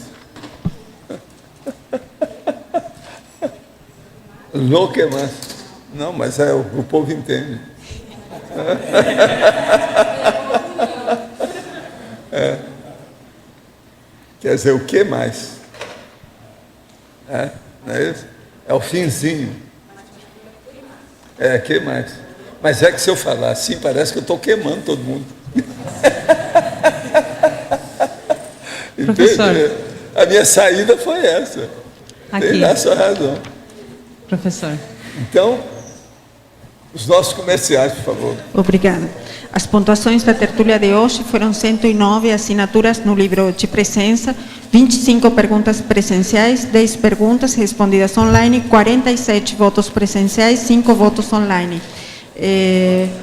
Speaker 2: Lo que más? Não, mas o povo entende. Quer dizer, o que mais? Não é isso? É o finzinho. Que mais? Mas é que se eu falar assim, parece que eu estou queimando todo mundo.
Speaker 4: Professor.
Speaker 2: A minha saída foi essa. Tem a sua razão.
Speaker 4: Professor.
Speaker 2: Então, os nossos comerciais, por favor.
Speaker 22: Obrigada. As pontuações da tertúlia de hoje foram 109 assinaturas no livro de presença, 25 perguntas presenciais, 10 perguntas respondidas online, 47 votos presenciais, 5 votos online.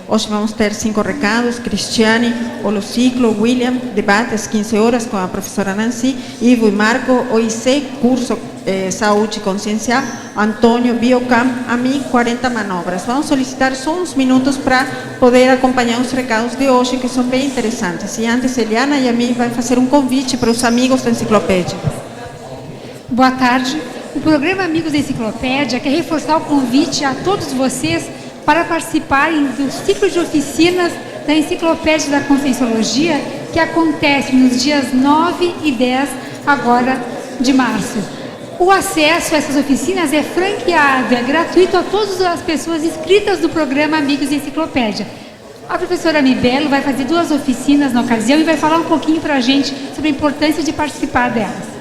Speaker 22: Hoje vamos ter 5 recados: Cristiane, Holociclo, William, debate às 15 horas com a professora Nancy, Ivo e Marco, OIC, curso Saúde e Consciência, Antônio, Biocam, a mim 40 manobras. Vamos solicitar só uns minutos para poder acompanhar os recados de hoje, que são bem interessantes. E antes, Eliana e a mim vai fazer um convite para os amigos da Enciclopédia.
Speaker 23: Boa tarde. O programa Amigos da Enciclopédia quer reforçar o convite a todos vocês para participarem do ciclo de oficinas da Enciclopédia da Conscienciologia, que acontece nos dias 9 e 10 agora de março. O acesso a essas oficinas é franqueado, é gratuito a todas as pessoas inscritas no programa Amigos da Enciclopédia. A professora Mibelo vai fazer 2 oficinas na ocasião e vai falar um pouquinho para a gente sobre a importância de participar delas.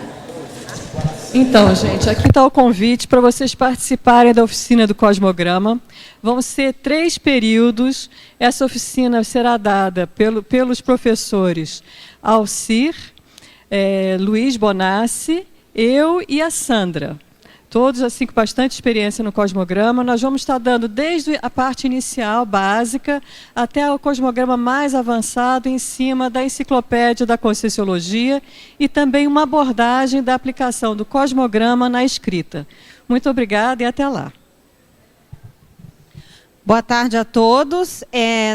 Speaker 7: Então, gente, aqui está o convite para vocês participarem da oficina do Cosmograma. Vão ser 3 períodos. Essa oficina será dada pelos professores Alcir, Luiz Bonassi, eu e a Sandra. Todos assim com bastante experiência no Cosmograma. Nós vamos estar dando desde a parte inicial, básica, até o Cosmograma mais avançado em cima da Enciclopédia da Conscienciologia e também uma abordagem da aplicação do Cosmograma na escrita. Muito obrigada e até lá.
Speaker 24: Boa tarde a todos.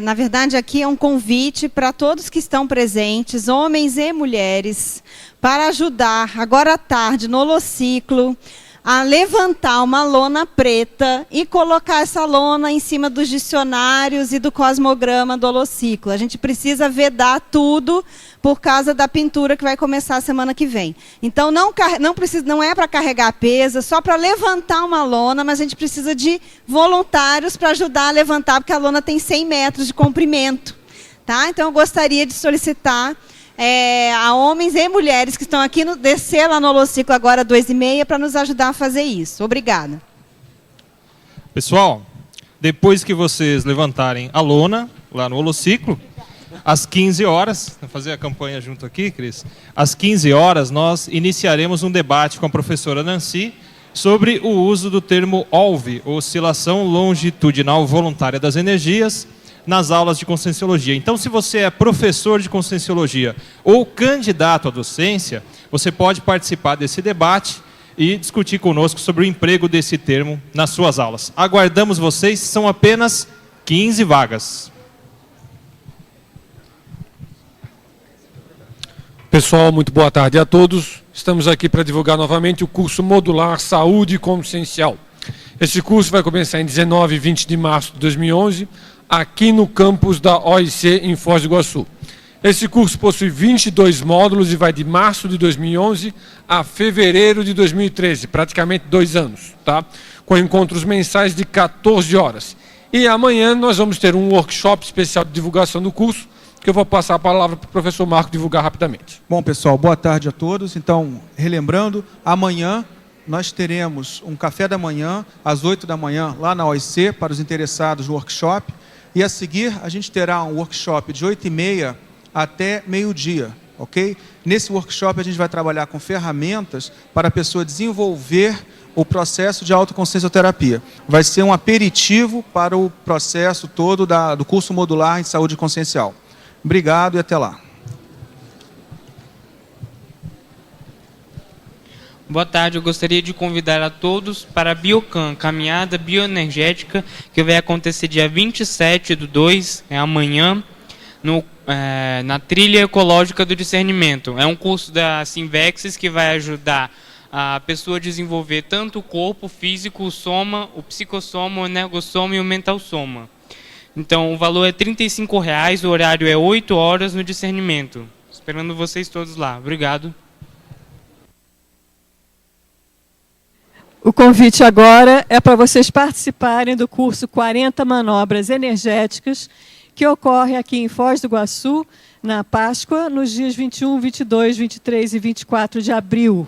Speaker 24: Na verdade, aqui é um convite para todos que estão presentes, homens e mulheres, para ajudar agora à tarde no Holociclo a levantar uma lona preta e colocar essa lona em cima dos dicionários e do cosmograma do Holociclo. A gente precisa vedar tudo por causa da pintura que vai começar a semana que vem. Então, não é para carregar peso, é só para levantar uma lona, mas a gente precisa de voluntários para ajudar a levantar, porque a lona tem 100 metros de comprimento. Tá? Então, eu gostaria de solicitar a homens e mulheres que estão aqui, descer lá no Holociclo agora 2h30 para nos ajudar a fazer isso. Obrigada.
Speaker 25: Pessoal, depois que vocês levantarem a lona lá no Holociclo, às 15 horas, vou fazer a campanha junto aqui, Cris, às 15 horas nós iniciaremos um debate com a professora Nancy sobre o uso do termo OLV, Oscilação Longitudinal Voluntária das Energias, nas aulas de Conscienciologia. Então, se você é professor de Conscienciologia ou candidato à docência, você pode participar desse debate e discutir conosco sobre o emprego desse termo nas suas aulas. Aguardamos vocês, são apenas 15 vagas.
Speaker 4: Pessoal, muito boa tarde a todos. Estamos aqui para divulgar novamente o curso modular Saúde Consciencial. Esse curso vai começar em 19 e 20 de março de 2011, aqui no campus da OIC em Foz do Iguaçu. Esse curso possui 22 módulos e vai de março de 2011 a fevereiro de 2013, praticamente 2 anos, tá? Com encontros mensais de 14 horas. E amanhã nós vamos ter um workshop especial de divulgação do curso, que eu vou passar a palavra para o professor Marco divulgar rapidamente.
Speaker 6: Bom, pessoal, boa tarde a todos. Então, relembrando, amanhã nós teremos um café da manhã, às 8 da manhã, lá na OIC, para os interessados no workshop. E a seguir, a gente terá um workshop de 8h30 até meio-dia, ok? Nesse workshop, a gente vai trabalhar com ferramentas para a pessoa desenvolver o processo de autoconsciencioterapia. Vai ser um aperitivo para o processo todo do curso modular em saúde consciencial. Obrigado e até lá.
Speaker 10: Boa tarde, eu gostaria de convidar a todos para a Biocan, caminhada bioenergética, que vai acontecer dia 27/2, amanhã, na trilha ecológica do discernimento. É um curso da Simvexis que vai ajudar a pessoa a desenvolver tanto o corpo físico, o soma, o psicossoma, o energossoma e o mental soma. Então, o valor é R$ 35,00, o horário é 8 horas no discernimento. Esperando vocês todos lá. Obrigado.
Speaker 7: O convite agora é para vocês participarem do curso 40 Manobras Energéticas, que ocorre aqui em Foz do Iguaçu, na Páscoa, nos dias 21, 22, 23 e 24 de abril.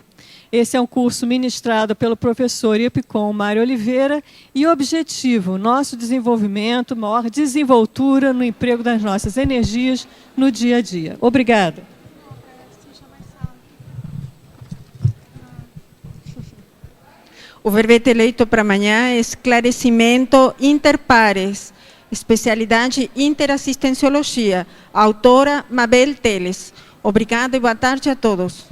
Speaker 7: Esse é um curso ministrado pelo professor Epicom Mário Oliveira e objetivo, nosso desenvolvimento, maior desenvoltura no emprego das nossas energias no dia a dia. Obrigada.
Speaker 22: O verbete eleito para amanhã é esclarecimento interpares, especialidade interassistenciologia, autora Mabel Teles. Obrigada e boa tarde a todos.